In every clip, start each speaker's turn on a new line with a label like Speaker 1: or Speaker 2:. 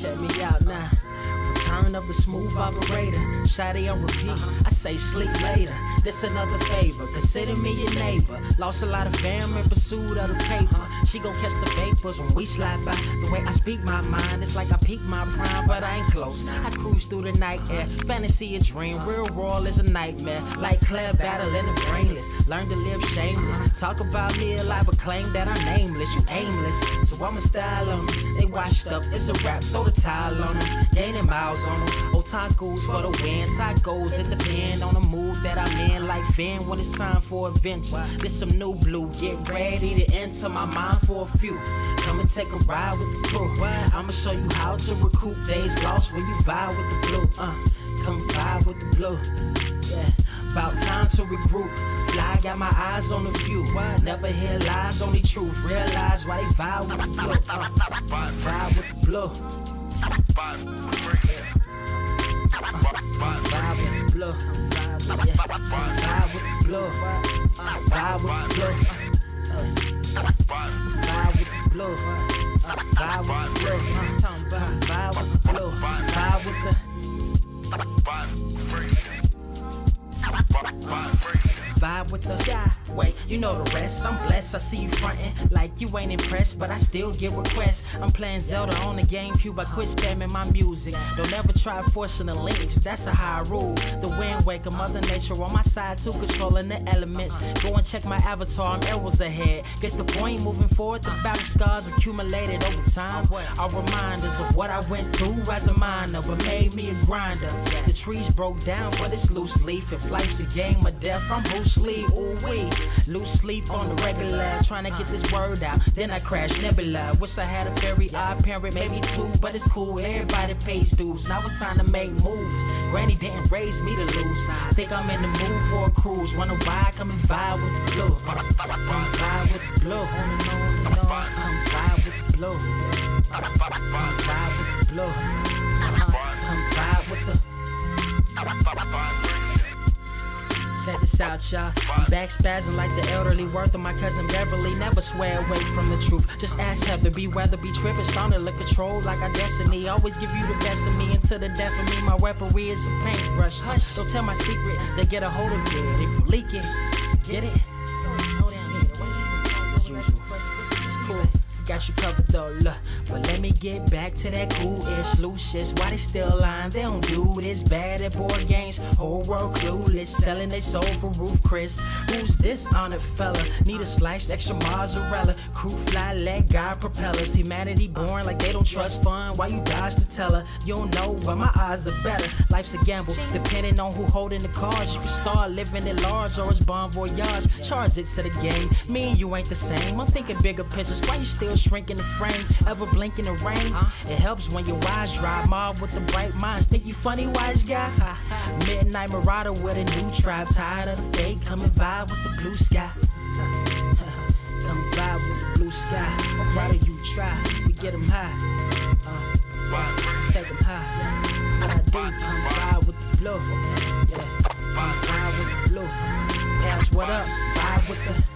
Speaker 1: Check me out now. Return of the smooth operator. Shotty on repeat. I say sleep later. This another favor. Consider me your neighbor. Lost a lot of fam in pursuit of the paper. She gon' catch the vapors when we slide by. The way I speak my mind, it's like I peak my prime, but I ain't close. I cruise through the night air. Fantasy a dream. Real world is a nightmare. Like Claire battling the brainless. Learn to live shameless. Talk about me alive, but claim that I'm nameless. You aimless. So I'ma style on them. They washed up. It's a rap. Throw the towel on them. Gaining miles on them. Otakus for the win. Tacos, it depend on the mood that I'm in. Like Finn when it's time for adventure. This some new blue. Get ready to enter my mind for a few. Come and take a ride with the crew. I'ma show you how to recoup days lost when you vibe with the blue. Come vibe with the blue. Yeah. About time to regroup. Fly, got my eyes on the view. Never hear lies, only truth. Realize why they vibe with the blue. Vibe with the blue. Vibe with the blue. Vibe with the blue. Vibe with the blue. Vibe with the blue. Vibe with the blue. Vibe with the blue. Vibe with the vibe with the sky. Wait, you know the rest. I'm blessed. I see you frontin' like you ain't impressed, but I still get requests. I'm playing Zelda on the GameCube. I quit spamming my music. Don't ever try forcing the links. That's a high rule. The wind waker, Mother Nature on my side too, controlling the elements. Go and check my avatar. I'm arrows ahead. Get the point moving forward. The battle scars accumulated over time are reminders of what I went through as a minor, but made me a grinder. The trees broke down for this loose leaf. If life's a game of death, I'm Bruce Lee. Ooh wee. Lose sleep on the regular, trying to get this word out. Then I crash nebula. Wish I had a very odd parent, maybe two, but it's cool. Everybody pays dues. Now it's time to make moves. Granny didn't raise me to lose. Think I'm in the mood for a cruise. Wonder why? Come and vibe with the blue. Come vibe with the blue. Come vibe with the blue. Come vibe with the blue. Come vibe with the. Check this out, y'all. Back spazzing like the elderly. Worth of my cousin Beverly. Never swear away from the truth. Just ask Heather. Be weather, be tripping. Starting to control like our destiny. Always give you the best of me until the death of me. My weaponry is a paintbrush. Hush, don't tell my secret. They get a hold of it. If you leak it, get it. It's cool. Got you covered though, look. But let me get back to that cool-ish, loose-ish. Why they still lying? They don't do this bad at board games. Whole world clueless, selling they soul for Roof Chris. Who's this honored fella? Need a sliced extra mozzarella. Crew fly, leg guy propellers. Humanity born like they don't trust fun. Why you dodge the teller? You don't know, but my odds are better. Life's a gamble, depending on who holding the cards. You can start living at large or it's bon voyage. Charge it to the game. Me and you ain't the same. I'm thinking bigger pictures. Why you still shrinking the frame, ever blink in the rain? It helps when your eyes dry. Mob with the bright minds. Think you funny, wise guy? Midnight marauder with a new tribe. Tired of the fake. Come and vibe with the blue sky. Come vibe with the blue sky. Why do you try? We get them high. Take them high. What I do, come vibe with the blue. Yeah. Come vibe with the blue. Ask what up? Vibe with the.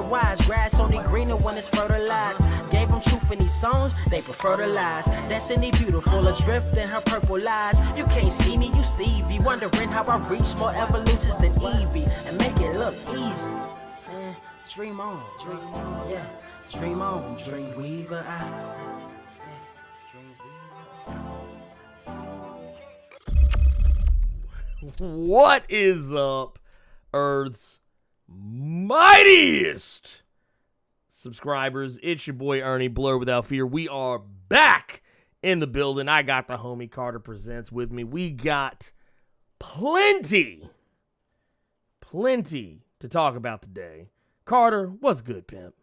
Speaker 1: Wise grass only greener when it's fertilized. Gave them truth in these songs, they prefer to lies. Destiny beautiful, adrift in her purple eyes. You can't see me, you Stevie. Wondering how I reach more evolutions than Evie and make it look easy. Dream on, yeah. Dream on, Dreamweaver.
Speaker 2: What is up, Earth's mightiest subscribers? It's your boy Ernie, Blerd Without Fear. We are back in the building. I got the homie Carter Presents with me. We got plenty to talk about today. Carter, what's good, pimp?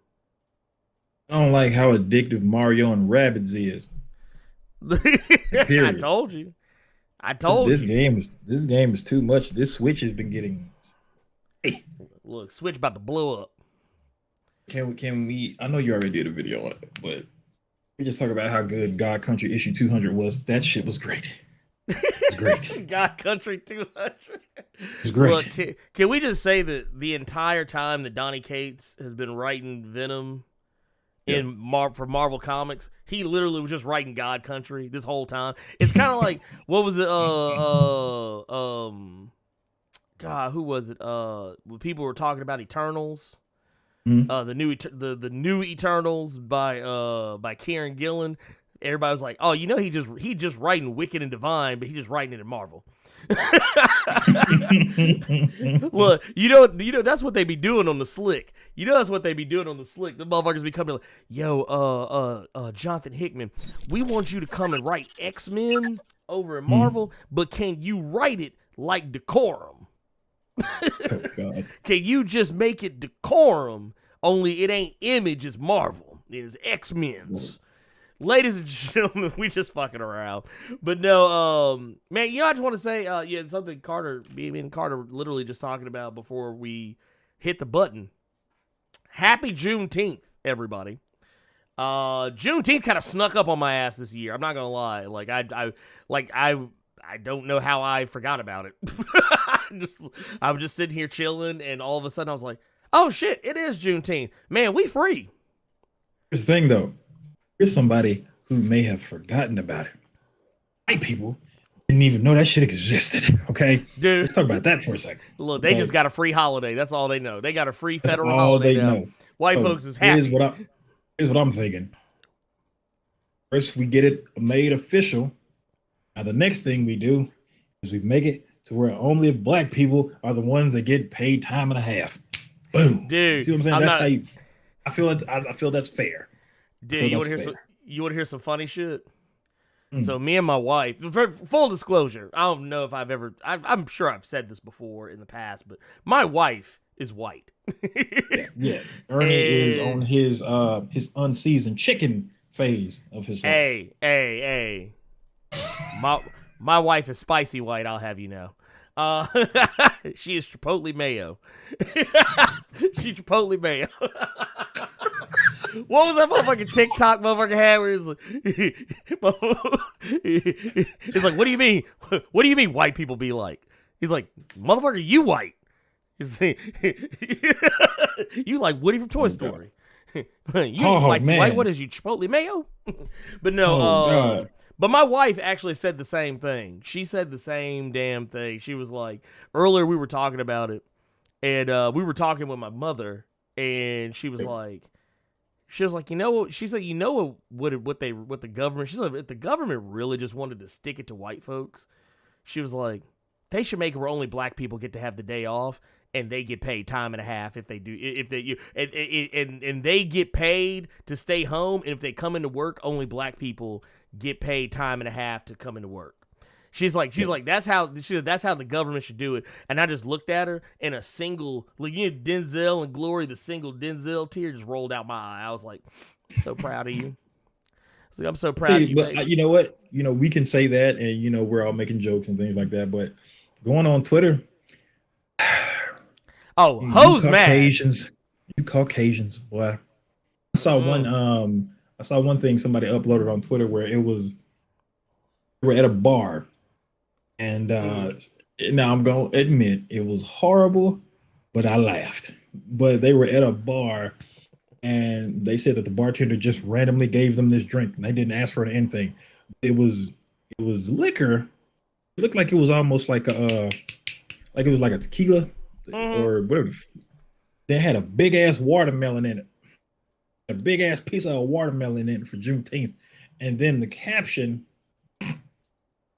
Speaker 3: I don't like how addictive Mario and Rabbids is.
Speaker 2: I told you.
Speaker 3: This game is too much. This Switch has been getting. Hey.
Speaker 2: Look, Switch about to blow up.
Speaker 3: Can we? I know you already did a video on it, but we just talk about how good God Country issue 200 was. That shit was great. It was great.
Speaker 2: God Country 200.
Speaker 3: It was great.
Speaker 2: Look, can we just say that the entire time that Donny Cates has been writing Venom for Marvel Comics, he literally was just writing God Country this whole time. It's kind of like, what was it? God, who was it? When people were talking about Eternals, the new Eternals by Kieran Gillen. Everybody was like, "Oh, you know, he just writing Wicked and Divine, but he just writing it in Marvel." Look, you know that's what they be doing on the slick. You know that's what they be doing on the slick. The motherfuckers be coming like, "Yo, Jonathan Hickman, we want you to come and write X-Men over in Marvel, but can you write it like Decorum?
Speaker 3: Oh, God.
Speaker 2: Can you just make it Decorum? Only it ain't Image, it's Marvel. It's X-Men's." Ladies and gentlemen, we just fucking around. But no, man, I just want to say, something me and Carter literally just talking about before we hit the button. Happy Juneteenth, everybody. Juneteenth kind of snuck up on my ass this year. I'm not gonna lie. I don't know how I forgot about it. I was just sitting here chilling, and all of a sudden I was like, oh shit, it is Juneteenth. Man, we free.
Speaker 3: Here's the thing, though. Here's somebody who may have forgotten about it. White people didn't even know that shit existed. Okay,
Speaker 2: dude.
Speaker 3: Let's talk about that for a second.
Speaker 2: Look, they just got a free holiday. That's all they know. They got a free federal
Speaker 3: That's all
Speaker 2: holiday.
Speaker 3: they know.
Speaker 2: White folks is happy.
Speaker 3: Here's what I'm thinking. First, we get it made official. Now, the next thing we do is we make it to where only black people are the ones that get paid time and a half. Boom,
Speaker 2: dude.
Speaker 3: See what I'm saying? I feel that's fair.
Speaker 2: Dude, you want to hear some funny shit? So me and my wife, full disclosure, I don't know if I'm sure I've said this before in the past, but my wife is white.
Speaker 3: yeah. Ernie is on his unseasoned chicken phase of his life.
Speaker 2: Hey. My wife is spicy white, I'll have you know. She is Chipotle mayo. She's Chipotle mayo. What was that motherfucking TikTok motherfucker had where he's like, what do you mean? What do you mean white people be like? He's like, motherfucker, you white. You like Woody from Toy Story. You ain't spicy white. What is you, Chipotle mayo? But no, but my wife actually said the same thing. She said the same damn thing. She was like, earlier we were talking about it, and we were talking with my mother, and she was like, you know what? She said, what the government. She said, if the government really just wanted to stick it to white folks, she was like, they should make it where only black people get to have the day off, and they get paid time and a half if they do. And they get paid to stay home, and if they come into work, only black people get paid time and a half to come into work. She's like, that's how the government should do it. And I just looked at her, and a single, like, you know, Denzel and Glory, the single Denzel tear just rolled out my eye. I was like, so proud of you. I'm so proud of you.
Speaker 3: But you know what? You know, we can say that, and you know, we're all making jokes and things like that. But going on Twitter,
Speaker 2: hoes mad.
Speaker 3: You Caucasians, boy. I saw one thing somebody uploaded on Twitter where we're at a bar. And now I'm going to admit it was horrible, but I laughed. But they were at a bar, and they said that the bartender just randomly gave them this drink, and they didn't ask for anything. It was liquor. It looked like it was almost like a tequila or whatever. They had a big ass watermelon in it. a big ass piece of a watermelon in it for Juneteenth, and then the caption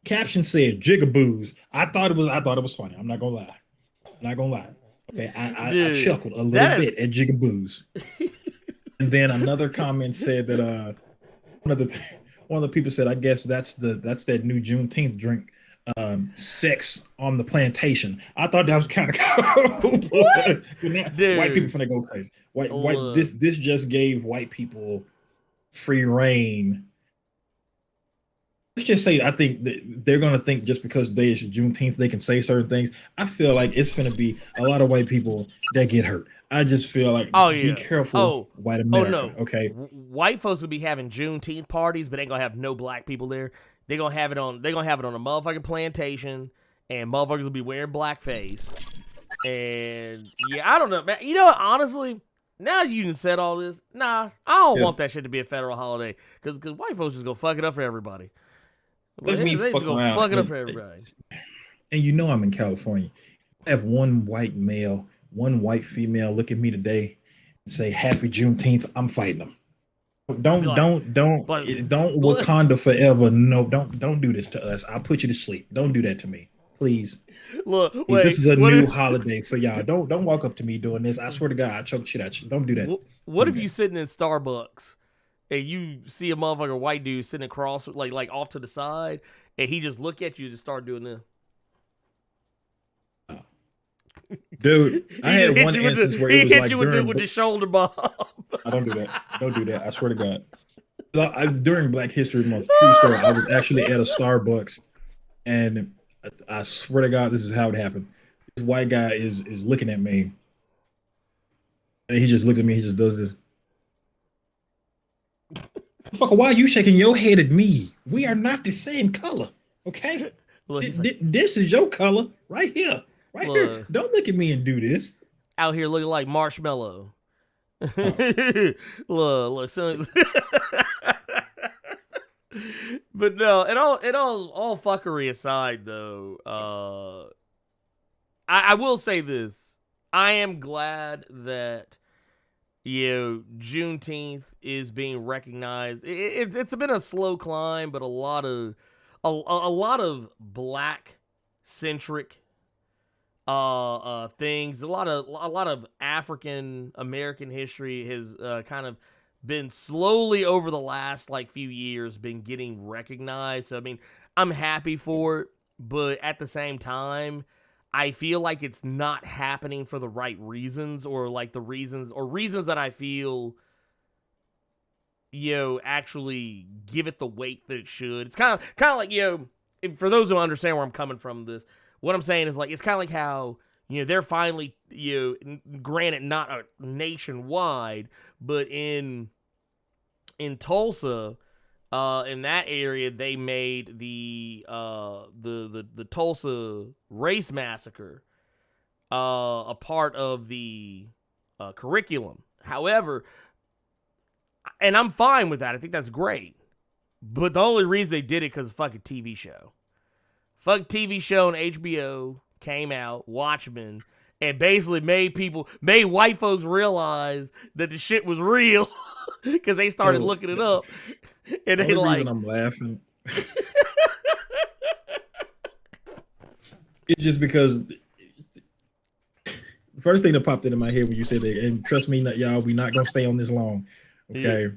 Speaker 3: said "jigaboos." I thought it was funny. I'm not gonna lie. Okay, I chuckled a little bit at jigaboos. And then another comment said that one of the people said, I guess that's that new Juneteenth drink, sex on the plantation. I thought that was kind of cool. White people finna go crazy. This just gave white people free reign. Let's just say, I think that they're gonna think just because it's Juneteenth they can say certain things. I feel like it's gonna be a lot of white people that get hurt. I just feel like, be careful, white America. Okay,
Speaker 2: white folks will be having Juneteenth parties, but ain't gonna have no black people there. They're gonna have it on a motherfucking plantation, and motherfuckers will be wearing blackface. And yeah, I don't know, man. You know what, honestly, now you done said all this, nah, I don't want that shit to be a federal holiday, because white folks just gonna fuck it up for everybody.
Speaker 3: Let me fuck around.
Speaker 2: Fuck it up for everybody.
Speaker 3: And you know I'm in California. I have one white male, one white female look at me today and say Happy Juneteenth. I'm fighting them. Don't Wakanda forever. No, don't do this to us. I'll put you to sleep. Don't do that to me, please.
Speaker 2: Look,
Speaker 3: this is a new holiday for y'all. Don't walk up to me doing this. I swear to God, I choke shit at you. Don't do that.
Speaker 2: What if you sitting in Starbucks and you see a motherfucker white dude sitting across, like off to the side, and he just look at you and just start doing this?
Speaker 3: Dude, I had one instance where it was like
Speaker 2: with the shoulder bomb.
Speaker 3: I don't do that. Don't do that. I swear to God. During Black History Month, true story, I was actually at a Starbucks, and I swear to God, this is how it happened. This white guy is looking at me, and he just looks at me. He just does this. Fucker, why are you shaking your head at me? We are not the same color, okay? This is your color right here. Right here. Don't look at me and do this.
Speaker 2: Out here looking like marshmallow. Look. So... But no, it all fuckery aside, though. I will say this: I am glad that Juneteenth is being recognized. It's been a slow climb, but a lot of black centric things, a lot of African American history has kind of been slowly over the last few years been getting recognized. So I mean, I'm happy for it, but at the same time, I feel like it's not happening for the right reasons, or the reasons that I feel actually give it the weight that it should. It's kind of like, for those who understand where I'm coming from this, what I'm saying is it's kind of like how they're finally, granted not nationwide, but in Tulsa, in that area, they made the Tulsa race massacre a part of the curriculum. However, and I'm fine with that. I think that's great. But the only reason they did it because of fucking TV show. Fuck TV show on HBO came out, Watchmen, and basically made white folks realize that the shit was real because they started looking it up. And they
Speaker 3: reason I'm laughing. It's just because the first thing that popped into my head when you said that, and trust me, y'all, we're not gonna stay on this long. Okay. Yeah.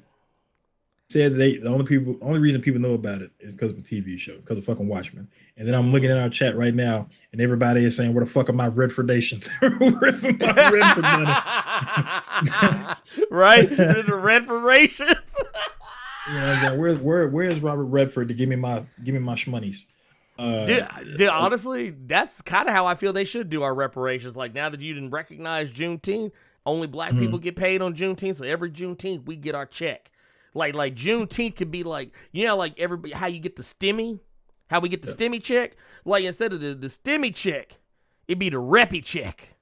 Speaker 3: Said the only reason people know about it is because of a TV show, because of fucking Watchmen. And then I'm looking at our chat right now, and everybody is saying, "Where the fuck are my Redfordations? Where's my Redford money?"
Speaker 2: Right? There's a Redfordations.
Speaker 3: You know what I'm saying? Where's Robert Redford to give me my shmoneys?
Speaker 2: Dude, honestly, that's kind of how I feel they should do our reparations. Like, now that you didn't recognize Juneteenth, only black people get paid on Juneteenth, so every Juneteenth we get our check. Like Juneteenth could be everybody, how you get the stimmy, how we get the stimmy check. Like, instead of the stimmy check, it'd be the reppy check.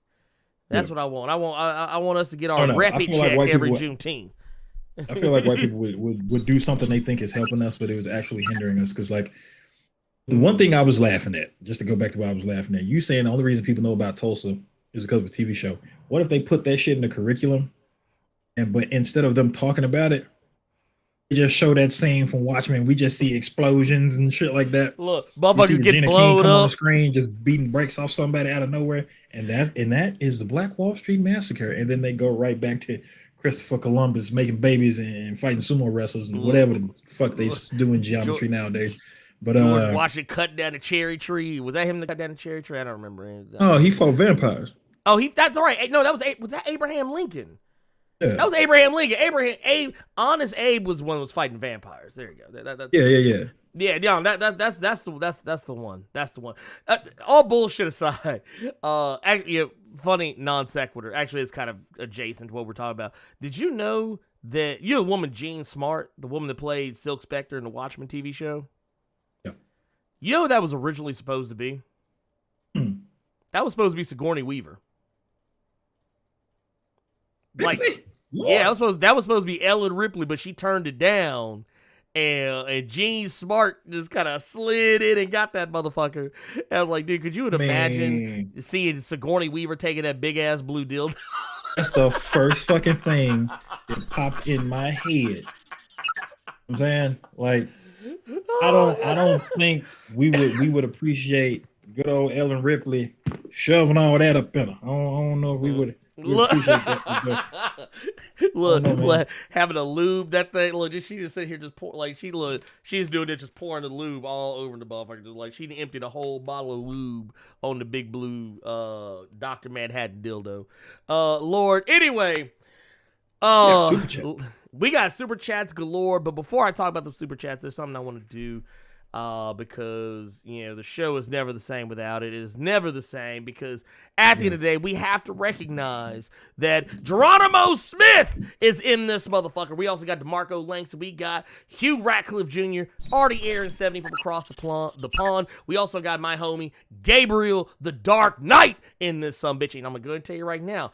Speaker 2: That's what I want. I want us to get our reppy check every Juneteenth.
Speaker 3: I feel like white people would do something they think is helping us, but it was actually hindering us. Because the one thing I was laughing at, just to go back to what I was laughing at, you saying the only reason people know about Tulsa is because of a TV show. What if they put that shit in the curriculum but instead of them talking about it, they just show that scene from Watchmen. We just see explosions and shit like that.
Speaker 2: Look, motherfuckers get blown up
Speaker 3: on the screen, just beating brakes off somebody out of nowhere, and that is the Black Wall Street Massacre. And then they go right back to Christopher Columbus making babies and fighting sumo wrestlers and whatever the fuck they do in geometry nowadays. But
Speaker 2: George Washington cut down a cherry tree. Was that him that cut down a cherry tree? I don't remember.
Speaker 3: Oh, he fought vampires.
Speaker 2: Oh, that's all right. No, was that Abraham Lincoln?
Speaker 3: Yeah.
Speaker 2: That was Abraham Lincoln. Honest Abe was the one who was fighting vampires. There you go.
Speaker 3: Yeah.
Speaker 2: Yeah, that's the one. That's the one. All bullshit aside, actually, funny non sequitur. Actually, it's kind of adjacent to what we're talking about. Did you know that the woman Jean Smart, the woman that played Silk Spectre in the Watchmen TV show?
Speaker 3: Yeah.
Speaker 2: You know who that was originally supposed to be? That was supposed to be Sigourney Weaver. Like, yeah, that was supposed to be Ellen Ripley, but she turned it down. And Gene Smart just kind of slid in and got that motherfucker. And I was like, dude, could you imagine seeing Sigourney Weaver taking that big ass blue dildo?
Speaker 3: That's the first fucking thing that popped in my head. I'm saying, like, I don't think we would appreciate good old Ellen Ripley shoving all that up in her. I don't know if we would appreciate that.
Speaker 2: Look, having to lube that thing. Look, she just sit here just pour, like she's doing it, just pouring the lube all over the motherfucker. Just like she emptied a whole bottle of lube on the big blue Dr. Manhattan dildo. Lord, anyway, we got super chats galore. But before I talk about the super chats, there's something I want to do. Because, the show is never the same without it. It is never the same because at the end of the day, we have to recognize that Geronimo Smith is in this motherfucker. We also got DeMarco Langston. We got Hugh Ratcliffe Jr., Artie Aaron 70 from across the pond. We also got my homie Gabriel the Dark Knight in this sumbitch. And I'm going to go and tell you right now,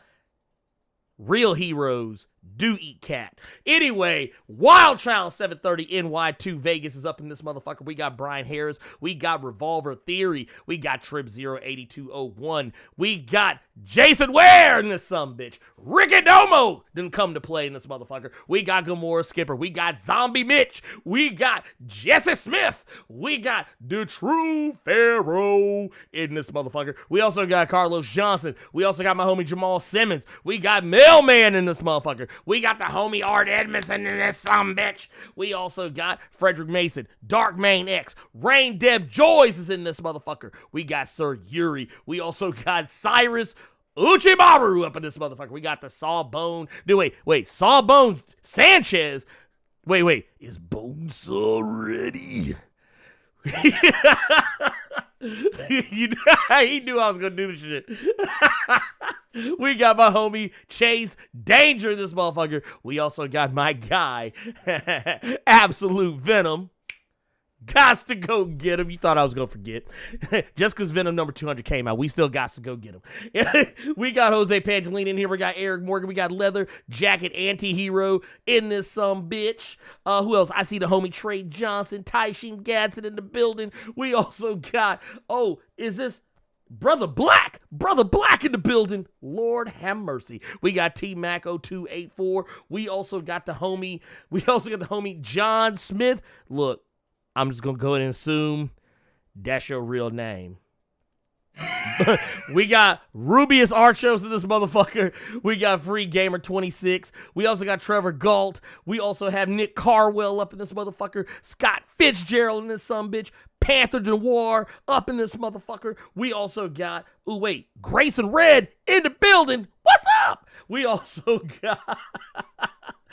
Speaker 2: real heroes do eat cat. Anyway, Wild Child 730 NY2 Vegas is up in this motherfucker. We got Brian Harris. We got Revolver Theory. We got Trip 08201. We got Jason Ware in this sumbitch. Ricky Domo didn't come to play in this motherfucker. We got Gamora Skipper. We got Zombie Mitch. We got Jesse Smith. We got the True Pharaoh in this motherfucker. We also got Carlos Johnson. We also got my homie Jamal Simmons. We got Mailman in this motherfucker. We got the homie Art Edmondson in this sumbitch. We also got Frederick Mason, Dark Main X, Rain Deb Joyce is in this motherfucker. We got Sir Yuri. We also got Cyrus Uchimaru up in this motherfucker. We got the Sawbone. Wait, Sawbone Sanchez. Wait, is Bonesaw ready? He knew I was gonna do this shit. We got my homie Chase Danger in this motherfucker. We also got my guy Absolute Venom. Gots to go get him. You thought I was gonna forget. Just because Venom number 200 came out, we still got to go get him. We got Jose Pangelina in here. We got Eric Morgan. We got Leather Jacket Anti-Hero in this bitch. Who else? I see the homie Trey Johnson, Tysheen Gadsden in the building. We also got, is this Brother Black in the building. Lord have mercy. We got T-Mac 0284. We also got the homie John Smith. Look, I'm just going to go ahead and assume that's your real name. We got Rubius Archos in this motherfucker. We got Free Gamer 26. We also got Trevor Galt. We also have Nick Carwell up in this motherfucker. Scott Fitzgerald in this sumbitch. Panther Noir up in this motherfucker. We also got, Grayson Red in the building. What's up? We also got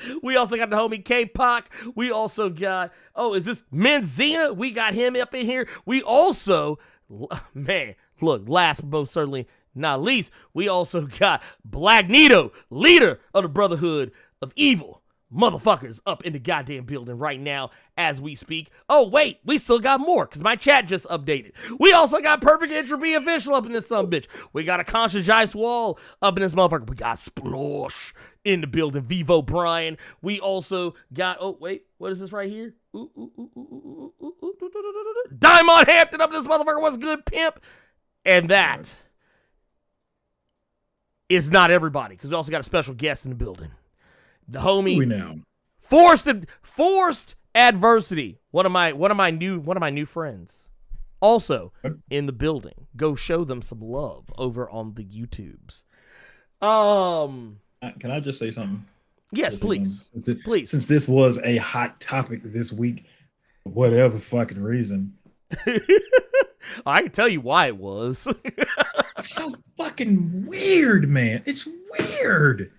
Speaker 2: the homie K-Pac. We also got, is this Menzina? We got him up in here. We also, last but most certainly not least, we also got Black Nito, leader of the Brotherhood of Evil motherfuckers, up in the goddamn building right now as we speak. We still got more because my chat just updated. We also got Perfect Entropy Official up in this sumbitch. We got a Conscious Ice Wall up in this motherfucker. We got Splosh in the building. Vivo Brian. We also got, what is this right here? Diamond Hampton up in this motherfucker. What's good, pimp? And that is not everybody, because we also got a special guest in the building. The homie.
Speaker 3: We now
Speaker 2: forced adversity. One of my new friends. Also in the building. Go show them some love over on the YouTubes.
Speaker 3: Can I just say something?
Speaker 2: Yes, please. Please.
Speaker 3: Since this was a hot topic this week, for whatever fucking reason.
Speaker 2: I can tell you why it was.
Speaker 3: It's so fucking weird, man. It's weird.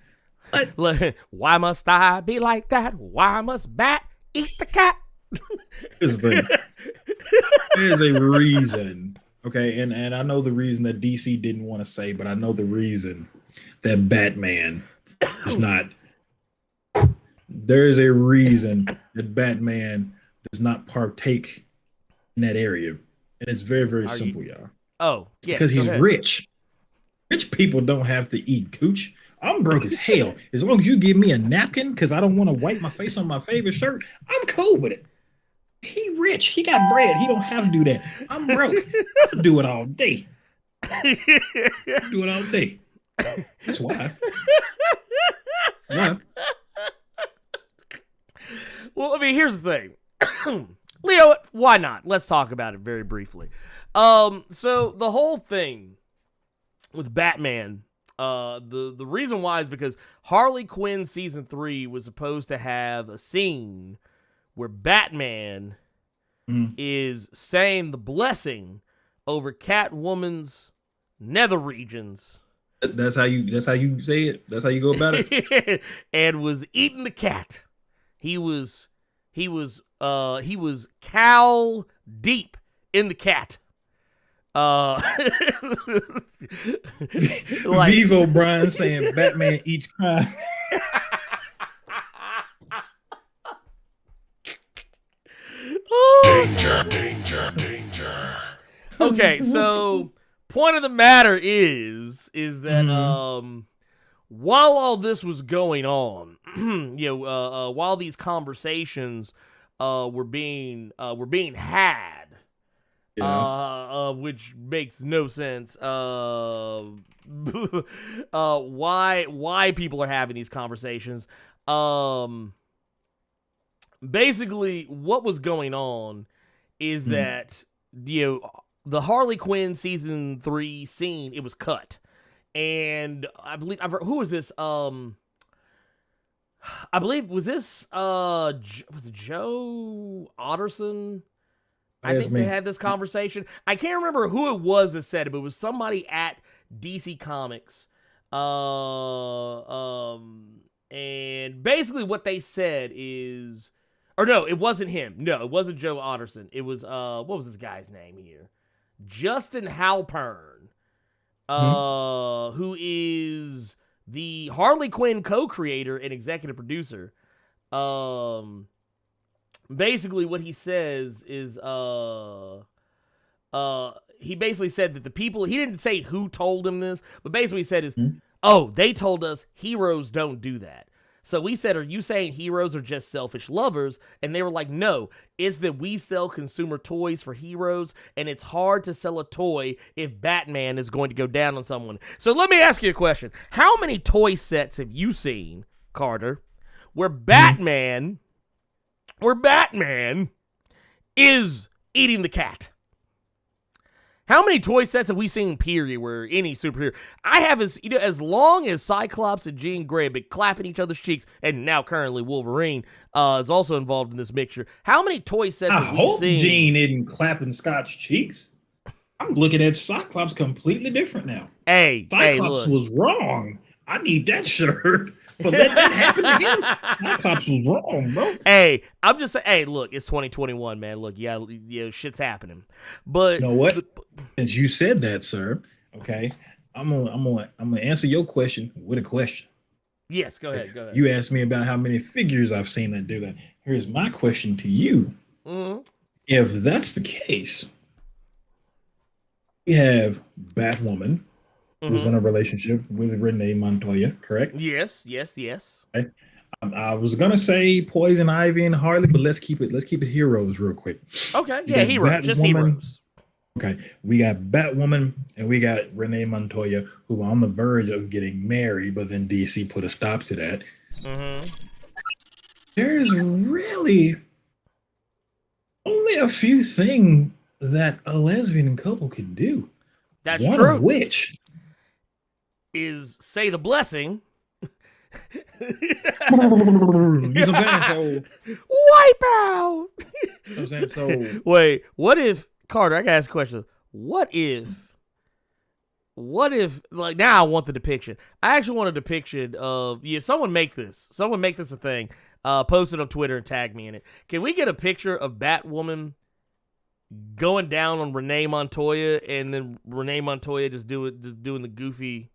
Speaker 2: Why must I be like that? Why must Bat eat the cat?
Speaker 3: Here's the thing. There's a reason. Okay, and I know the reason that DC didn't want to say, but I know the reason that Batman is not. There is a reason that Batman does not partake in that area. And it's very, very simple, y'all.
Speaker 2: Oh, yeah.
Speaker 3: Because he's rich. Rich people don't have to eat cooch. I'm broke as hell. As long as you give me a napkin, because I don't want to wipe my face on my favorite shirt, I'm cool with it. He rich. He got bread. He don't have to do that. I'm broke. I'll do it all day. Do it all day. That's why. Why?
Speaker 2: Well, I mean, here's the thing. Leo, why not? Let's talk about it very briefly. So the whole thing with Batman, the reason why is because Harley Quinn season 3 was supposed to have a scene where Batman is saying the blessing over Catwoman's nether regions.
Speaker 3: That's how you say it. That's how you go about it.
Speaker 2: And was eating the cat. He was cowl deep in the cat.
Speaker 3: Like Vivo O'Brien saying Batman eats crime. Danger.
Speaker 2: Okay, so point of the matter is that while all this was going on, while these conversations were being had, which makes no sense. Why people are having these conversations? Basically, what was going on is that the Harley Quinn season 3 scene, it was cut. And I believe, who was this? I believe, was this, was it Joe Otterson? I think they had this conversation. I can't remember who it was that said it, but it was somebody at DC Comics. And basically what they said is, or no, it wasn't him. No, it wasn't Joe Otterson. It was, what was this guy's name here? Justin Halpern. Who is the Harley Quinn co-creator and executive producer. Basically what he says is, he basically said that the people, he didn't say who told him this, but basically he said is, oh, they told us heroes don't do that. So we said, are you saying heroes are just selfish lovers? And they were like, no, it's that we sell consumer toys for heroes, and it's hard to sell a toy if Batman is going to go down on someone. So let me ask you a question. How many toy sets have you seen, Carter, where Batman is eating the cat? How many toy sets have we seen, period, where any superhero? I have, as long as Cyclops and Jean Grey have been clapping each other's cheeks, and now currently Wolverine is also involved in this mixture. How many toy sets have we seen?
Speaker 3: I hope Jean isn't clapping Scott's cheeks. I'm looking at Cyclops completely different now. Cyclops was wrong. I need that shirt. But let that happen to him. Cyclops was wrong, bro.
Speaker 2: Hey, I'm just saying, look, it's 2021, man. Look, yeah, shit's happening. But
Speaker 3: you know what? Since you said that, sir, okay, I'm gonna answer your question with a question.
Speaker 2: Yes, go ahead.
Speaker 3: You asked me about how many figures I've seen that do that. Here's my question to you. If that's the case, we have Batwoman, who's in a relationship with Renee Montoya, correct?
Speaker 2: Yes.
Speaker 3: Okay. I was gonna say Poison Ivy and Harley, but let's keep it heroes real quick.
Speaker 2: Okay, yeah, heroes, just heroes.
Speaker 3: Okay, we got Batwoman and we got Renee Montoya, who are on the verge of getting married, but then DC put a stop to that. There's really only a few things that a lesbian couple can do.
Speaker 2: That's
Speaker 3: One
Speaker 2: true.
Speaker 3: of which
Speaker 2: is say the blessing.
Speaker 3: You know what I'm saying? So,
Speaker 2: wipe out.
Speaker 3: You know what I'm saying? So
Speaker 2: wait, what if Carter? I gotta ask a question. What if? Like now I want the depiction. I actually want a depiction of someone make this a thing. Post it on Twitter and tag me in it. Can we get a picture of Batwoman going down on Renee Montoya and then Renee Montoya just doing the goofy?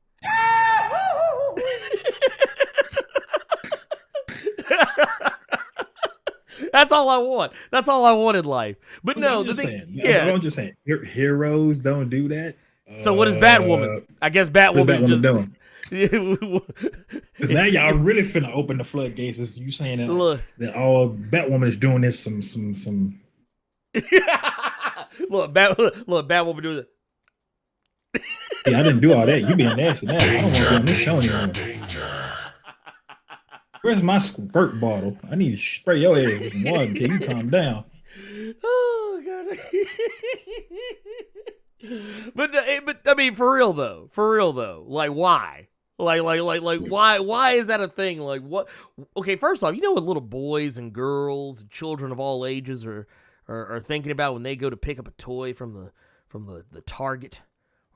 Speaker 2: That's all I want. That's all I want in life. But no, I'm just saying.
Speaker 3: Heroes don't do that.
Speaker 2: So what is Batwoman? I guess Batwoman
Speaker 3: doing. Because now y'all really finna open the floodgates if you saying that all Batwoman is doing this some.
Speaker 2: Look, Batwoman doing it.
Speaker 3: Yeah, I didn't do all that. You being nasty now. I don't want to be on this show anymore. Where's my squirt bottle? I need to spray your head with water. Can you calm down?
Speaker 2: Oh god. But I mean, for real though, like why? Like why is that a thing? Like what? Okay, first off, you know what little boys and girls, and children of all ages are thinking about when they go to pick up a toy from the Target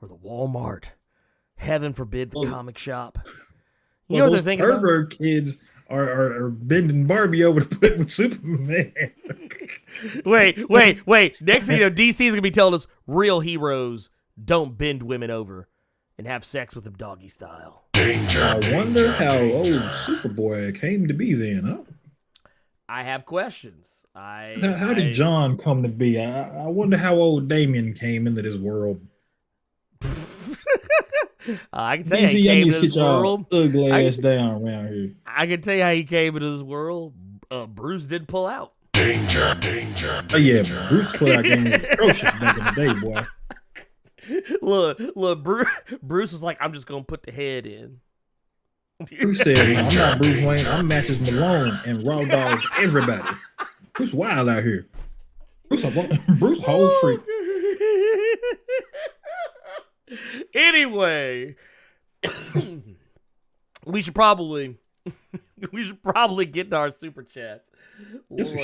Speaker 2: or the Walmart. Heaven forbid the comic shop. You know what they're thinking about?
Speaker 3: Pervert kids are bending Barbie over to put with Superman.
Speaker 2: Wait. Next thing you know, DC is gonna be telling us real heroes don't bend women over and have sex with them doggy style.
Speaker 3: I wonder how old Superboy came to be then, huh?
Speaker 2: I have questions.
Speaker 3: How did John come to be? I wonder how old Damien came into this world.
Speaker 2: I can tell you how he came into this world.
Speaker 3: Ugly ass down around here.
Speaker 2: I can tell you how he came into this world. Bruce didn't pull out.
Speaker 3: Danger. Oh yeah, man. Bruce pull out game was atrocious back in the day, boy.
Speaker 2: Look, Bruce was like, I'm just gonna put the head in.
Speaker 3: Bruce said, I'm not Bruce Wayne, I'm Matches Malone and Raw Dogs everybody. Bruce wild out here. Bruce whole freak.
Speaker 2: Anyway, we should probably get to our super chats.
Speaker 3: Yes, we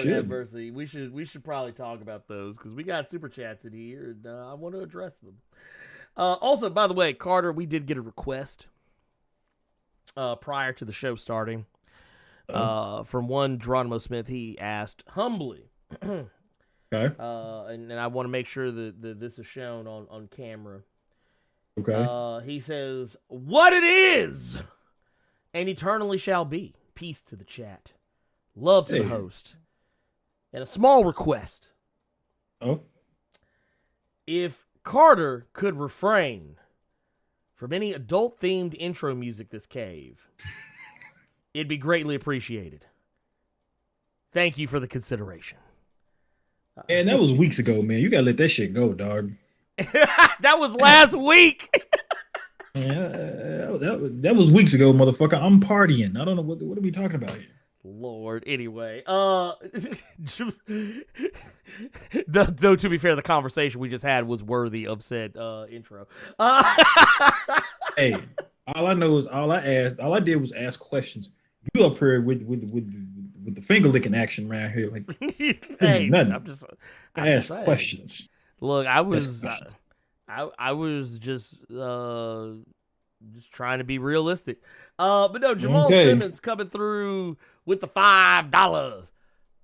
Speaker 3: should.
Speaker 2: We should probably talk about those because we got super chats in here and I want to address them. Also, by the way, Carter, we did get a request prior to the show starting from one Geronimo Smith. He asked humbly,
Speaker 3: okay,
Speaker 2: and I want to make sure that this is shown on camera.
Speaker 3: Okay.
Speaker 2: He says, what it is and eternally shall be. Peace to the chat. Love to the host. And a small request.
Speaker 3: Oh?
Speaker 2: If Carter could refrain from any adult-themed intro music this cave, it'd be greatly appreciated. Thank you for the consideration.
Speaker 3: And that was weeks ago, man. You gotta let that shit go, dog.
Speaker 2: That was last week.
Speaker 3: Yeah, that was weeks ago, motherfucker. I'm partying. I don't know what are we talking about here.
Speaker 2: Lord. Anyway, though to be fair, the conversation we just had was worthy of said intro.
Speaker 3: Hey, all I did was ask questions. You up here with the finger licking action around here, like
Speaker 2: hey,
Speaker 3: nothing.
Speaker 2: I
Speaker 3: ask questions.
Speaker 2: Look, I was just trying to be realistic. But no, Jamal Simmons coming through with the $5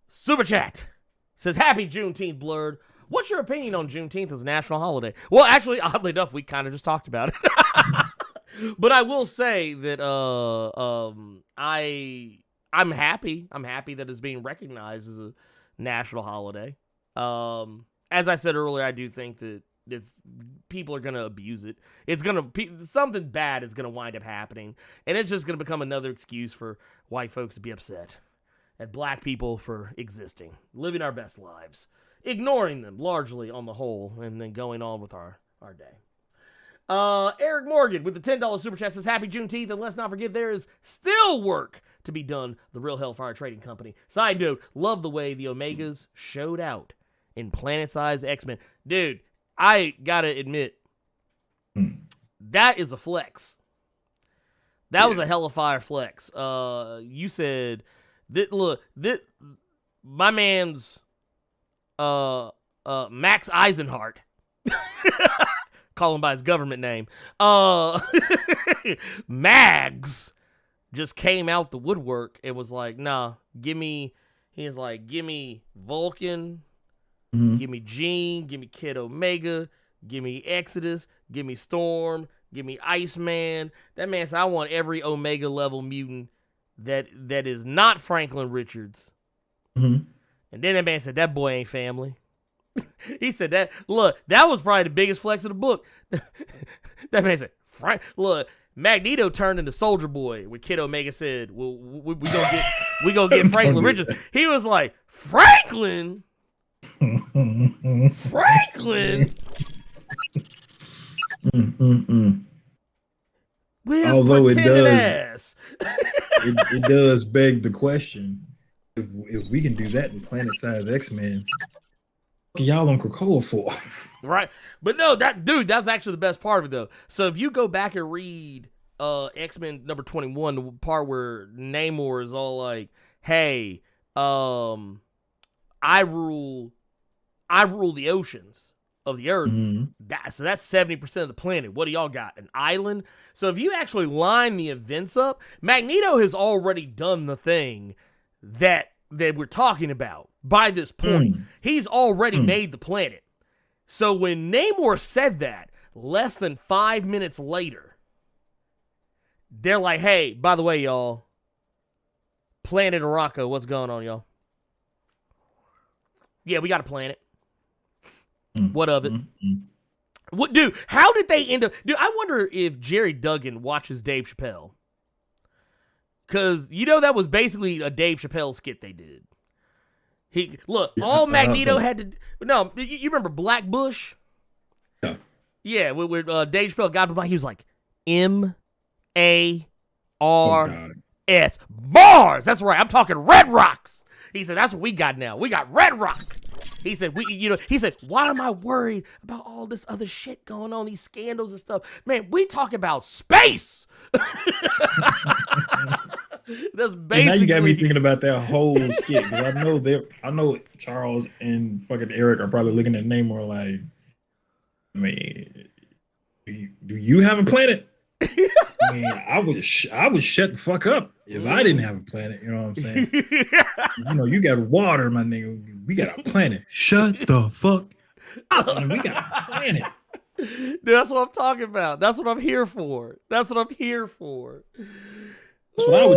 Speaker 2: super chat. Says, happy Juneteenth, Blerd. What's your opinion on Juneteenth as a national holiday? Well, actually, oddly enough, we kind of just talked about it. But I will say that I'm happy. I'm happy that it's being recognized as a national holiday. As I said earlier, I do think that people are going to abuse it. Something bad is going to wind up happening, and it's just going to become another excuse for white folks to be upset at black people for existing, living our best lives. ignoring them largely on the whole, and then going on with our day. Eric Morgan with the $10 super chat says, Happy Juneteenth, and let's not forget there is still work to be done. The Real Hellfire Trading Company. Side note, love the way the Omegas showed out in Planet-Size X-Men. Dude, I gotta admit, that is a flex. That was a hellfire flex. You said that. Look, my man's Max Eisenhart. Call him by his government name. Mags just came out the woodwork and was like, nah, give me Vulcan, give me Jean, give me Kid Omega, give me Exodus, give me Storm, give me Iceman. That man said, I want every Omega level mutant that is not Franklin Richards. And then that man said, that boy ain't family. He said that, look, that was probably the biggest flex of the book. That man said, look, Magneto turned into Soldier Boy when Kid Omega said, well, we gonna get Franklin Richards. He was like, Franklin? Franklin?
Speaker 3: Although it does beg the question, if we can do that in Planet-Size X-Men, what y'all on Krakoa for?
Speaker 2: Right. But no, that's actually the best part of it, though. So if you go back and read X-Men number 21, the part where Namor is all like, hey, I rule the oceans of the earth. So that's 70% of the planet. What do y'all got? An island? So if you actually line the events up, Magneto has already done the thing that we're talking about by this point. He's already made the planet. So when Namor said that, less than 5 minutes later, they're like, hey, by the way, y'all, Planet Araco, what's going on, y'all? Yeah, we got a planet. What of it? What, dude, how did they end up? Dude, I wonder if Jerry Duggan watches Dave Chappelle. Because, that was basically a Dave Chappelle skit they did. All Magneto had to... No, you remember Black Bush?
Speaker 3: Yeah.
Speaker 2: Yeah, where Dave Chappelle got him, he was like, M-A-R-S. Bars! That's right, I'm talking Red Rocks. He said, that's what we got now. We got Red Rock. He said, why am I worried about all this other shit going on, these scandals and stuff? Man, we talk about space. That's basically.
Speaker 3: And now you got me thinking about that whole skit, because I know Charles and fucking Eric are probably looking at Namor like, I mean, do you have a planet? I mean, I would shut the fuck up if I didn't have a planet. You know what I'm saying? You got water, my nigga. We got a planet. Shut the fuck up. I mean, we got a planet.
Speaker 2: Dude, that's what I'm talking about. That's what I'm here for. That's what I would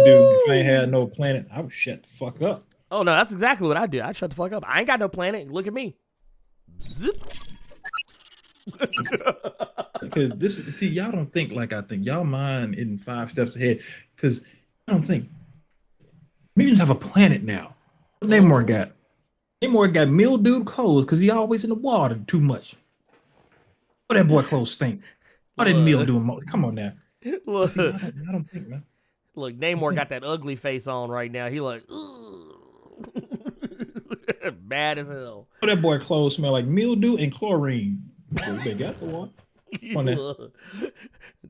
Speaker 3: do if I ain't had no planet. I would shut the fuck up.
Speaker 2: Oh no, that's exactly what I do. I'd shut the fuck up. I ain't got no planet. Look at me. Zip.
Speaker 3: Because y'all don't think like I think. Y'all mind in 5 steps ahead. Because I don't think mutants have a planet now. What Namor got? Namor got mildewed clothes because he always in the water too much. Oh, that boy clothes stink. Why didn't mildew him? Come on now.
Speaker 2: Look,
Speaker 3: I don't think, man.
Speaker 2: Look, Namor got that ugly face on right now. He like, bad as hell.
Speaker 3: Oh, that boy clothes smell like mildew and chlorine. They got the one.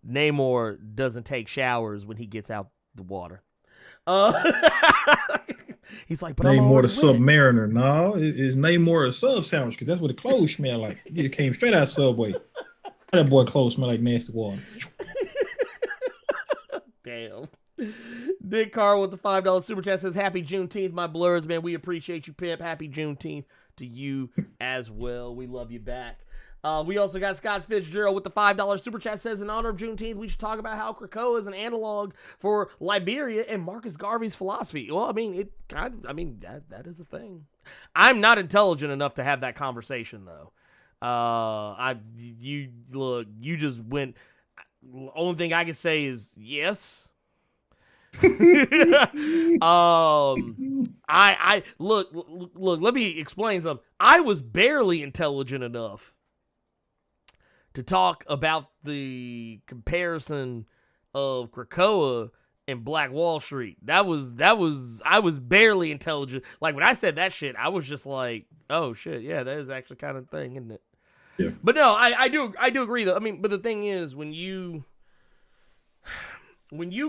Speaker 2: Namor doesn't take showers when he gets out the water. He's like, but
Speaker 3: Namor the Submariner. No, it's Namor a sub sandwich because that's what the clothes smell like. It came straight out of Subway. That boy clothes smell like nasty water.
Speaker 2: Damn. Dick Carr with the $5 super chat says, Happy Juneteenth, my Blerds, man. We appreciate you, pimp. Happy Juneteenth to you as well. We love you back. We also got Scott Fitzgerald with the $5 super chat says, in honor of Juneteenth, we should talk about how Krakoa is an analog for Liberia and Marcus Garvey's philosophy. Well, I mean, that is a thing. I'm not intelligent enough to have that conversation, though. You just went. Only thing I can say is yes. I I look, let me explain something. I was barely intelligent enough to talk about the comparison of Krakoa and Black Wall Street. I was barely intelligent. Like when I said that shit, I was just like, oh shit, yeah, that is actually kind of thing, isn't it?
Speaker 3: Yeah.
Speaker 2: But no, I do agree though. I mean, but the thing is, when you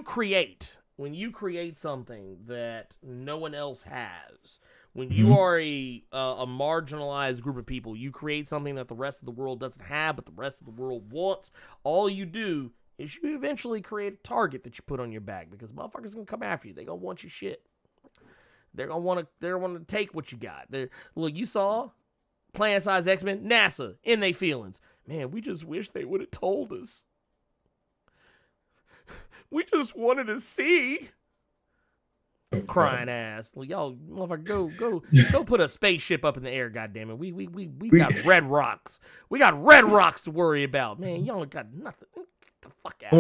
Speaker 2: create something that no one else has, when you are a marginalized group of people, you create something that the rest of the world doesn't have, but the rest of the world wants. All you do is you eventually create a target that you put on your back, because motherfuckers gonna come after you. They gonna want your shit. They're gonna want to take what you got. Look, you saw Planet-Size X-Men, NASA in they feelings. Man, we just wish they would have told us. We just wanted to see. Crying ass. Well, y'all, motherfucker, go put a spaceship up in the air, goddammit. We got red rocks. We got red rocks to worry about. Man, y'all got nothing. Get the fuck out.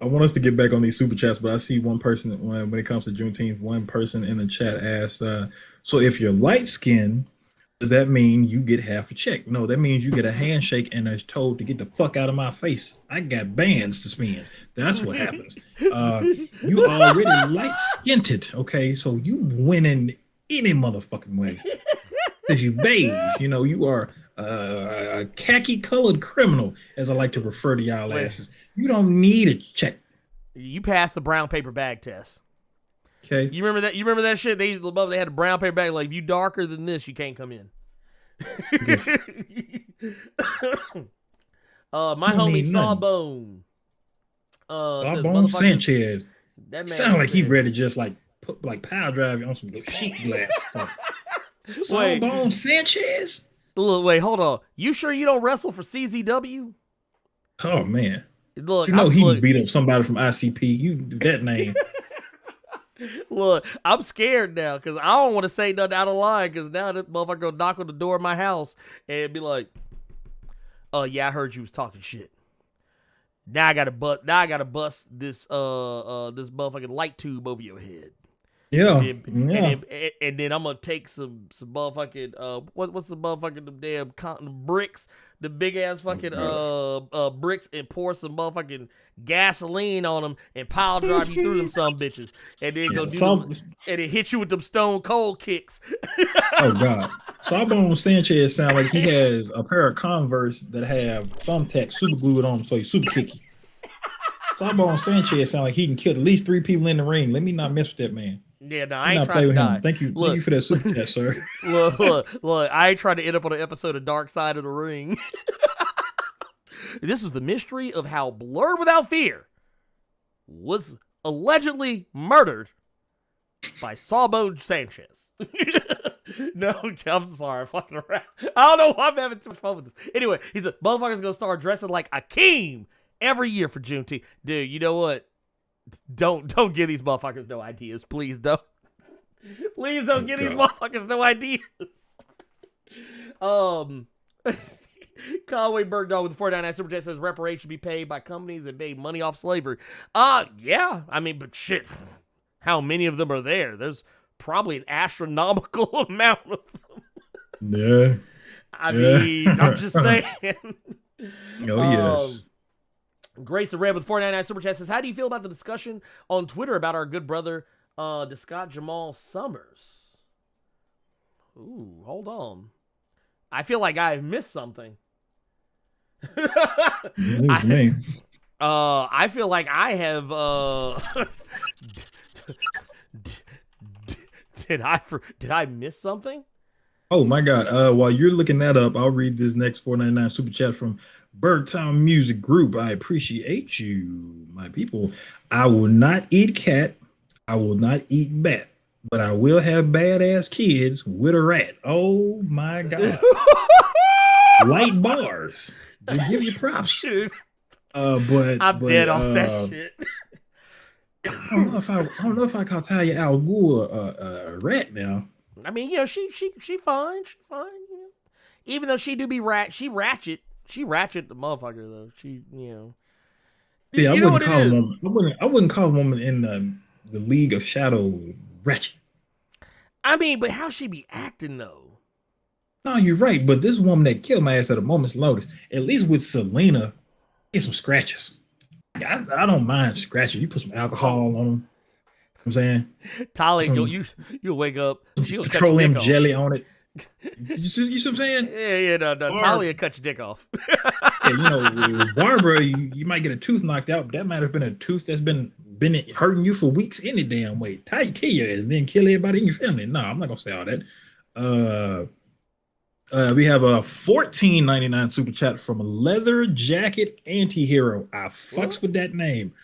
Speaker 3: I want us to get back on these super chats, but I see one person when it comes to Juneteenth, one person in the chat asked, so if you're light skinned, does that mean you get half a check? No, that means you get a handshake and is told to get the fuck out of my face. I got bands to spend. That's what happens. You already light-skinned, okay? So you win in any motherfucking way. Because you beige. You know, you are a khaki-colored criminal, as I like to refer to y'all asses. You don't need a check.
Speaker 2: You passed the brown paper bag test.
Speaker 3: Okay.
Speaker 2: You remember that? You remember that shit? They had a brown paper bag. Like, if you darker than this, you can't come in. My homie Sawbone.
Speaker 3: Sawbone Sanchez. That sound like he ready to just like put like power drive on some sheet glass stuff. Sawbone Sanchez.
Speaker 2: Look, wait, hold on. You sure you don't wrestle for CZW?
Speaker 3: Oh man.
Speaker 2: Look,
Speaker 3: you know he beat up somebody from ICP. You that name.
Speaker 2: Look, I'm scared now because I don't want to say nothing out of line, because now this motherfucker gonna knock on the door of my house and be like, "Oh yeah, I heard you was talking shit. Now I gotta bust this this motherfucking light tube over your head."
Speaker 3: Yeah.
Speaker 2: And then I'm gonna take some motherfucking what's the motherfucking them damn bricks, the big ass fucking bricks, and pour some motherfucking gasoline on them and pile drive you through them some bitches, and then go do them, and it hit you with them stone cold kicks.
Speaker 3: Oh god. Sawbone Sanchez sound like he has a pair of Converse that have thumbtack super glued on them, so he's super kicky. Sawbone Sanchez sound like he can kill at least 3 people in the ring. Let me not mess with that man.
Speaker 2: Yeah, no, I ain't trying to die.
Speaker 3: Thank you for that super chat, sir.
Speaker 2: Look, I ain't trying to end up on an episode of Dark Side of the Ring. This is the mystery of how Blerd Without Fear was allegedly murdered by Sawbone Sanchez. No, I'm sorry, I'm fucking around. I don't know why I'm having too much fun with this. Anyway, he said, motherfucker's gonna start dressing like Akeem every year for Juneteenth. Dude, you know what? Don't give these motherfuckers no ideas. Please don't. Please don't give these motherfuckers no ideas. Conway Bergdog with the 49 Super Chat says reparations should be paid by companies that made money off slavery. Yeah. I mean, but shit. How many of them are there? There's probably an astronomical amount of them.
Speaker 3: Yeah.
Speaker 2: I mean, I'm just saying.
Speaker 3: Oh, yes.
Speaker 2: Grace of Red with 499 Super Chat says, how do you feel about the discussion on Twitter about our good brother, Scott Jamal Summers? Ooh, hold on. I feel like I've missed something. I feel like I have, did I miss something?
Speaker 3: Oh my God. While you're looking that up, I'll read this next 499 Super Chat from Birdtown Music Group. I appreciate you, my people. I will not eat cat. I will not eat bat, but I will have badass kids with a rat. Oh my God. Light bars. They give you props. But
Speaker 2: I'm dead off that shit.
Speaker 3: I don't know if I call Talia Al Ghul a rat now.
Speaker 2: I mean, you know, she fine. She fine. You know? Even though she do be she ratchet the motherfucker though. She, you know.
Speaker 3: Yeah, I wouldn't call a woman in the League of Shadow ratchet.
Speaker 2: I mean, but how she be acting though?
Speaker 3: No, you're right. But this woman that killed my ass at a moment's notice, at least with Selena, get some scratches. I don't mind scratches. You put some alcohol on them. You know what I'm saying?
Speaker 2: Tali, you'll wake up. She'll
Speaker 3: petroleum
Speaker 2: cut
Speaker 3: jelly on it. You see what I'm saying?
Speaker 2: Yeah, no. Tali will cut your dick off.
Speaker 3: Yeah, with Barbara, you might get a tooth knocked out, but that might have been a tooth that's been hurting you for weeks any damn way. How you kill your ass and then kill everybody in your family? No, I'm not gonna say all that. We have a $14.99 super chat from Leather Jacket Antihero. I fucks with that name.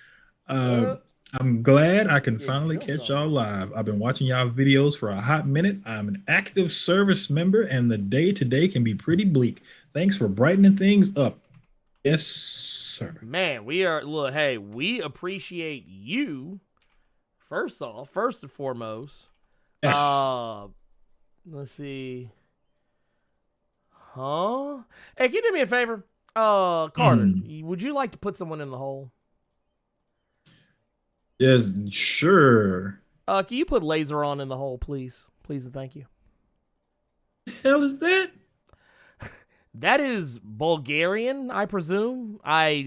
Speaker 3: I'm glad I can finally catch y'all live. I've been watching y'all videos for a hot minute. I'm an active service member, and the day-to-day can be pretty bleak. Thanks for brightening things up. Yes, sir.
Speaker 2: Man, we appreciate you. First and foremost. Yes. Let's see. Huh? Hey, can you do me a favor? Carter, would you like to put someone in the hole?
Speaker 3: Yes, sure.
Speaker 2: Can you put Laser on in the hole, please? Please and thank you.
Speaker 3: The hell is that?
Speaker 2: That is Bulgarian, I presume. I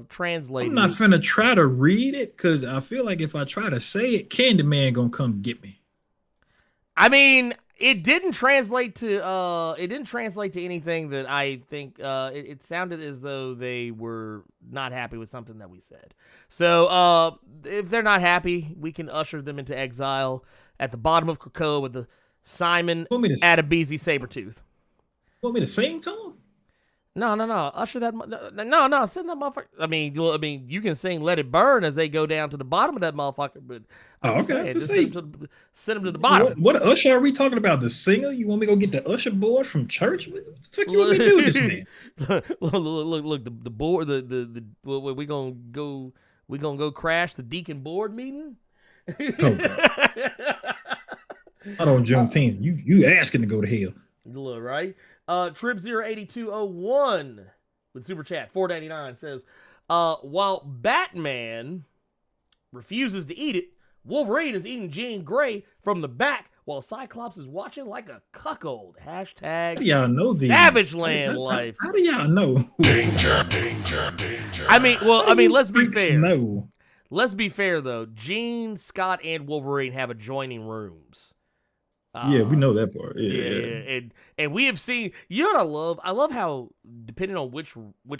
Speaker 2: translated.
Speaker 3: I'm not finna try to read it because I feel like if I try to say it, Candyman gonna come get me.
Speaker 2: I mean, it didn't translate to anything that I think it sounded as though they were not happy with something that we said. So if they're not happy, we can usher them into exile at the bottom of Krakow with the Simon Adebisi Sabretooth.
Speaker 3: Want me to sing to him?
Speaker 2: No. Usher that. No. Send that motherfucker. I mean, you can sing "Let It Burn" as they go down to the bottom of that motherfucker. But
Speaker 3: okay.
Speaker 2: Send them to the bottom.
Speaker 3: What usher are we talking about? The singer? You want me to go get the usher board from church? What the fuck you want me to do with this man?
Speaker 2: Look. The board. We gonna go crash the deacon board meeting.
Speaker 3: Okay. Not on Juneteenth. You asking to go to hell?
Speaker 2: Look, right. Trip08201 with super chat $4.99 says, while Batman refuses to eat it, Wolverine is eating Jean Grey from the back while Cyclops is watching like a cuckold. Hashtag
Speaker 3: how do y'all know these?
Speaker 2: Savage Land life.
Speaker 3: How do y'all know?
Speaker 2: Danger. I mean, let's be fair.
Speaker 3: No.
Speaker 2: Let's be fair though. Jean, Scott, and Wolverine have adjoining rooms.
Speaker 3: Yeah, we know that part.
Speaker 2: Yeah. And we have seen. You know what I love? I love how depending on which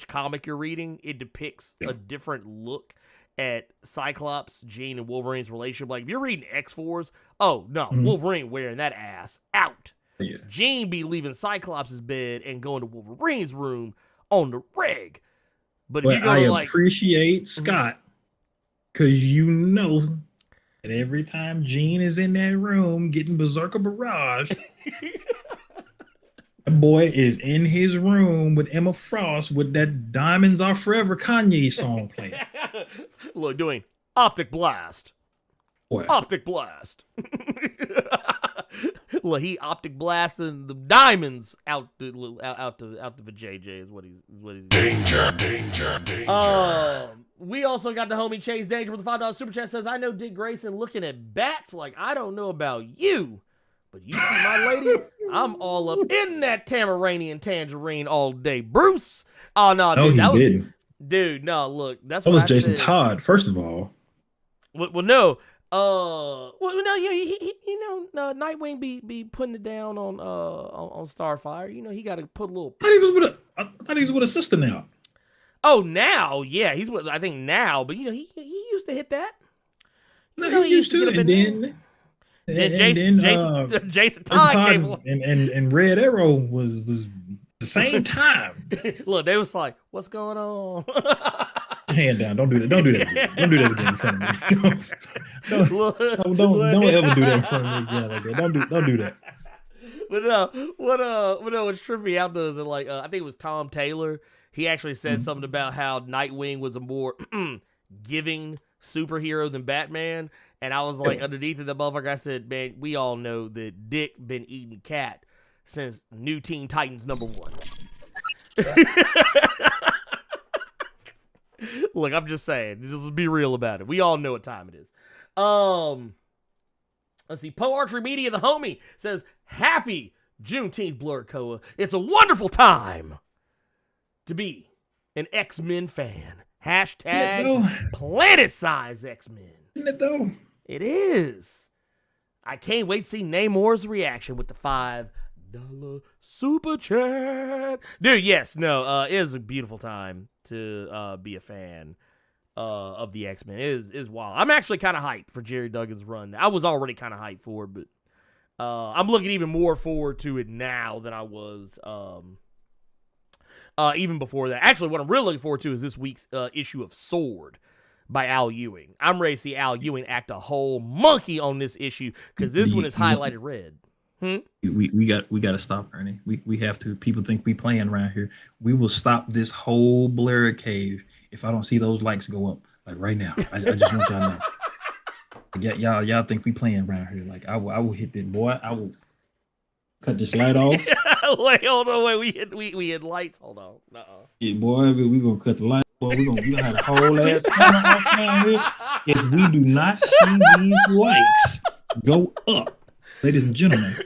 Speaker 2: comic you're reading, it depicts a different look at Cyclops, Jean, and Wolverine's relationship. Like if you're reading X-Force, Wolverine wearing that ass out.
Speaker 3: Yeah.
Speaker 2: Jean be leaving Cyclops' bed and going to Wolverine's room on the reg. But if you go
Speaker 3: I appreciate Scott because you know. And every time Jean is in that room getting Berserker Barrage, that boy is in his room with Emma Frost with that Diamonds Are Forever Kanye song playing.
Speaker 2: Look, doing Optic Blast.
Speaker 3: What?
Speaker 2: Optic Blast. Look, he Optic Blasting the diamonds out to JJ is what he's
Speaker 4: Danger.
Speaker 2: We also got the homie Chase Danger with the $5 super chat says, I know Dick Grayson looking at bats like I don't know about you, but you see my lady, I'm all up in that Tamaranian tangerine all day. Bruce. Oh no, dude,
Speaker 3: no, he didn't.
Speaker 2: Dude, no, look, that
Speaker 3: was Jason Todd, first of all.
Speaker 2: Well, no. Nightwing be putting it down on Starfire. You know, he got to put a little.
Speaker 3: I thought he was with a sister now.
Speaker 2: Oh, now, yeah, he's with. I think now, but you know, he used to hit that.
Speaker 3: No, he used to, and then
Speaker 2: Jason Todd came on.
Speaker 3: and Red Arrow was the same time.
Speaker 2: Look, they was like, "What's going on?"
Speaker 3: Hand down! Don't do that! Don't do that again! Don't do that again in front of me! Don't ever do that in front of me again like that! Don't do that!
Speaker 2: But what's tripping me out though is that, like, I think it was Tom Taylor. He actually said something about how Nightwing was a more giving superhero than Batman, and I was like, underneath of the motherfucker, I said, man, we all know that Dick been eating cat since New Teen Titans #1. Look, I'm just saying, just be real about it. We all know what time it is. Let's see. Poe Archery Media, the homie, says, happy Juneteenth, Blerd Koa. It's a wonderful time to be an X-Men fan. Hashtag planet-size X-Men.
Speaker 3: Isn't it though?
Speaker 2: It is. I can't wait to see Namor's reaction with the $5 super chat. Dude, yes, no, it is a beautiful time to be a fan of the X-Men. It is wild. I'm actually kind of hyped for Jerry Duggan's run. I was already kind of hyped for it, but I'm looking even more forward to it now than I was even before that. Actually, what I'm really looking forward to is this week's issue of Sword by Al Ewing. I'm ready to see Al Ewing act a whole monkey on this issue because this one is highlighted red.
Speaker 3: We got to stop, Ernie. We have to. People think we playing around here. We will stop this whole Blerd cave if I don't see those likes go up like right now. I just want y'all to know. Y'all think we playing around here? Like I will hit that boy. I will cut this light off.
Speaker 2: Wait, hold on. Wait, we hit lights. Hold on.
Speaker 3: Yeah, boy, we gonna cut the light. Boy, we gonna have a whole ass camera off down here if we do not see these lights go up. Ladies and gentlemen,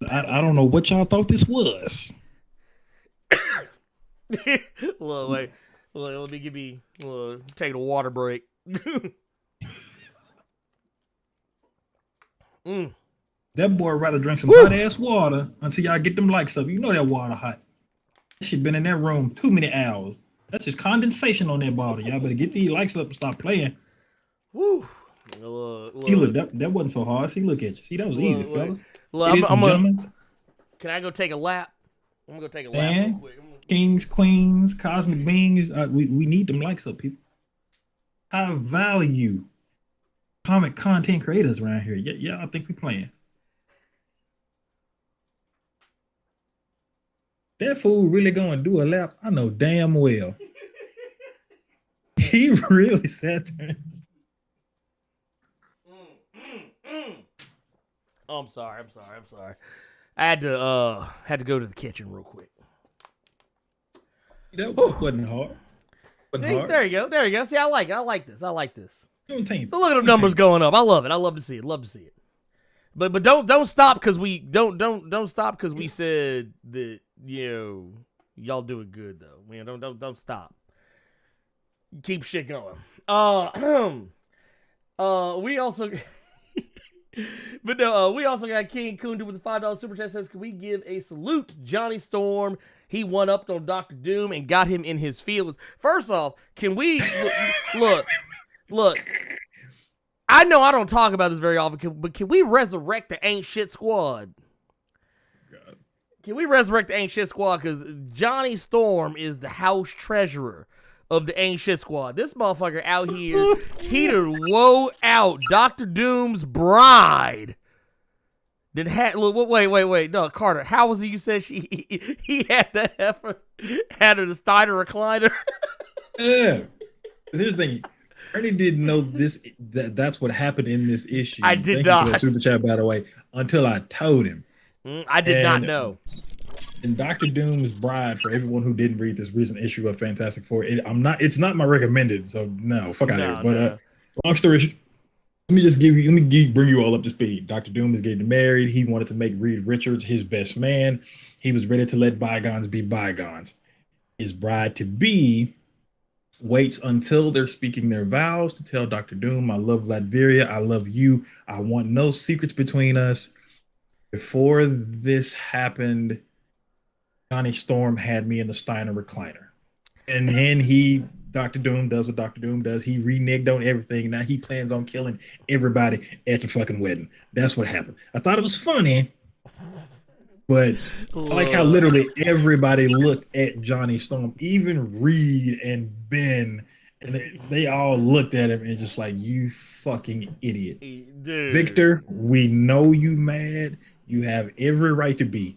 Speaker 3: I don't know what y'all thought this was.
Speaker 2: Look, wait. Let me take a water break.
Speaker 3: That boy rather drink some hot ass water until y'all get them likes up. You know that water hot. That shit been in that room too many hours. That's just condensation on that bottle. Y'all better get these likes up and stop playing.
Speaker 2: Woo.
Speaker 3: See, look, that wasn't so hard. See, look at you. See, that was easy, fellas.
Speaker 2: Can I go take a lap? I'm gonna go take a lap
Speaker 3: real
Speaker 2: quick.
Speaker 3: Kings, queens, cosmic beings. We need them likes up, people. High value comic content creators around here. Yeah, I think we playing. That fool really gonna do a lap? I know damn well. He really sat there.
Speaker 2: Oh, I'm sorry. I had to go to the kitchen real quick.
Speaker 3: That wasn't hard.
Speaker 2: There you go. See, I like this.
Speaker 3: Juneteenth.
Speaker 2: So look at the numbers going up. I love it. I love to see it. But don't stop because we don't stop because we said that y'all doing good though. Don't stop. Keep shit going. We also. But no, we also got King Kundu with the $5 super chat. Says, can we give a salute to Johnny Storm? He one-upped on Dr. Doom and got him in his feelings. First off, can we look? I know I don't talk about this very often, but can we resurrect the Ain't Shit Squad? God. Can we resurrect the Ain't Shit Squad? Because Johnny Storm is the house treasurer of the Ain't Shit Squad. This motherfucker out here, he done woe out Dr. Doom's bride. Wait. No, Carter, how was it you said he had that heifer, had her the Steiner recliner?
Speaker 3: Yeah. Here's the thing. Ernie didn't know that's what happened in this issue.
Speaker 2: I did not.
Speaker 3: Thank you for the super chat, by the way, until I told him.
Speaker 2: I did not know.
Speaker 3: And Dr. Doom's bride, for everyone who didn't read this recent issue of Fantastic Four, it's not my recommended, so no, fuck out of here. But long story short, let me bring you all up to speed. Dr. Doom is getting married. He wanted to make Reed Richards his best man. He was ready to let bygones be bygones. His bride-to-be waits until they're speaking their vows to tell Dr. Doom, I love Latveria, I love you, I want no secrets between us. Before this happened, Johnny Storm had me in the Steiner recliner. And then Dr. Doom does what Dr. Doom does. He reneged on everything. Now he plans on killing everybody at the fucking wedding. That's what happened. I thought it was funny, but I like how literally everybody looked at Johnny Storm, even Reed and Ben, and they all looked at him and just like, you fucking idiot. Dude. Victor, we know you mad. You have every right to be.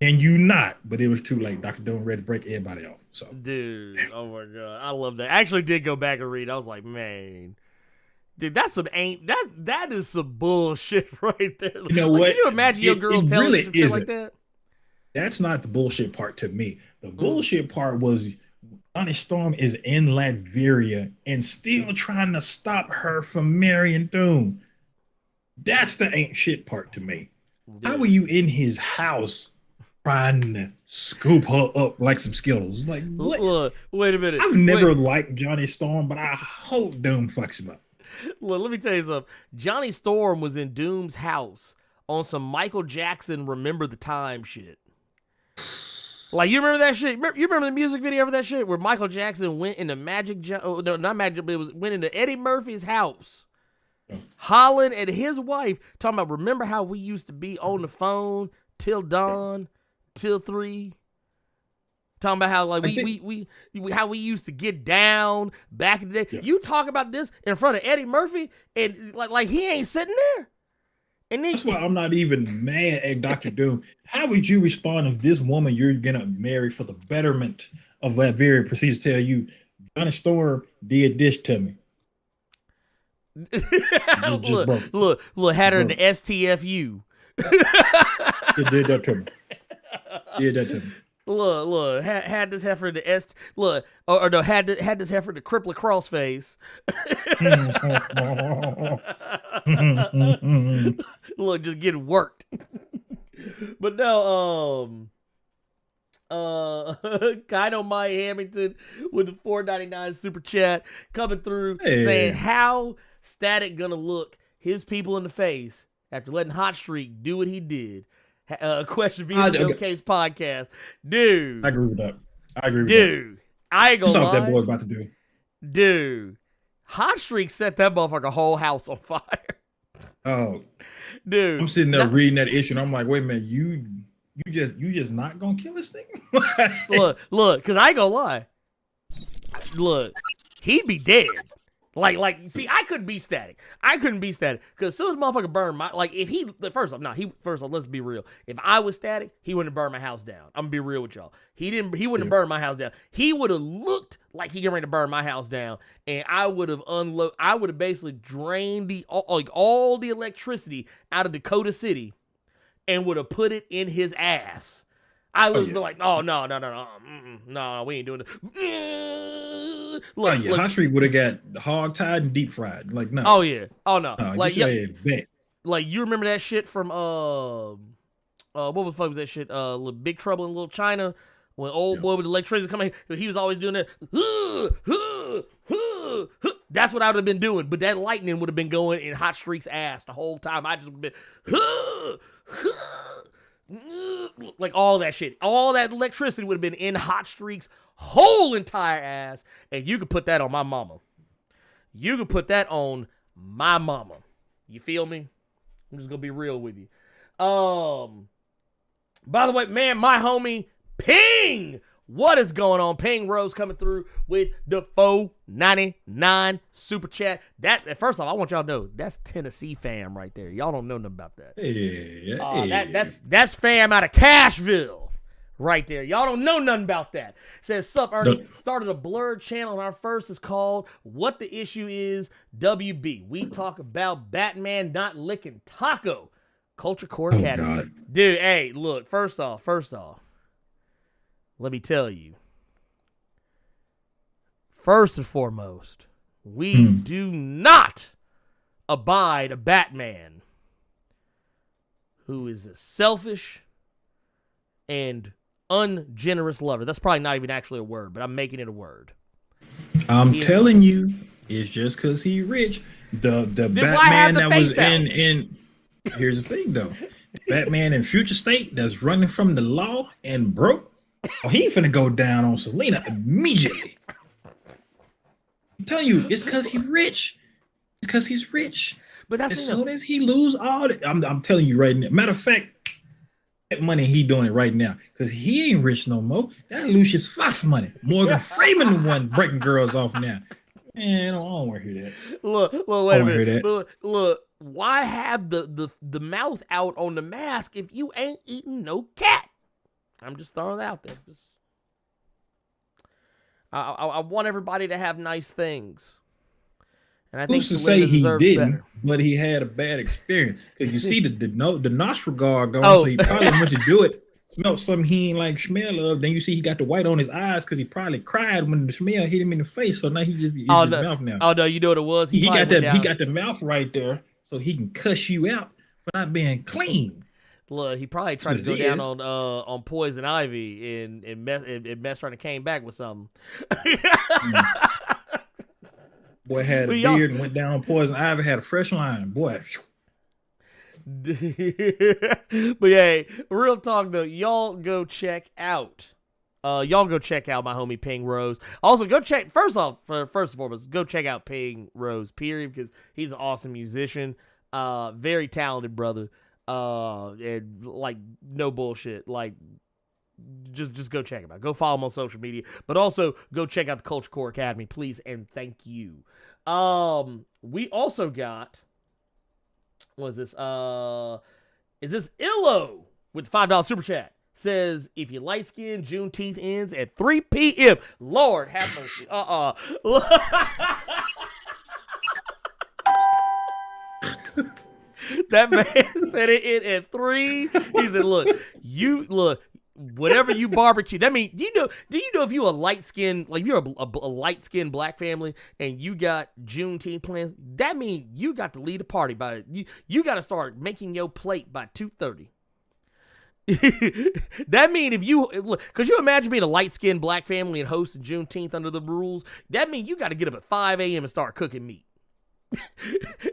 Speaker 3: And you not, but it was too late. Dr. Doom ready to break everybody off. So,
Speaker 2: dude, oh my god, I love that. I actually did go back and read. I was like, man, dude, that is some bullshit right there.
Speaker 3: You know what?
Speaker 2: Can you imagine your girl telling
Speaker 3: really
Speaker 2: you some shit like that?
Speaker 3: That's not the bullshit part to me. The bullshit part was Johnny Storm is in Latveria and still trying to stop her from marrying Doom. That's the ain't shit part to me.
Speaker 2: Dude.
Speaker 3: How were you in his house trying to scoop her up like some Skittles? Like, what?
Speaker 2: Look, wait a minute.
Speaker 3: I've never liked Johnny Storm, but I hope Doom fucks him up.
Speaker 2: Look, let me tell you something. Johnny Storm was in Doom's house on some Michael Jackson Remember the Time shit. Like, you remember that shit? You remember the music video for that shit where Michael Jackson went into went into Eddie Murphy's house, hollering at his wife, talking about, remember how we used to be on the phone till dawn, till 3? Talking about how like how we used to get down back in the day. Yeah. You talk about this in front of Eddie Murphy, and like he ain't sitting there. And then,
Speaker 3: that's why I'm not even mad at Dr. Doom. How would you respond if this woman you're gonna marry for the betterment of that very proceeds to tell you, Johnny Storm did this to me?
Speaker 2: look, had her in the STFU.
Speaker 3: It did that to me. Did that to me.
Speaker 2: Look, had this heifer in the had this heifer in the crippler crossface. Look, just getting worked. But no, Kino Mike Hamilton with the $4.99 super chat coming through, saying how Static gonna look his people in the face after letting Hot Streak do what he did. Question via the No Case podcast. Dude.
Speaker 3: I agree with that.
Speaker 2: Dude. I ain't gonna lie.
Speaker 3: What that boy about to do.
Speaker 2: Dude. Hot Streak set that motherfucker whole house on fire.
Speaker 3: Oh.
Speaker 2: Dude.
Speaker 3: I'm sitting there reading that issue and I'm like, wait a minute, you just not gonna kill this thing?
Speaker 2: look, cause I ain't gonna lie. Look, he'd be dead. Like, see, I couldn't be Static. Because as soon as motherfucker burned my, like, if he, first off, let's be real. If I was Static, he wouldn't have burned my house down. I'm gonna be real with y'all. He wouldn't have burned my house down. He would have looked like he getting ready to burn my house down, and I would have basically drained all the electricity out of Dakota City and would have put it in his ass. I would have been like, no, we ain't doing it. Look,
Speaker 3: Hot Streak would have got hog-tied and deep fried. Like, no.
Speaker 2: Oh, yeah. Oh, no. Like,
Speaker 3: like,
Speaker 2: you remember that shit from, what the fuck was that shit? Big Trouble in Little China, when old boy with electricity coming, he was always doing that. That's what I would have been doing, but that lightning would have been going in Hot Streak's ass the whole time. I just would have been, like all that shit. All that electricity would have been in Hot Streak's whole entire ass, and you could put that on my mama. You could put that on my mama. You feel me? I'm just gonna be real with you. By the way, man, my homie Ping, what is going on? Ping Rose coming through with the $4.99 super chat. That, first off, I want y'all to know that's Tennessee fam right there. Y'all don't know nothing about that. That's fam out of Cashville right there. Y'all don't know nothing about that. Says, sup, Ernie, started a Blerd channel, and our first is called What the Issue Is WB. We talk about Batman not licking taco. Culture Core Academy. God. Dude, hey, look, first off, let me tell you. First and foremost, we do not abide a Batman who is a selfish and ungenerous lover. That's probably not even actually a word, but I'm making it a word.
Speaker 3: I'm telling you, it's just because he's rich. The Batman that was in here's the thing though. Batman in future state that's running from the law and broke. Oh, he ain't finna go down on Selena immediately. I'm telling you, it's because he's rich. It's because he's rich.
Speaker 2: But that's
Speaker 3: as soon as he lose all the, I'm telling you right now. Matter of fact, that money he doing it right now because he ain't rich no more. That Lucius Fox money. Morgan Freeman the one breaking girls off now. Man, I don't want to hear that.
Speaker 2: Look, wait a minute. Look, why have the mouth out on the mask if you ain't eating no cat? I'm just throwing it out there. I want everybody to have nice things. And I think
Speaker 3: who's to say he didn't,
Speaker 2: better.
Speaker 3: But he had a bad experience. Because you see the nostril guard going, so he probably went to do it. Smelled something he ain't like smell of. Then you see he got the white on his eyes because he probably cried when the smell hit him in the face. So now he just his mouth now.
Speaker 2: Oh no, you know what it was?
Speaker 3: He got the mouth right there. so he can cuss you out for not being clean.
Speaker 2: Look, he probably tried to go down on Poison Ivy and messed around and came back with something.
Speaker 3: Boy had a beard and went down on Poison Ivy, had a fresh line. Boy.
Speaker 2: But yeah, real talk though, y'all go check out my homie Ping Rose. Also, go check first and foremost, go check out Ping Rose, period, because he's an awesome musician, very talented brother. And like no bullshit. Like just go check him out. Go follow him on social media. But also go check out the Culture Core Academy, please and thank you. We also got what is this? Is this Illo with the $5 super chat? Says if you light skin, Juneteenth ends at 3 p.m. Lord have mercy. That man said it at 3. He said, look, whatever you barbecue. That means, do you know if you a light skin, like you're a light skinned black family and you got Juneteenth plans, that means you got to lead a party by you got to start making your plate by 2:30. That mean if you look, could you imagine being a light skinned black family and hosting Juneteenth under the rules? That means you got to get up at 5 a.m. and start cooking meat.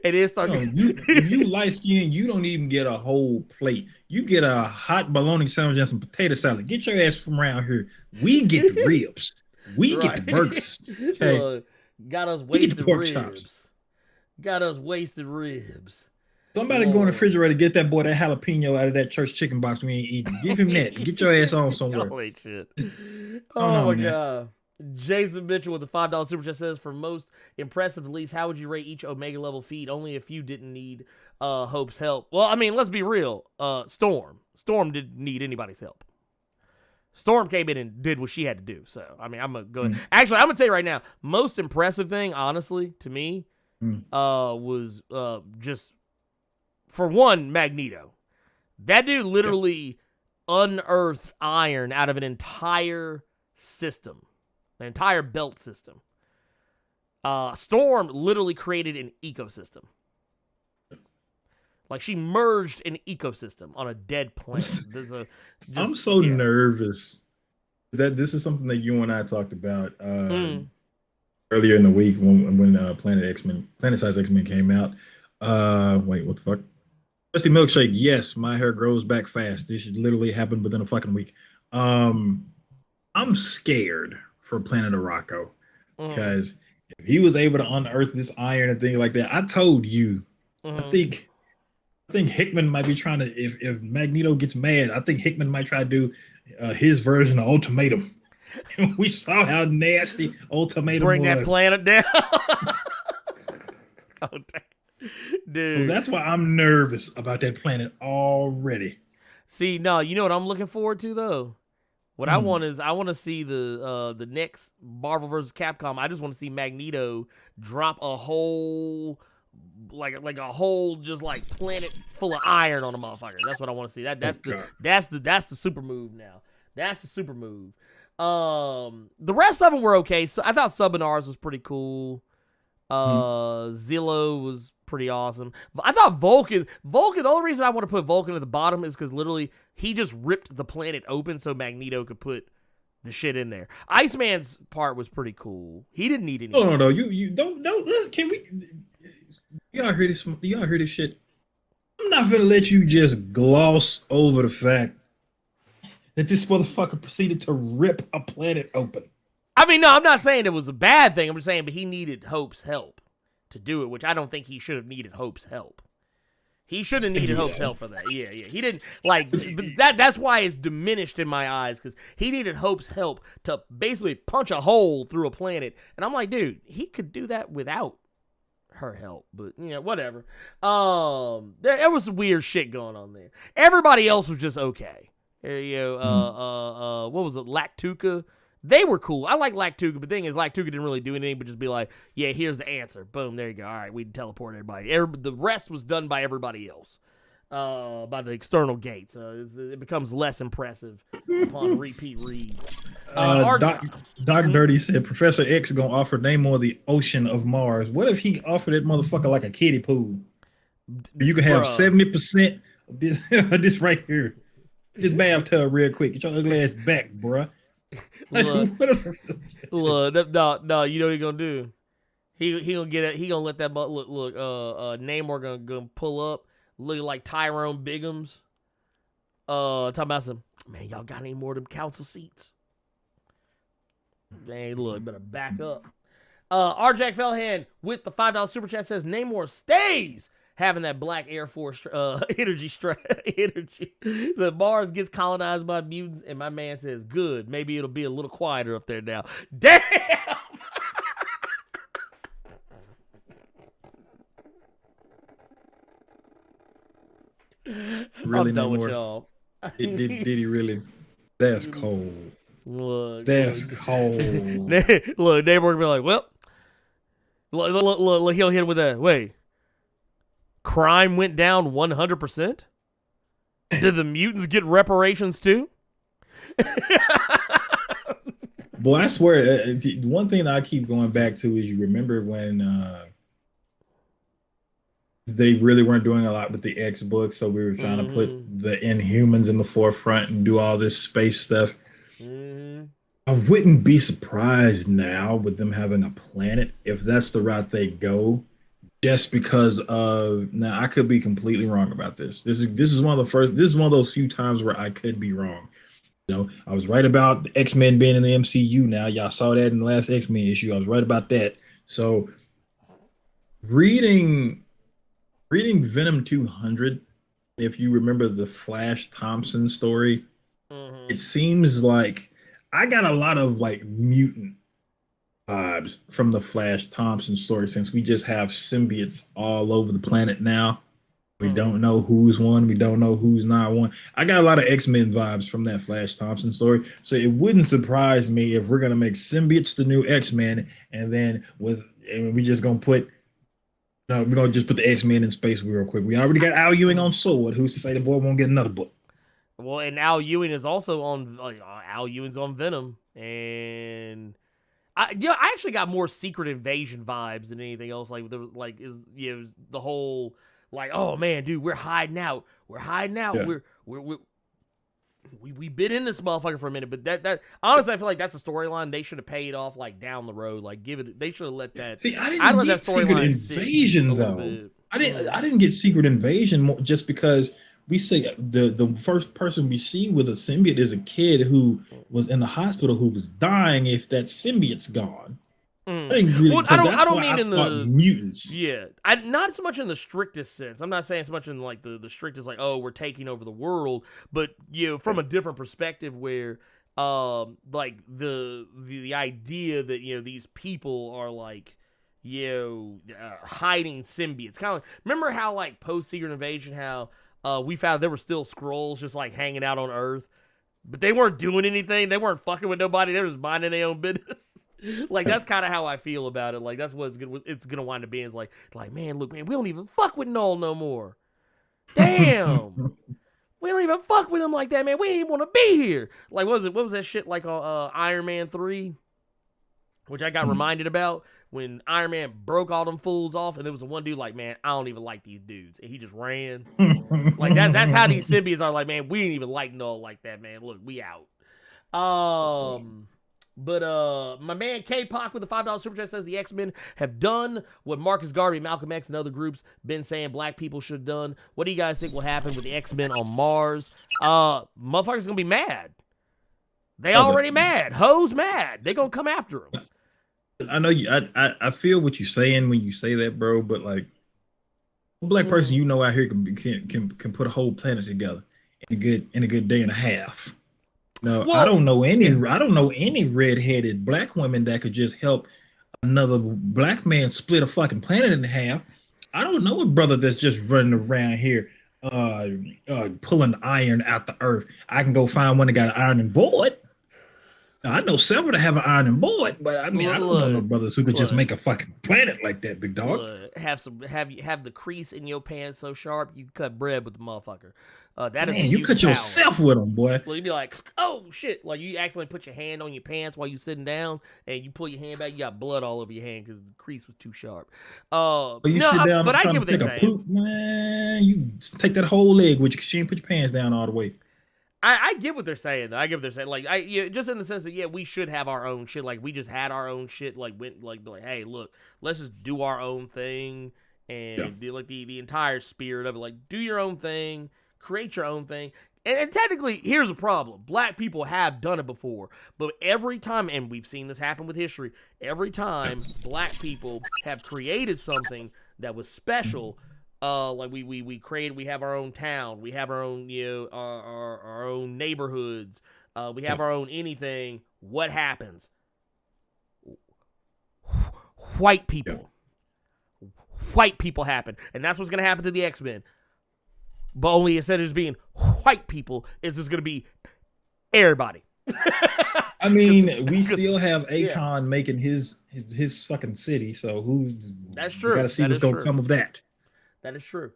Speaker 2: And then start.
Speaker 3: If you light skin, you don't even get a whole plate. You get a hot bologna sandwich and some potato salad. Get your ass from around here. We get the ribs. We get the burgers. Okay?
Speaker 2: Got us wasted ribs.
Speaker 3: Chops.
Speaker 2: Got us wasted ribs.
Speaker 3: Somebody go in the refrigerator, get that boy that jalapeno out of that church chicken box we ain't eating. Give him that. Get your ass on somewhere.
Speaker 2: Holy shit. Oh my God. Jason Mitchell with the $5 super chat says, for most impressive release, how would you rate each Omega level feat? Only if you didn't need Hope's help. Well, I mean, let's be real. Storm didn't need anybody's help. Storm came in and did what she had to do. So, I mean, I'm going to go ahead. Actually, I'm going to tell you right now, most impressive thing, honestly, to me, was just, for one, Magneto. That dude literally unearthed iron out of an entire system. An entire belt system. Storm literally created an ecosystem. Like she merged an ecosystem on a dead planet.
Speaker 3: I'm so nervous that this is something that you and I talked about earlier in the week when Planet Size X-Men came out. Wait, what the fuck? Rusty Milkshake, yes, my hair grows back fast. This should literally happen within a fucking week. I'm scared for Planet of Rocco because if he was able to unearth this iron and things like that, I told you, I think Hickman might be trying to, if Magneto gets mad, I think Hickman might try to do his version of Ultimatum. We saw how nasty Ultimatum
Speaker 2: Bring
Speaker 3: was.
Speaker 2: that planet down. Oh, dude.
Speaker 3: So that's why I'm nervous about that planet already.
Speaker 2: See, no, you know what I'm looking forward to though? What I want is I want to see the next Marvel vs. Capcom. I just want to see Magneto drop a whole like a whole just like planet full of iron on a motherfucker. That's what I want to see. That's the super move now. That's the super move. The rest of them were okay. So I thought Subinars was pretty cool. Zillow was pretty awesome. I thought Vulcan, the only reason I want to put Vulcan at the bottom is because literally he just ripped the planet open so Magneto could put the shit in there. Iceman's part was pretty cool. He didn't need any.
Speaker 3: No. You don't. Can we? Y'all hear this? Y'all hear this shit? I'm not gonna let you just gloss over the fact that this motherfucker proceeded to rip a planet open.
Speaker 2: I mean, no, I'm not saying it was a bad thing. I'm just saying, but he needed Hope's help to do it, which I don't think he should have needed Hope's help. He should have needed Hope's help for that. Yeah. He didn't like that's why it's diminished in my eyes, because he needed Hope's help to basically punch a hole through a planet. And I'm like, dude, he could do that without her help, but whatever. There was some weird shit going on there. Everybody else was just okay. What was it? Lactuca. They were cool. I like Lactuca, but the thing is, Lactuca didn't really do anything but just be like, yeah, here's the answer. Boom, there you go. All right, we teleport everybody. The rest was done by everybody else, by the external gates. It becomes less impressive upon repeat reads.
Speaker 3: Doc Dirty said Professor X gonna offer Namor the ocean of Mars. What if he offered that motherfucker like a kiddie pool? You can have 70% of this right here. This bathtub real quick. Get your ugly ass back, bruh.
Speaker 2: Look, no, you know what he gonna do? He gonna get it. He gonna let that look. Namor gonna pull up, looking like Tyrone Biggums. Talking about some, man, y'all got any more of them council seats? Dang, look, better back up. R. Jack Fellhand with the $5 super chat says Namor stays having that Black Air Force energy. The Mars gets colonized by mutants, and my man says, good. Maybe it'll be a little quieter up there now. Damn!
Speaker 3: Really,
Speaker 2: I'm done with y'all.
Speaker 3: Did he really? That's cold.
Speaker 2: Look,
Speaker 3: that's cold.
Speaker 2: Look, Namor will be like, well, look, he'll hit him with that. Wait, crime went down 100%? Did the mutants get reparations too?
Speaker 3: Boy, I swear, one thing that I keep going back to is you remember when they really weren't doing a lot with the X books, so we were trying to put the Inhumans in the forefront and do all this space stuff. I wouldn't be surprised now with them having a planet if that's the route they go, just because of, now I could be completely wrong about this. This is one of those few times where I could be wrong. You know, I was right about the X-Men being in the MCU now. Y'all saw that in the last X-Men issue. I was right about that. So reading Venom 200, if you remember the Flash Thompson story, it seems like I got a lot of like mutant vibes from the Flash Thompson story, since we just have symbiotes all over the planet now. We don't know who's one. We don't know who's not one. I got a lot of X-Men vibes from that Flash Thompson story. So it wouldn't surprise me if we're going to make symbiotes the new X-Men, and then we just going to put, no, we're going to just put the X-Men in space real quick. We already got Al Ewing on Sword. Who's to say the boy won't get another book?
Speaker 2: Well, and Al Ewing is also on, Al Ewing's on Venom. And I actually got more Secret Invasion vibes than anything else. The whole, like, oh man, dude, we're hiding out. Yeah. We've been in this motherfucker for a minute, but that honestly, I feel like that's a storyline they should have paid off like down the road. Like, they should have let that.
Speaker 3: See, I didn't get Secret Invasion though. I didn't get Secret Invasion just because we say the first person we see with a symbiote is a kid who was in the hospital who was dying if that symbiote's gone. I didn't really. I don't mean in the mutants.
Speaker 2: Yeah, not so much in the strictest sense. I'm not saying so much in like the strictest, like, oh, we're taking over the world, but from a different perspective where, like the idea that these people are like, hiding symbiotes. Kind of like, remember how like post Secret Invasion, how we found there were still Skrulls just like hanging out on Earth, but they weren't doing anything. They weren't fucking with nobody. They were just minding their own business. Like, that's kind of how I feel about it. Like, that's what it's gonna wind up being. Is like, man, look, man, we don't even fuck with Null no more. Damn, we don't even fuck with him like that, man. We ain't even want to be here. Like, what was that shit like on Iron Man 3, which I got reminded about when Iron Man broke all them fools off, and there was one dude like, man, I don't even like these dudes, and he just ran. Like that's how these symbiotes are. Like, man, we ain't even like Null like that, man. Look, we out. But my man K-Pac with the $5 super chat says the X-Men have done what Marcus Garvey, Malcolm X, and other groups been saying black people should have done. What do you guys think will happen with the X-Men on Mars? Motherfuckers gonna be mad. They already mad. Hoes mad. They gonna come after them.
Speaker 3: I know you. I feel what you're saying when you say that, bro. But like, a black person out here can put a whole planet together in a good day and a half. No, well, I don't know any redheaded black women that could just help another black man split a fucking planet in half. I don't know a brother that's just running around here pulling iron out the earth. I can go find one that got an iron board. I know several that have an ironing board, but I mean, I don't know no brothers who could just make a fucking planet like that, big dog.
Speaker 2: Have the crease in your pants so sharp you can cut bread with the motherfucker. That
Speaker 3: Man, you cut yourself with them, boy.
Speaker 2: Well, you'd be like, oh shit! Like you accidentally put your hand on your pants while you sitting down, and you pull your hand back, you got blood all over your hand because the crease was too sharp.
Speaker 3: But you sit down, but I get what they're saying. Poop, man, you take that whole leg with you because you ain't put your pants down all the way.
Speaker 2: I get what they're saying, though. I get what they're saying. Like, just in the sense that, yeah, we should have our own shit. Like, we just had our own shit. Like, be like, hey, look, let's just do our own thing and do like the entire spirit of it. Like, do your own thing, create your own thing. And technically, here's a problem: black people have done it before, but every time, and we've seen this happen with history, every time black people have created something that was special. Like we created, we have our own town, we have our own, our own neighborhoods, we have our own anything. What happens? White people happen, and that's what's gonna happen to the X-Men. But only instead of just being white people, it's just gonna be everybody.
Speaker 3: I mean, we still have Akon making his fucking city, so
Speaker 2: that's true.
Speaker 3: We gotta see what's gonna come of that.
Speaker 2: That is true.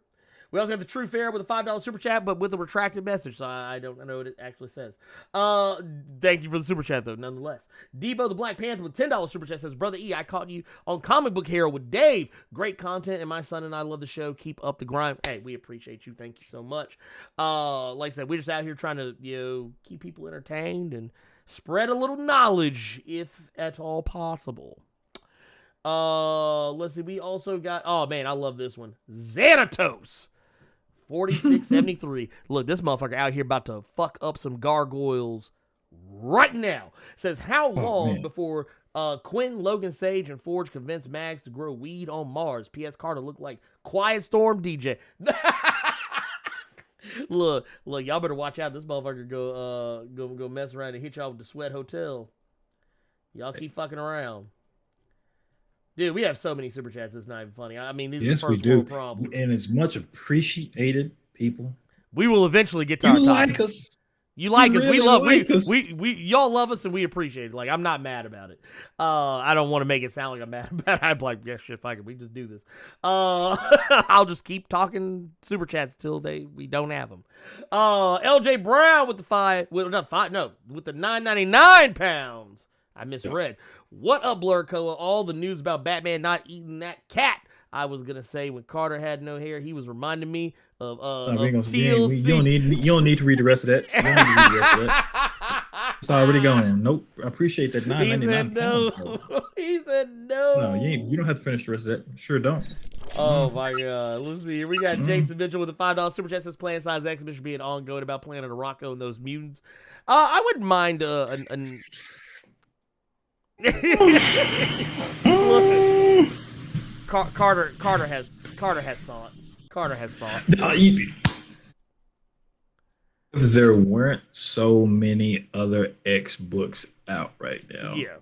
Speaker 2: We also got the True Fair with a $5 super chat, but with a retracted message, so I don't know what it actually says. Thank you for the super chat, though, nonetheless. Debo the Black Panther with $10 super chat says, Brother E, I caught you on Comic Book Hero with Dave. Great content, and my son and I love the show. Keep up the grind. Hey, we appreciate you. Thank you so much. Like I said, we're just out here trying to, keep people entertained and spread a little knowledge, if at all possible. Let's see. We also got. Oh man, I love this one. Xanatos, 4673. Look, this motherfucker out here about to fuck up some gargoyles right now. Says how long before Quentin, Logan Sage, and Forge convinced Mags to grow weed on Mars? P.S. Carter looked like Quiet Storm DJ. Look, y'all better watch out. This motherfucker go mess around and hit y'all with the Sweat Hotel. Y'all keep fucking around. Dude, we have so many super chats. It's not even funny. I mean, these are first world problems.
Speaker 3: And it's much appreciated, people.
Speaker 2: We will eventually get to our topic.
Speaker 3: Like us.
Speaker 2: You like us. We love us. We y'all love us and we appreciate it. Like, I'm not mad about it. I don't want to make it sound like I'm mad about it. I'm like, yeah, shit, fuck it. We just do this. I'll just keep talking super chats till we don't have them. LJ Brown with the with the 9.99 pounds. I misread. What up, Blerd Koa? All the news about Batman not eating that cat. I was gonna say when Carter had no hair, he was reminding me of TLC.
Speaker 3: You don't need to read the rest of that. You don't need to read the rest of that. It's already gone. Nope. I appreciate that. $9.99.
Speaker 2: No. He said no.
Speaker 3: No, you don't have to finish the rest of that. Sure don't.
Speaker 2: Oh my god. Let's see. We got Jason Mitchell with a $5 super chat says Plan Size exhibition being ongoing about Planet of Rocco and those mutants. I wouldn't mind Carter has thoughts. Carter has thoughts.
Speaker 3: If there weren't so many other X books out right now.
Speaker 2: Yeah.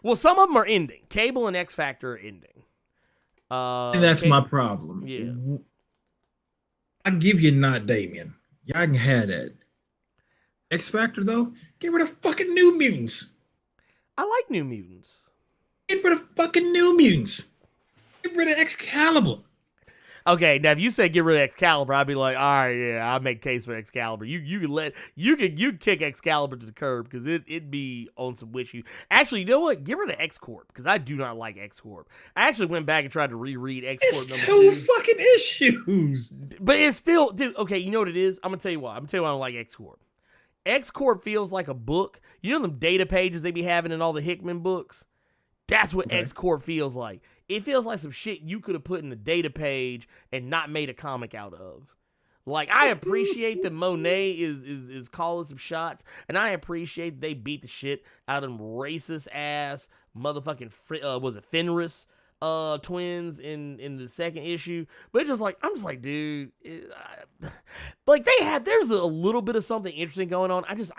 Speaker 2: Well, some of them are ending. Cable and X Factor are ending.
Speaker 3: And that's my problem.
Speaker 2: Yeah.
Speaker 3: I give you not Damien. Y'all can have that. X Factor though, get rid of fucking New Mutants.
Speaker 2: I like New Mutants.
Speaker 3: Get rid of fucking New Mutants. Get rid of Excalibur.
Speaker 2: Okay, now if you say get rid of Excalibur, I'd be like, all right, yeah, I'll make a case for Excalibur. You can kick Excalibur to the curb because it'd be on some wishy. Actually, you know what? Get rid of X-Corp because I do not like X-Corp. I actually went back and tried to reread X-Corp.
Speaker 3: It's two fucking issues.
Speaker 2: But it's still, dude. Okay, you know what it is? I'm gonna tell you why. I don't like X-Corp. X-Corp feels like a book. You know them data pages they be having in all the Hickman books? That's what X-Corp feels like. It feels like some shit you could have put in the data page and not made a comic out of. Like, I appreciate that Monet is calling some shots, and I appreciate they beat the shit out of them racist ass motherfucking Fenris twins in the second issue. But it's just like, I'm just like, dude, there's a little bit of something interesting going on. I just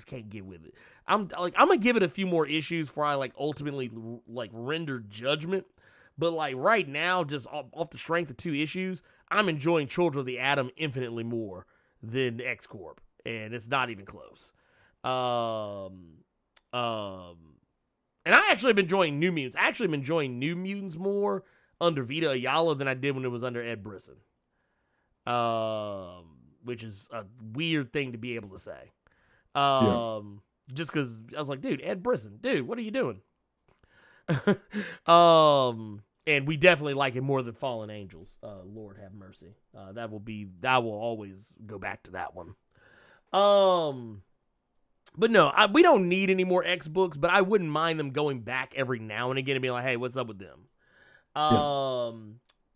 Speaker 2: can't get with it. I'm gonna give it a few more issues before I ultimately render judgment. But right now, just off the strength of 2 issues, I'm enjoying Children of the Atom infinitely more than X-Corp, and it's not even close. And I actually have been enjoying New Mutants. I actually been enjoying New Mutants more under Vita Ayala than I did when it was under Ed Brisson. Which is a weird thing to be able to say. Just because I was like, dude, Ed Brisson, dude, what are you doing? And we definitely like it more than Fallen Angels. Lord have mercy. That will always go back to that one. But no, we don't need any more X books, but I wouldn't mind them going back every now and again and being like, hey, what's up with them?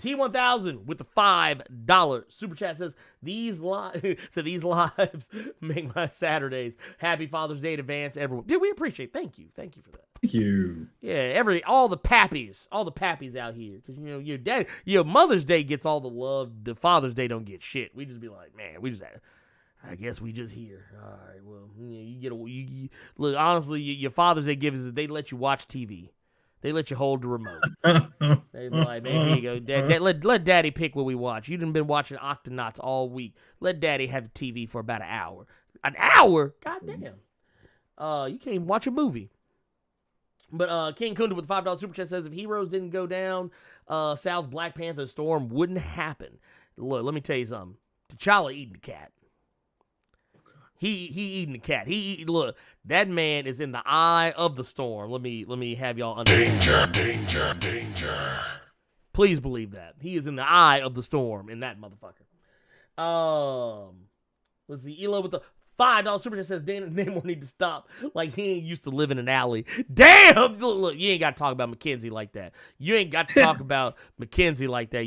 Speaker 2: T1000 with the $5 super chat says, these lives make my Saturdays. Happy Father's Day in advance, everyone. Dude, we appreciate it. Thank you for that.
Speaker 3: Thank you.
Speaker 2: Yeah, all the pappies out here, because your dad, Mother's Day gets all the love. The Father's Day don't get shit. We just be like, man, I guess we just here. All right, well, you look, honestly, your Father's Day gives is they let you watch TV. They let you hold the remote. They be like, man, here you go. Dad, let Daddy pick what we watch. You done been watching Octonauts all week. Let Daddy have the TV for about an hour. An hour? God damn. You can't even watch a movie. But King Kunda with the $5 super chat says, if Heroes didn't go down, Sal's Black Panther storm wouldn't happen. Look, let me tell you something. T'Challa eating the cat. He eating the cat. Look, that man is in the eye of the storm. Let me have y'all understand. Danger. Please believe that. He is in the eye of the storm in that motherfucker. Let's see. Elo with the $5 super chat says, Namor need to stop. Like he ain't used to live in an alley. Damn! Look, you ain't got to talk about Mackenzie like that. You ain't got to talk about Mackenzie like that.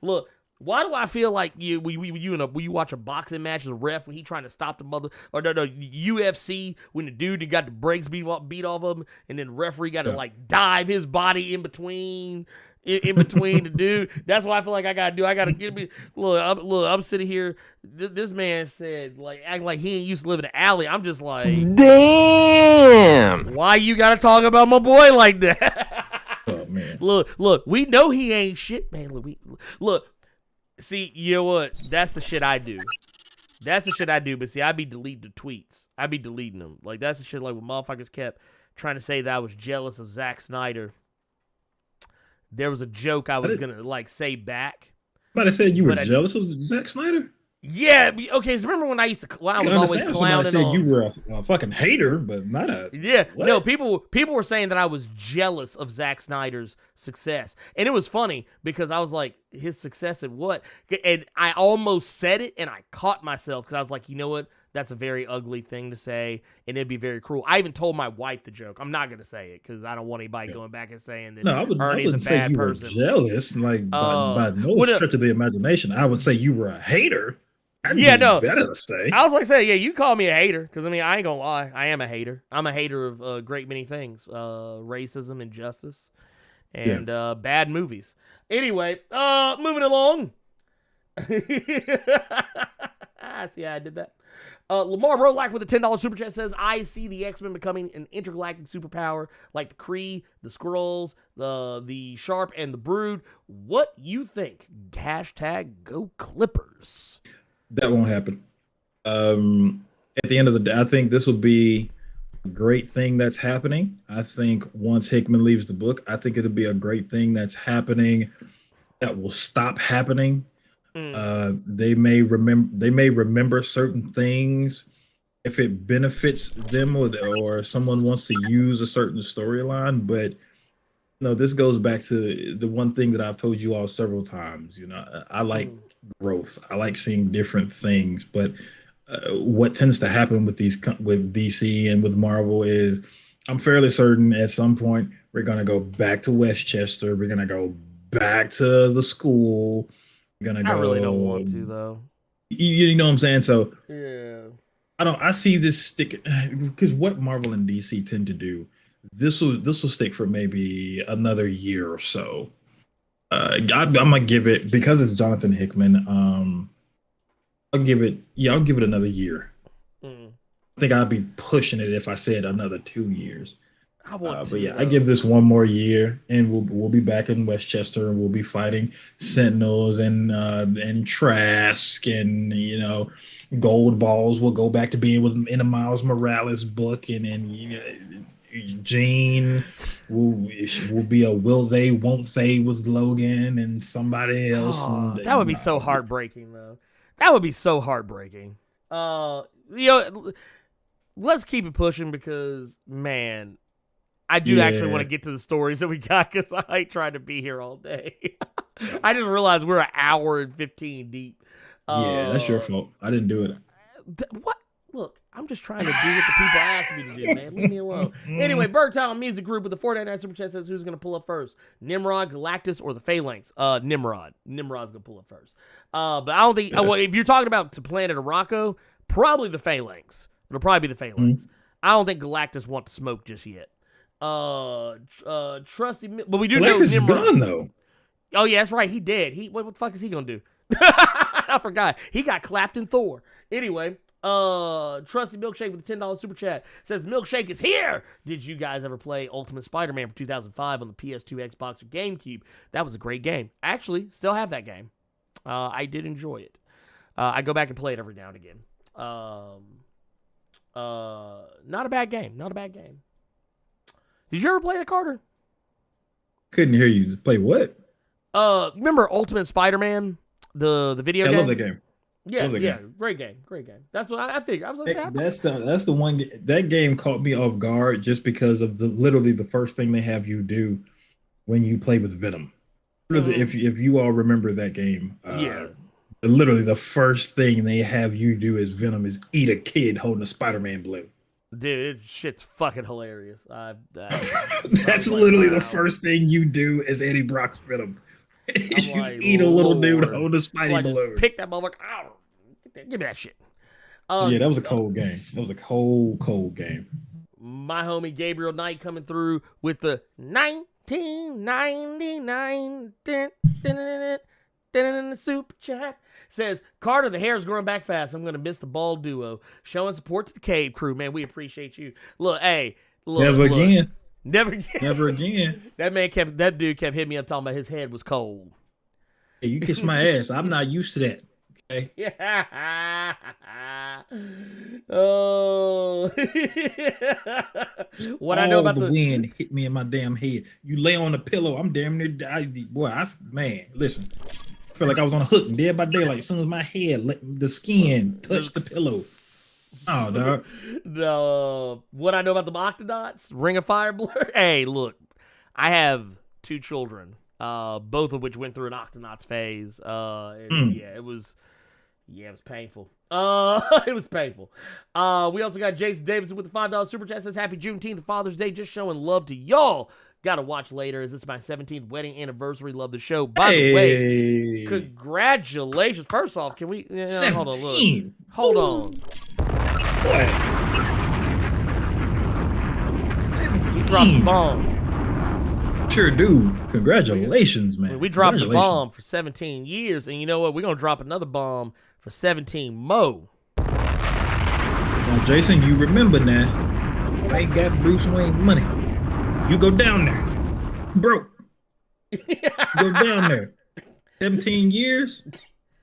Speaker 2: Look. Why do I feel like when you watch a boxing match as a ref when he trying to stop the UFC when the dude got the brakes beat off of him and then the referee got to like dive his body in between the dude. That's what I feel like I gotta do. I gotta get me. Look, I'm sitting here. This man said acting like he ain't used to live in an alley. I'm just like, damn. Why you gotta talk about my boy like that?
Speaker 3: Oh man.
Speaker 2: Look. We know he ain't shit, man. Look. See, you know what? That's the shit I do. But see, I be deleting the tweets. I be deleting them. Like, that's the shit like when motherfuckers kept trying to say that I was jealous of Zack Snyder. There was a joke I was going to, say back.
Speaker 3: But I said you were jealous of Zack Snyder?
Speaker 2: Yeah, okay, so remember when I was always clowning
Speaker 3: said you were a fucking hater, but not a...
Speaker 2: Yeah, what? No, people were saying that I was jealous of Zack Snyder's success. And it was funny, because I was like, his success at what? And I almost said it, and I caught myself, because I was like, you know what? That's a very ugly thing to say, and it'd be very cruel. I even told my wife the joke. I'm not going to say it, because I don't want anybody going back and saying that Ernie's a bad person.
Speaker 3: Jealous, by no stretch of the imagination. I would say you were a hater. Better to say. I
Speaker 2: was saying, yeah, you call me a hater, because I ain't gonna lie, I am a hater. I'm a hater of a great many things, racism, injustice, and bad movies. Anyway, moving along. See how I did that. Lamar Rolack with a $10 super chat says, I see the X-Men becoming an intergalactic superpower like the Kree, the Skrulls, the Sharp, and the Brood. What you think? #Go Clippers.
Speaker 3: That won't happen. At the end of the day, I think this will be a great thing that's happening. I think once Hickman leaves the book, I think it'll be a great thing that's happening that will stop happening. They may remember certain things if it benefits them or someone wants to use a certain storyline. But this goes back to the one thing that I've told you all several times. I like growth. I like seeing different things, but what tends to happen with DC and with Marvel is I'm fairly certain at some point we're going to go back to Westchester. We're going to go back to the school. We're going to go.
Speaker 2: I really don't want to, though.
Speaker 3: You know what I'm saying? So
Speaker 2: yeah,
Speaker 3: I see this stick because what Marvel and DC tend to do, this will stick for maybe another year or so. I'm gonna give it, because it's Jonathan Hickman. I'll give it another year. I think I'd be pushing it if I said another 2 years.
Speaker 2: I want to.
Speaker 3: But yeah, I give this one more year, and we'll be back in Westchester, and we'll be fighting Sentinels and Trask, and Gold Balls will go back to being in a Miles Morales book, and then Jean will be a will they, won't they with Logan and somebody else.
Speaker 2: Oh, that would be so heartbreaking, though. That would be so heartbreaking. Let's keep it pushing because, man, I do actually want to get to the stories that we got because I ain't trying to be here all day. I just realized we're an hour and 15 deep.
Speaker 3: Yeah, that's your fault. I didn't do it.
Speaker 2: What? Look, I'm just trying to do what the people asked me to do, man. Leave me alone. Anyway, Birdtown Music Group with the 499 Super Chat says, who's going to pull up first? Nimrod, Galactus, or the Phalanx? Nimrod. Nimrod's going to pull up first. But I don't think, if you're talking about to Planet Araco, probably the Phalanx. It'll probably be the Phalanx. I don't think Galactus wants to smoke just yet. Trusty, but we do know Nimrod
Speaker 3: is gone though.
Speaker 2: Oh yeah, that's right. He did. What the fuck is he gonna do? I forgot. He got clapped in Thor. Anyway, Trusty Milkshake with the $10 super chat says Milkshake is here. Did you guys ever play Ultimate Spider-Man for 2005 on the PS2, Xbox, or GameCube? That was a great game. Actually, still have that game. I did enjoy it. I go back and play it every now and again. Not a bad game. Not a bad game. Did you ever play that, Carter?
Speaker 3: Couldn't hear you. Just play what?
Speaker 2: Remember Ultimate Spider-Man, the video game?
Speaker 3: I love that game.
Speaker 2: Yeah, great game. That's what I figured. I was like,
Speaker 3: that's the one. That game caught me off guard just because of literally the first thing they have you do when you play with Venom. If you all remember that game, literally the first thing they have you do as Venom is eat a kid holding a Spider-Man balloon.
Speaker 2: Dude, shit's fucking hilarious.
Speaker 3: That's literally the first thing you do as Eddie Brock's Venom. You eat a little dude holding a Spidey balloon.
Speaker 2: Pick that motherfucker out. Give me that shit.
Speaker 3: Yeah, that was a cold game. That was a cold game.
Speaker 2: My homie Gabriel Knight coming through with the 1999 super chat. Says, Carter, the hair's growing back fast. I'm going to miss the bald duo. Showing support to the Cave Crew, man. We appreciate you. Look, hey.
Speaker 3: Never again.
Speaker 2: Never again.
Speaker 3: Never again.
Speaker 2: That dude kept hitting me up talking about his head was cold.
Speaker 3: Hey, you kiss my ass. I'm not used to that. Okay.
Speaker 2: Yeah. Oh. What I know about
Speaker 3: the wind hit me in my damn head. You lay on the pillow. I'm damn near man, listen. I feel like I was on a hook day by day. Like as soon as my head, the skin touched the pillow. Oh, dog.
Speaker 2: No. What I know about the Octonauts, Ring of Fire Blerd. Hey, look, I have 2 children, both of which went through an Octonauts phase. Yeah, it was painful. It was painful. We also got Jason Davidson with the $5 super chat. Says Happy Juneteenth, Father's Day. Just showing love to y'all. Got to watch later. This is my 17th wedding anniversary. Love the show. By the way, congratulations. First off, can we... hold on, look. Hold on.
Speaker 3: What?
Speaker 2: You dropped the bomb.
Speaker 3: Sure do. Congratulations, man.
Speaker 2: We dropped the bomb for 17 years, and you know what? We're going to drop another bomb for 17 mo.
Speaker 3: Now, Jason, you remember now, I ain't got Bruce Wayne money. You go down there. Broke. Go down there. 17 years?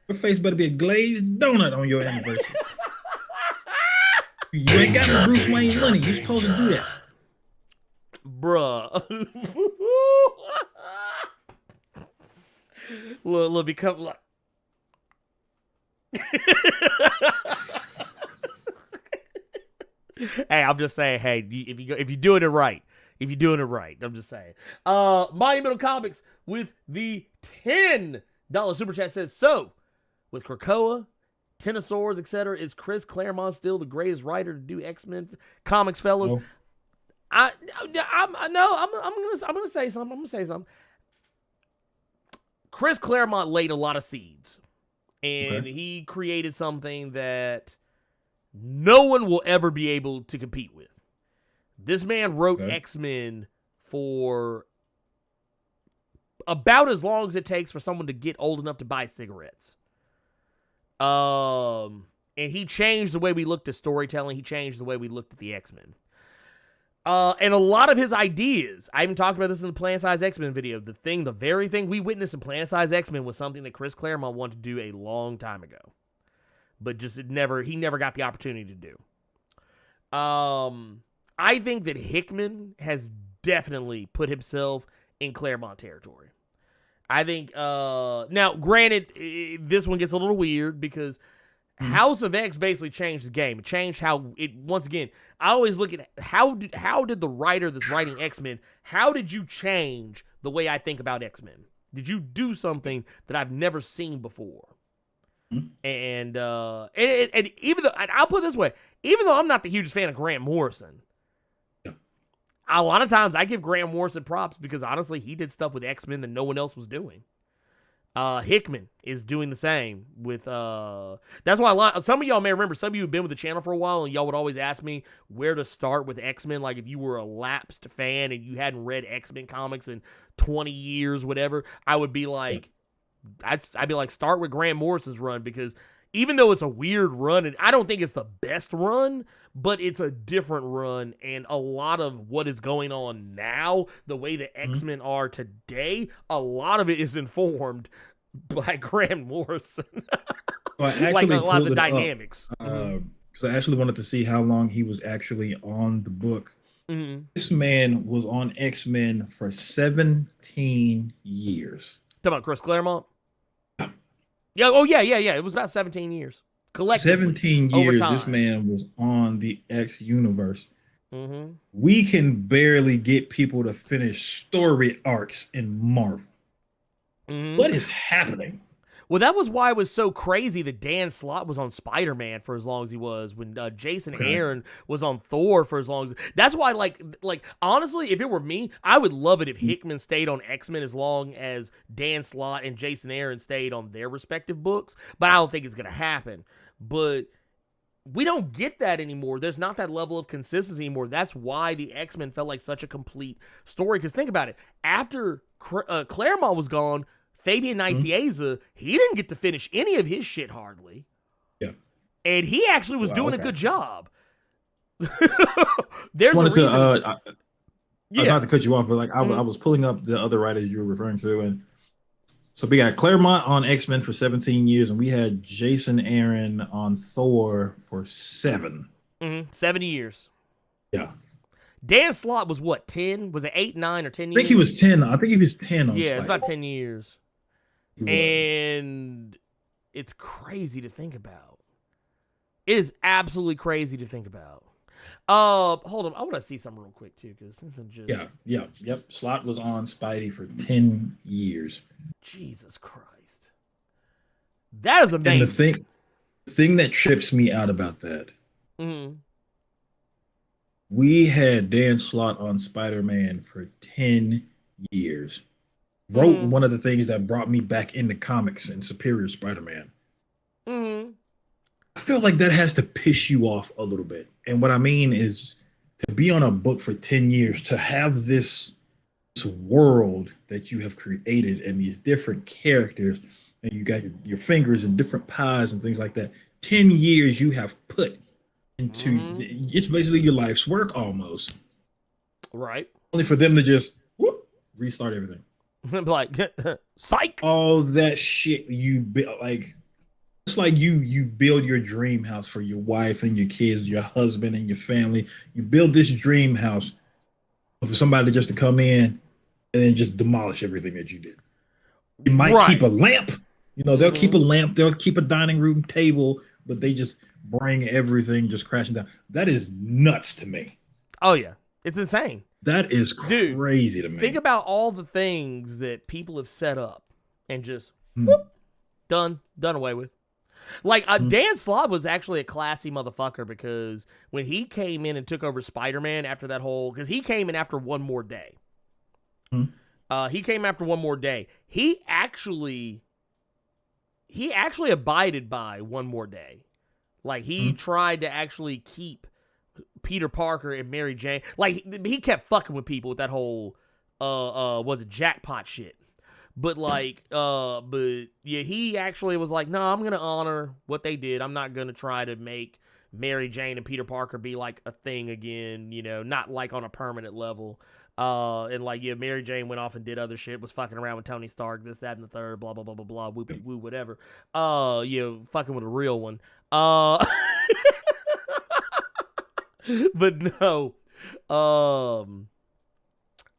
Speaker 3: Your face better be a glazed donut on your anniversary. You ain't got no Bruce Wayne money. You're supposed to do that.
Speaker 2: Bruh. Look, become like... Hey, I'm just saying, hey, if you're doing it right, I'm just saying. Monumental Comics with the $10 super chat says, so, with Krakoa, Tenosaurs, etc., is Chris Claremont still the greatest writer to do X-Men comics, fellas?
Speaker 3: Oh.
Speaker 2: I'm gonna say something. Chris Claremont laid a lot of seeds, and he created something that no one will ever be able to compete with. This man wrote X-Men for about as long as it takes for someone to get old enough to buy cigarettes. And he changed the way we looked at storytelling. He changed the way we looked at the X-Men. And a lot of his ideas, I even talked about this in the Planet Size X-Men video. The very thing we witnessed in Planet Size X-Men was something that Chris Claremont wanted to do a long time ago, but just he never got the opportunity to do. I think that Hickman has definitely put himself in Claremont territory. I think, now, granted, this one gets a little weird because House of X basically changed the game. It changed how it, once again, I always look at how did the writer that's writing X-Men, how did you change the way I think about X-Men? Did you do something that I've never seen before? And even though, and I'll put it this way, even though I'm not the hugest fan of Grant Morrison, a lot of times I give Grant Morrison props because honestly, he did stuff with X-Men that no one else was doing. Hickman is doing the same with, that's why some of y'all may remember, some of you have been with the channel for a while and y'all would always ask me where to start with X-Men. Like if you were a lapsed fan and you hadn't read X-Men comics in 20 years, whatever, I would be like, I'd be like, start with Grant Morrison's run because even though it's a weird run, and I don't think it's the best run, but it's a different run, and a lot of what is going on now, the way the X-Men are today, a lot of it is informed by Grant Morrison.
Speaker 3: Well,
Speaker 2: like a lot of the dynamics.
Speaker 3: Because I actually wanted to see how long he was actually on the book. This man was on X-Men for 17 years.
Speaker 2: Talking about Chris Claremont? Yeah. Oh, yeah. It was about 17 years. Collectively.
Speaker 3: 17 years, this man was on the X universe. We can barely get people to finish story arcs in Marvel. What is happening?
Speaker 2: Well, that was why it was so crazy that Dan Slott was on Spider-Man for as long as he was, when Jason Aaron was on Thor for as long as... That's why, like honestly, if it were me, I would love it if Hickman stayed on X-Men as long as Dan Slott and Jason Aaron stayed on their respective books, but I don't think it's going to happen. But we don't get that anymore. There's not that level of consistency anymore. That's why the X-Men felt like such a complete story, because think about it. After Claremont was gone, Fabian Nicieza, he didn't get to finish any of his shit hardly. Yeah. And he actually was doing a good job. There's a reason.
Speaker 3: Not to cut you off, but like I was pulling up the other writers you were referring to, and so we got Claremont on X-Men for 17 years, and we had Jason Aaron on Thor for 7.
Speaker 2: 70 years.
Speaker 3: Yeah.
Speaker 2: Dan Slott was what, 10? Was it 8, 9, or 10 years?
Speaker 3: I think he was 10. I think he was 10 on
Speaker 2: it's about 10 years. And it's crazy to think about. It is absolutely crazy to think about. Hold on. I want to see something real quick, too, because something just...
Speaker 3: Yep. Slott was on Spidey for 10 years.
Speaker 2: Jesus Christ. That is amazing.
Speaker 3: And the thing that trips me out about that, we had Dan Slott on Spider-Man for 10 years. Wrote one of the things that brought me back into comics and Superior Spider-Man. I feel like that has to piss you off a little bit. And what I mean is to be on a book for 10 years, to have this world that you have created and these different characters, and you got your fingers in different pies and things like that. 10 years you have put into it's basically your life's work almost.
Speaker 2: Right.
Speaker 3: Only for them to just restart everything.
Speaker 2: Like, psych.
Speaker 3: All that shit you built, like it's like you build your dream house for your wife and your kids, your husband and your family. You build this dream house for somebody just to come in and then just demolish everything that you did. You might keep a lamp, they'll keep a lamp, they'll keep a dining room table, but they just bring everything just crashing down. That is nuts to me.
Speaker 2: Oh yeah, it's insane.
Speaker 3: That is crazy to me.
Speaker 2: Think about all the things that people have set up and just done away with. Like Dan Slott was actually a classy motherfucker, because when he came in and took over Spider-Man after that whole, because he came in after One More Day. He came after One More Day. He actually abided by One More Day. Like he tried to actually keep Peter Parker and Mary Jane. Like he kept fucking with people with that whole was it jackpot shit. But like he actually was like, no, I'm gonna honor what they did. I'm not gonna try to make Mary Jane and Peter Parker be like a thing again, you know, not like on a permanent level. And like, yeah, Mary Jane went off and did other shit, was fucking around with Tony Stark, this, that, and the third, blah, blah, blah, blah, blah, whoop, woo, whatever. You know, fucking with a real one. But no.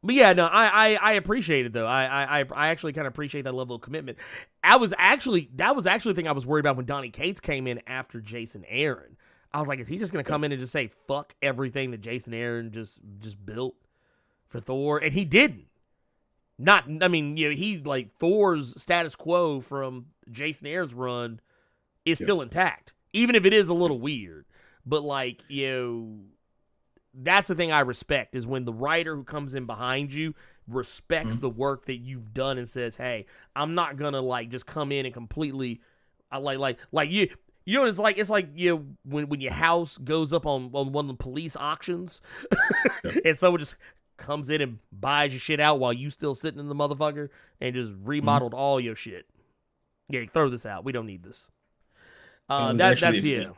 Speaker 2: But yeah, no, I appreciate it though. I actually kind of appreciate that level of commitment. That was actually the thing I was worried about when Donnie Cates came in after Jason Aaron. I was like, is he just gonna come in and just say fuck everything that Jason Aaron just built for Thor? And he didn't. I mean, you know, he like Thor's status quo from Jason Aaron's run is still intact, even if it is a little weird. But like, you know, that's the thing I respect is when the writer who comes in behind you respects the work that you've done and says, "Hey, I'm not gonna like just come in and completely, like you." You know, it's like you know, when your house goes up on one of the police auctions, and someone just comes in and buys your shit out while you still sitting in the motherfucker and just remodeled all your shit. Yeah, throw this out. We don't need this. That's yeah.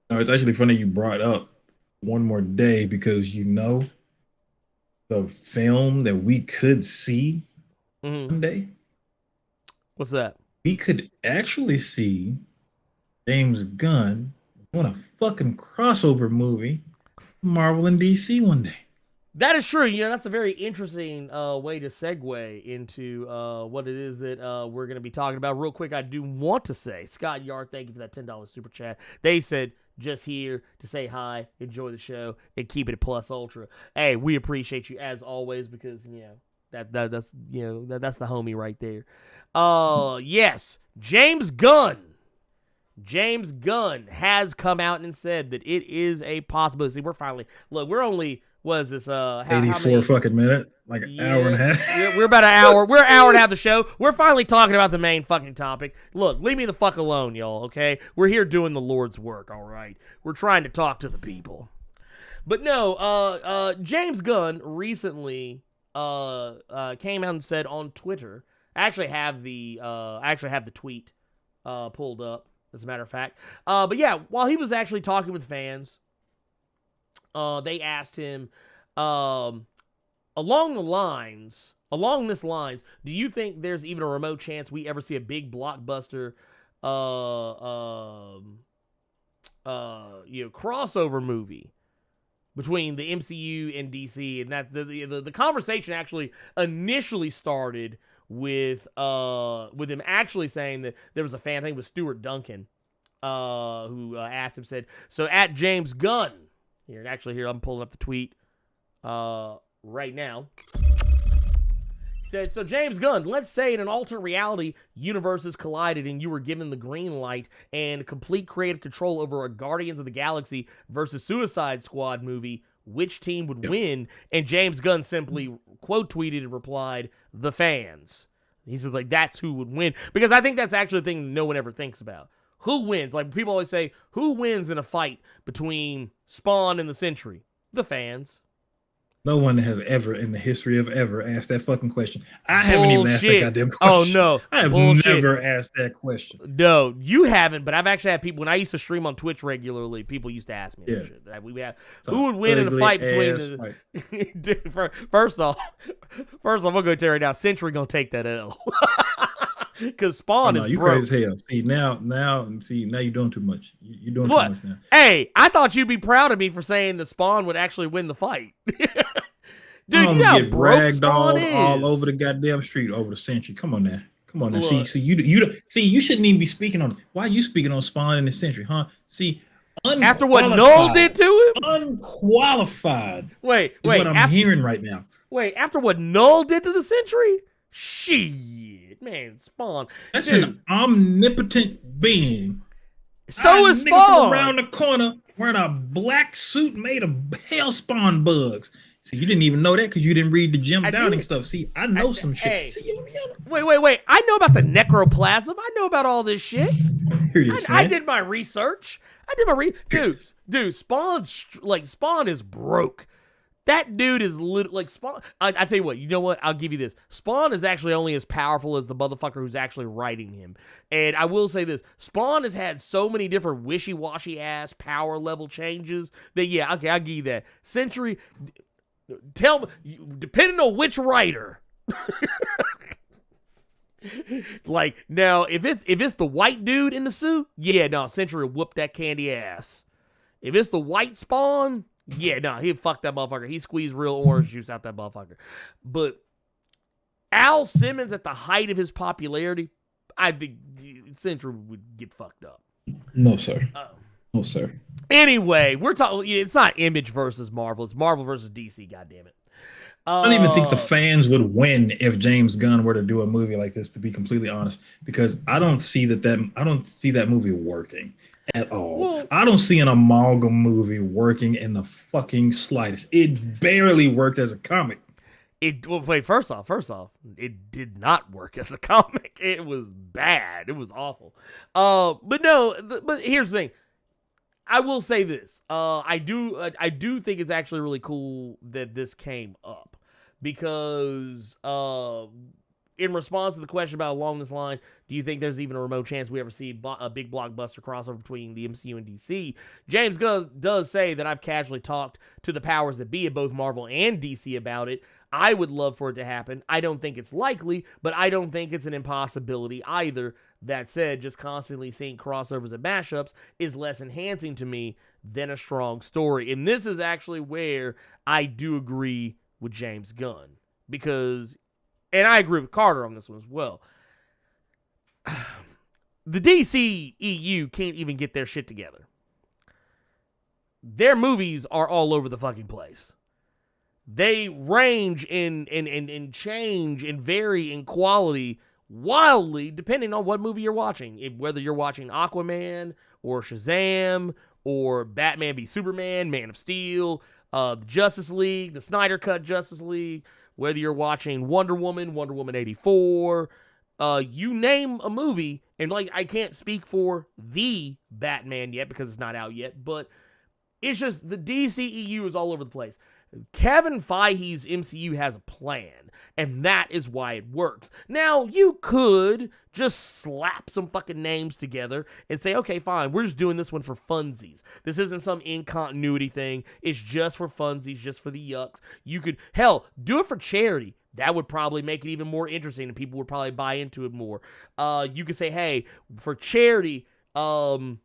Speaker 3: No, it's actually funny you brought up One More Day because you know the film that we could see one day.
Speaker 2: What's that?
Speaker 3: We could actually see James Gunn doing a fucking crossover movie, Marvel and DC one day.
Speaker 2: That is true. You know, that's a very interesting way to segue into what it is that we're going to be talking about. Real quick, I do want to say, Scott Yard, thank you for that $10 super chat. They said, just here to say hi, enjoy the show, and keep it at Plus Ultra. Hey, we appreciate you as always because, you know, that's you know, that's the homie right there. Yes, James Gunn. James Gunn has come out and said that it is a possibility. We're only, what is this?
Speaker 3: 84 fucking minute, like an hour and a half.
Speaker 2: We're about an hour. We're an hour and a half of the show. We're finally talking about the main fucking topic. Look, leave me the fuck alone, y'all, okay? We're here doing the Lord's work, all right? We're trying to talk to the people. But no, James Gunn recently came out and said on Twitter, I actually have the tweet pulled up, as a matter of fact. But yeah, while he was actually talking with fans, they asked him, along this lines, do you think there's even a remote chance we ever see a big blockbuster, crossover movie between the MCU and DC? And that the conversation actually initially started with him actually saying that there was a fan, I think it was Stuart Duncan, who asked him, said, so at James Gunn, here I'm pulling up the tweet right now. He said, so James Gunn, let's say in an alternate reality, universes collided and you were given the green light and complete creative control over a Guardians of the Galaxy versus Suicide Squad movie, which team would win? And James Gunn simply quote tweeted and replied, the fans. He says, like, that's who would win. Because I think that's actually the thing no one ever thinks about. Who wins? Like, people always say, who wins in a fight between Spawn and the Sentry? The fans.
Speaker 3: No one has ever in the history of ever asked that fucking question. I haven't even asked that goddamn question.
Speaker 2: Oh, no.
Speaker 3: I have never asked that question.
Speaker 2: No, you haven't, but I've actually had people, when I used to stream on Twitch regularly, people used to ask me that shit. We have, who would win in a fight between Dude, first off, I'm going to tell you right now, Sentry going to take that L. Because Spawn is
Speaker 3: you
Speaker 2: broke.
Speaker 3: crazy as hell. See, now you're doing too much. You're doing too much now.
Speaker 2: Hey, I thought you'd be proud of me for saying that Spawn would actually win the fight. Dude, you know how
Speaker 3: get
Speaker 2: broke
Speaker 3: bragged
Speaker 2: Spawn is.
Speaker 3: all over the goddamn street over the Sentry. Come on now. Look. See, you shouldn't even be speaking on. Why are you speaking on Spawn in the Sentry, huh? See,
Speaker 2: after what Null did to him,
Speaker 3: unqualified.
Speaker 2: Wait,
Speaker 3: what I'm hearing right now.
Speaker 2: Wait, after what Null did to the Sentry, shit, man, Spawn.
Speaker 3: That's an omnipotent being.
Speaker 2: So is Spawn
Speaker 3: around the corner wearing a black suit made of hellspawn bugs. See, you didn't even know that because you didn't read the Jim Downing stuff. See, I know some shit.
Speaker 2: Hey,
Speaker 3: see,
Speaker 2: wait. I know about the necroplasm. I know about all this shit.
Speaker 3: Here it is,
Speaker 2: I did my research. Dude, Spawn is broke. That dude is like Spawn. I tell you what, you know what? I'll give you this. Spawn is actually only as powerful as the motherfucker who's actually writing him. And I will say this. Spawn has had so many different wishy-washy ass power level changes that, yeah, okay, I'll give you that. Sentry, tell me, depending on which writer. Like, now, if it's the white dude in the suit, yeah, no, Sentry will whoop that candy ass. If it's the white Spawn, yeah, no, he'd fuck that motherfucker. He squeezed real orange juice out that motherfucker. But Al Simmons, at the height of his popularity, I think Sentry would get fucked up.
Speaker 3: No, sir. No, sir.
Speaker 2: Anyway, we're talking. It's not Image versus Marvel. It's Marvel versus DC. Goddammit.
Speaker 3: I don't even think the fans would win if James Gunn were to do a movie like this, to be completely honest, because I don't see that movie working at all. Well, I don't see an amalgam movie working in the fucking slightest. It barely worked as a comic.
Speaker 2: First off, it did not work as a comic. It was bad. It was awful. But here's the thing. I will say this. I do think it's actually really cool that this came up, because in response to the question about along this line, do you think there's even a remote chance we ever see a big blockbuster crossover between the MCU and DC? James does say that I've casually talked to the powers that be at both Marvel and DC about it. I would love for it to happen. I don't think it's likely, but I don't think it's an impossibility either. That said, just constantly seeing crossovers and mashups is less enhancing to me than a strong story. And this is actually where I do agree with James Gunn. Because, and I agree with Carter on this one as well, the DC EU can't even get their shit together. Their movies are all over the fucking place. They range in change and vary in quality wildly depending on what movie you're watching. Whether you're watching Aquaman or Shazam or Batman v Superman, Man of Steel, the Justice League, the Snyder Cut Justice League, whether you're watching Wonder Woman 84, you name a movie, and like, I can't speak for the Batman yet because it's not out yet, but it's just the DCEU is all over the place. Kevin Feige's MCU has a plan, and that is why it works. Now, you could just slap some fucking names together and say, okay, fine, we're just doing this one for funsies. This isn't some in-continuity thing. It's just for funsies, just for the yucks. You could, hell, do it for charity. That would probably make it even more interesting, and people would probably buy into it more. You could say, hey, for charity, we're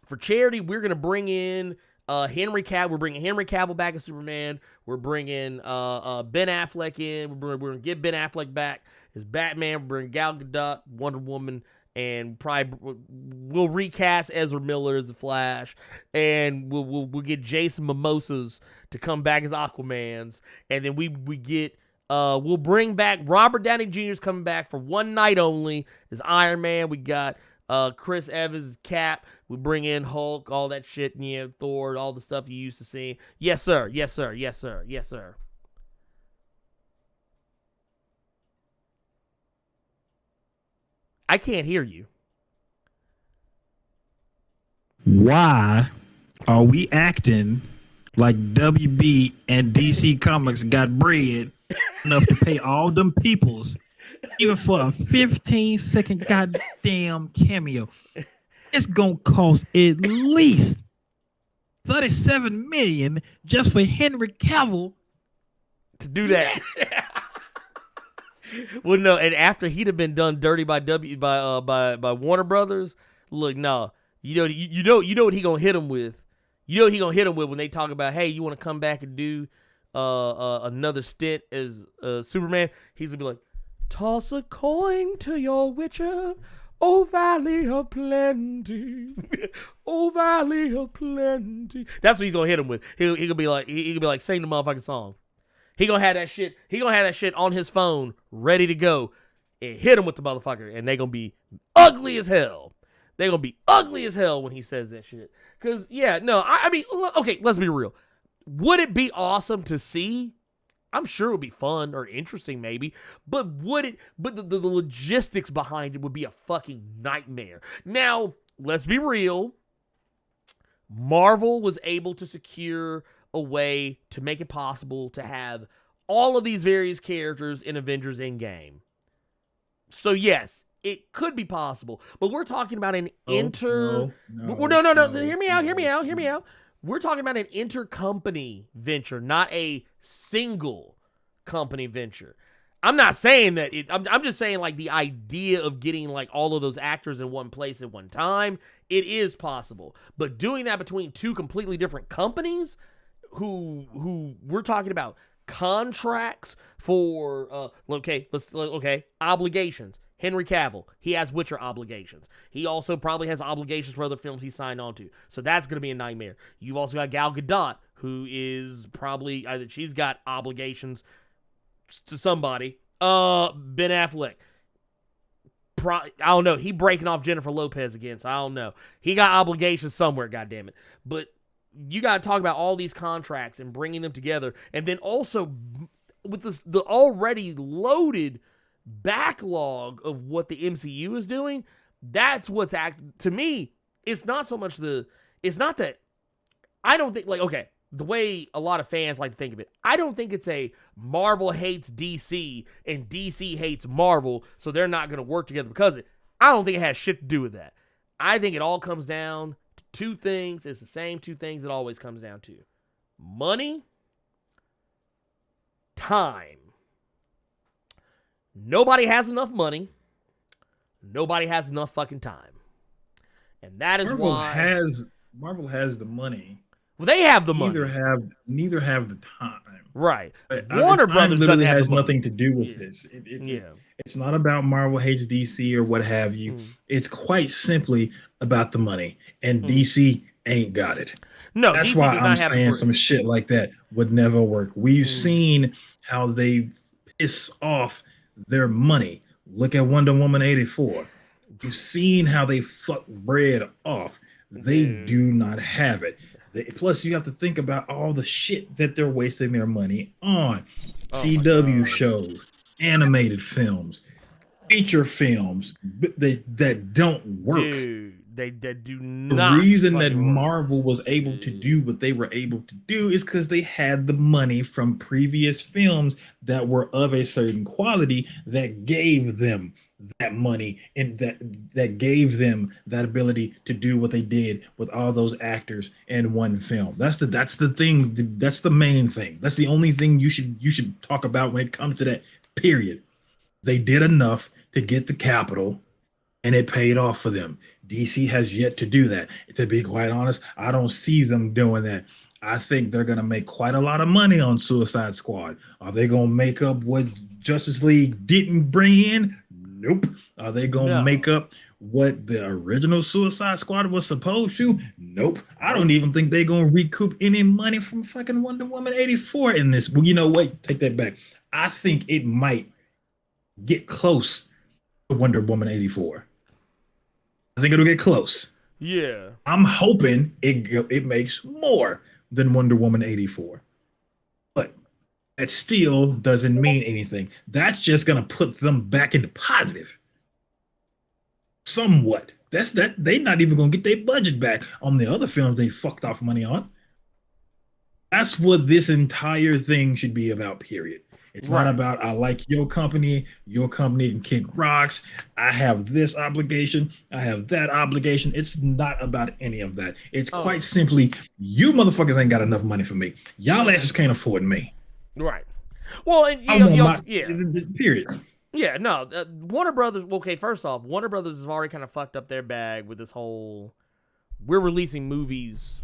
Speaker 2: going to bring in Henry Cavill. We're bringing Henry Cavill back as Superman. We're bringing Ben Affleck in. We're going to get Ben Affleck back as Batman. We're bringing Gal Gadot, Wonder Woman, and probably we'll recast Ezra Miller as the Flash, and we'll get Jason Mimosas to come back as Aquamans, and then we get we'll bring back Robert Downey Jr.'s coming back for one night only as Iron Man. We got Chris Evans, Cap. We bring in Hulk, all that shit, Thor, all the stuff you used to see. Yes, sir. Yes, sir. Yes, sir. Yes, sir. I can't hear you.
Speaker 3: Why are we acting like WB and DC Comics got bread enough to pay all them peoples, even for a 15-second goddamn cameo? It's gonna cost at least $37 million just for Henry Cavill
Speaker 2: to do that. Well, no, and after he'd have been done dirty by Warner Brothers, look, no, you know what he gonna hit him with. You know what he gonna hit him with when they talk about, hey, you want to come back and do another stint as Superman? He's gonna be like, toss a coin to your Witcher. Oh, Valley of Plenty. Oh, Valley of Plenty. That's what he's gonna hit him with. He gonna be like, sing the motherfucking song. He gonna have that shit on his phone, ready to go, and hit him with the motherfucker, and they gonna be ugly as hell. They gonna be ugly as hell when he says that shit. Cause I mean, okay, let's be real. Would it be awesome to see? I'm sure it would be fun or interesting, maybe, but the logistics behind it would be a fucking nightmare. Now, let's be real. Marvel was able to secure a way to make it possible to have all of these various characters in Avengers Endgame. So yes, it could be possible, but we're talking about an no. Hear me out. We're talking about an intercompany venture, not a single company venture. I'm not saying that I'm just saying like the idea of getting like all of those actors in one place at one time, it is possible. But doing that between two completely different companies who we're talking about contracts for obligations. Henry Cavill, he has Witcher obligations. He also probably has obligations for other films he signed on to. So that's going to be a nightmare. You've also got Gal Gadot, who is probably either she's got obligations to somebody. Ben Affleck. I don't know. He breaking off Jennifer Lopez again, so I don't know. He got obligations somewhere, goddammit. But you got to talk about all these contracts and bringing them together. And then also with the already loaded backlog of what the MCU is doing, that's what's to me, it's not so much it's not that I don't think the way a lot of fans like to think of it, I don't think it's a Marvel hates DC and DC hates Marvel, so they're not going to work together because of it. I don't think it has shit to do with that. I think it all comes down to two things. It's the same two things it always comes down to. Money, time. Nobody has enough money. Nobody has enough fucking time. And that is why
Speaker 3: Marvel has the money.
Speaker 2: Well, they have the money.
Speaker 3: Neither have the time.
Speaker 2: Right. Warner Brothers
Speaker 3: literally has nothing to do with this. It's not about Marvel hates DC or what have you. It's quite simply about the money. And DC ain't got it.
Speaker 2: No,
Speaker 3: that's
Speaker 2: DC
Speaker 3: why I'm saying some shit like that would never work. We've seen how they piss off their money. Look at Wonder Woman 84. You've seen how they fuck Blerd off. They do not have it. Plus, you have to think about all the shit that they're wasting their money on. CW shows, animated films, feature films that don't work.
Speaker 2: Dude, they do not.
Speaker 3: The reason that Marvel was able to do what they were able to do is because they had the money from previous films that were of a certain quality that gave them that money and that gave them that ability to do what they did with all those actors in one film. That's the thing. That's the main thing. That's the only thing you should talk about when it comes to that. Period. They did enough to get the capital, and it paid off for them. DC has yet to do that. To be quite honest, I don't see them doing that. I think they're going to make quite a lot of money on Suicide Squad. Are they going to make up what Justice League didn't bring in? Nope. Are they going to make up what the original Suicide Squad was supposed to? Nope. I don't even think they're going to recoup any money from fucking Wonder Woman 84 in this. Well, you know what? Take that back. I think it might get close to Wonder Woman 84. I think it'll get close.
Speaker 2: Yeah.
Speaker 3: I'm hoping it makes more than Wonder Woman 84. But that still doesn't mean anything. That's just going to put them back into positive. Somewhat. They're not even going to get their budget back on the other films they fucked off money on. That's what this entire thing should be about, period. It's not about, I like your company can kick rocks. I have this obligation. I have that obligation. It's not about any of that. It's quite simply, you motherfuckers ain't got enough money for me. Y'all asses can't afford me.
Speaker 2: Right. Well, and
Speaker 3: period.
Speaker 2: Yeah, no. Warner Brothers, okay, first off, Warner Brothers has already kind of fucked up their bag with this whole, we're releasing movies,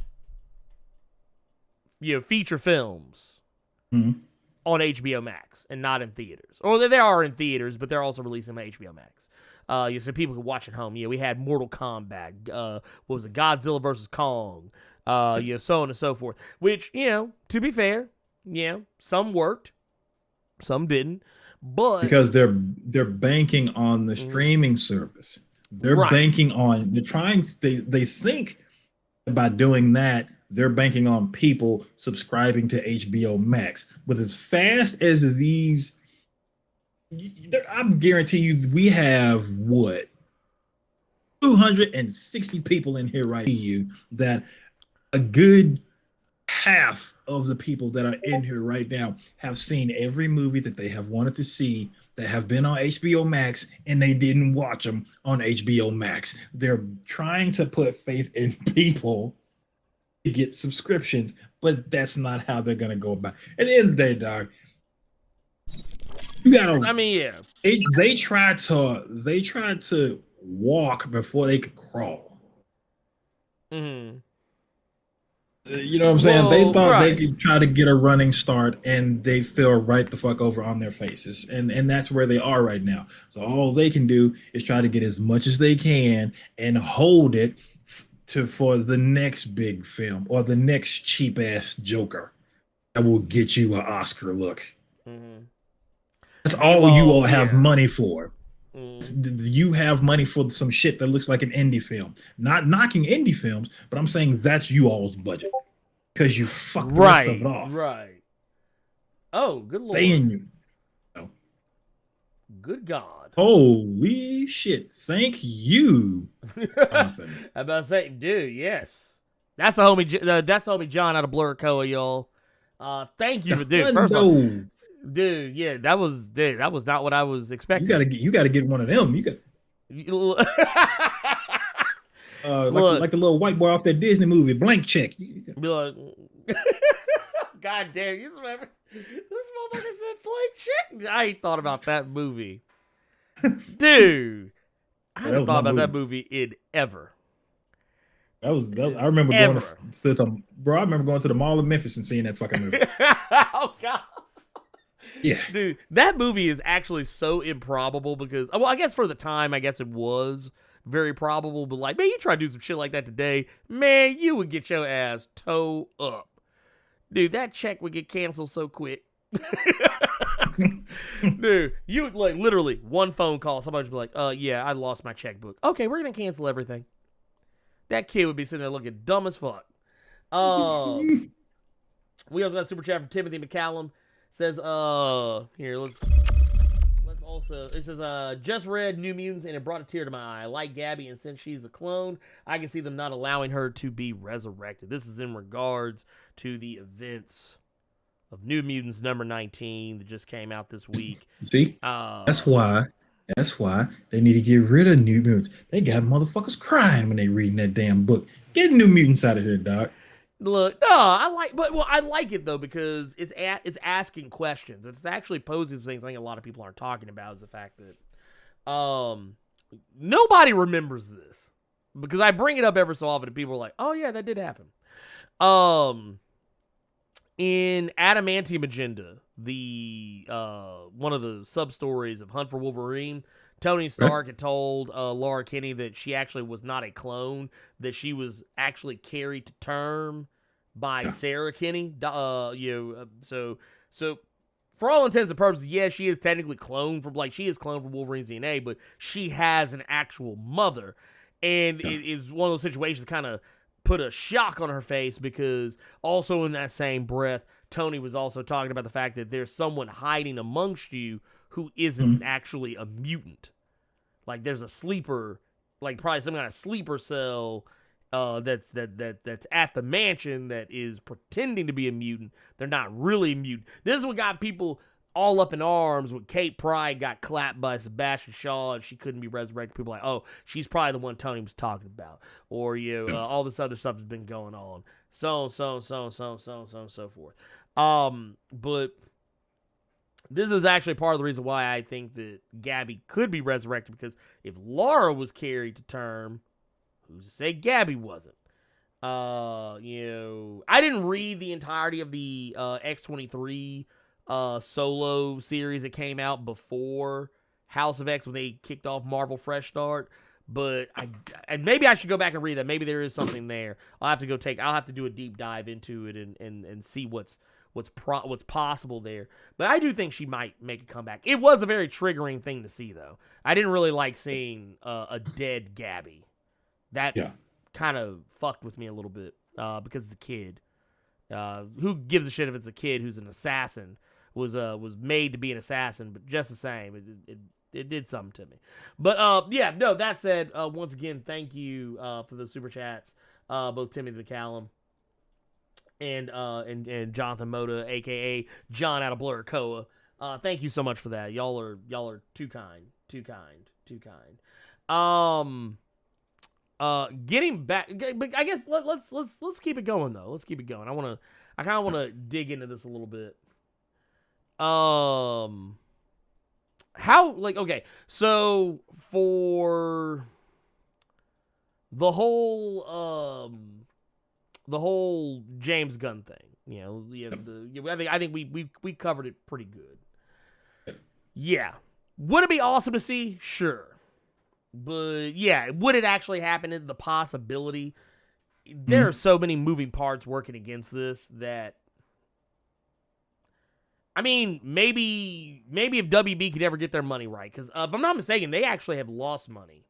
Speaker 2: feature films.
Speaker 3: Mm-hmm.
Speaker 2: On HBO Max and not in theaters. Or they are in theaters, but they're also releasing them on HBO Max. So people can watch at home. Yeah, we had Mortal Kombat. What was it? Godzilla versus Kong. So on and so forth. Which, to be fair, some worked, some didn't. But
Speaker 3: because they're banking on the streaming service. They're banking on. They think by doing that, they're banking on people subscribing to HBO Max. But as fast as these, I guarantee you, we have 260 people in here right now that a good half of the people that are in here right now have seen every movie that they have wanted to see that have been on HBO Max, and they didn't watch them on HBO Max. They're trying to put faith in people to get subscriptions, but that's not how they're gonna go about it. At the end of the day, dog, you gotta.
Speaker 2: I mean, yeah.
Speaker 3: They tried to walk before they could crawl.
Speaker 2: Mm-hmm.
Speaker 3: You know what I'm saying? They thought they could try to get a running start, and they fell right the fuck over on their faces. And that's where they are right now. So all they can do is try to get as much as they can and hold it for the next big film or the next cheap ass Joker that will get you an Oscar look. Mm-hmm. That's all you all have money for. You have money for some shit that looks like an indie film. Not knocking indie films, but I'm saying that's you all's budget because you fucked the rest of it off.
Speaker 2: Right. Oh, good lord.
Speaker 3: Saying you. No.
Speaker 2: Good God.
Speaker 3: Holy shit! Thank you, Jonathan.
Speaker 2: I'm about to say, dude. Yes, that's the homie. That's the homie John out of Blerd Coa, y'all. Thank you for dude. First of all. Dude, yeah, that was not what I was expecting.
Speaker 3: You gotta get one of them. You got like the little white boy off that Disney movie, Blank Check.
Speaker 2: Be like, God damn, you remember this motherfucker said Blank Check? I ain't thought about that movie, dude. I haven't thought about that movie in ever.
Speaker 3: That was I remember going to bro. I remember going to the Mall of Memphis and seeing that fucking movie.
Speaker 2: Oh God.
Speaker 3: Yeah,
Speaker 2: dude, that movie is actually so improbable because, well, I guess for the time, I guess it was very probable, but like, man, you try to do some shit like that today, man, you would get your ass toe up. Dude, that check would get canceled so quick. Dude, you would like literally one phone call, somebody would be like, yeah, I lost my checkbook. Okay, we're going to cancel everything. That kid would be sitting there looking dumb as fuck. We also got a super chat from Timothy McCallum. Says, here, let's also, it says, just read New Mutants and it brought a tear to my eye. I like Gabby, and since she's a clone, I can see them not allowing her to be resurrected. This is in regards to the events of New Mutants number 19 that just came out this week.
Speaker 3: See? That's why they need to get rid of New Mutants. They got motherfuckers crying when they reading that damn book. Get New Mutants out of here, Doc.
Speaker 2: Look, no, I like it though because it's asking questions. It's actually poses things I think a lot of people aren't talking about is the fact that nobody remembers this because I bring it up every so often and people are like, oh yeah, that did happen. In Adamantium Agenda, the one of the sub stories of Hunt for Wolverine, Tony Stark had told Laura Kinney that she actually was not a clone, that she was actually carried to term by Sarah Kinney. So for all intents and purposes, yes, she is technically cloned from Wolverine's DNA, but she has an actual mother, and it is one of those situations that kind of put a shock on her face because also in that same breath, Tony was also talking about the fact that there's someone hiding amongst you who isn't actually a mutant. Like there's a sleeper, like probably some kind of sleeper cell that's at the mansion that is pretending to be a mutant. They're not really a mutant. This is what got people all up in arms when Kate Pryde got clapped by Sebastian Shaw and she couldn't be resurrected. People were like, oh, she's probably the one Tony was talking about. Or all this other stuff has been going on. So forth. But this is actually part of the reason why I think that Gabby could be resurrected, because if Laura was carried to term, who's to say Gabby wasn't? I didn't read the entirety of the X-23 solo series that came out before House of X when they kicked off Marvel Fresh Start. But maybe I should go back and read that. Maybe there is something there. I'll have to do a deep dive into it and see what's possible there. But I do think she might make a comeback. It was a very triggering thing to see, though. I didn't really like seeing a dead Gabby. That kind of fucked with me a little bit because it's a kid. Who gives a shit if it's a kid who's an assassin? Was made to be an assassin, but just the same, it did something to me. But that said, once again, thank you for the super chats, both Timothy McCallum and Jonathan Moda, aka John out of Blerd Koa. Thank you so much for that. Y'all are too kind. Getting back, but I guess let's keep it going though. Let's keep it going. I kind of want to dig into this a little bit. How, like, okay, so for the whole James Gunn thing, I think we covered it pretty good. Yeah, would it be awesome to see? Sure, but yeah, would it actually happen? The possibility. There are so many moving parts working against this that. I mean, maybe if WB could ever get their money right, because if I'm not mistaken, they actually have lost money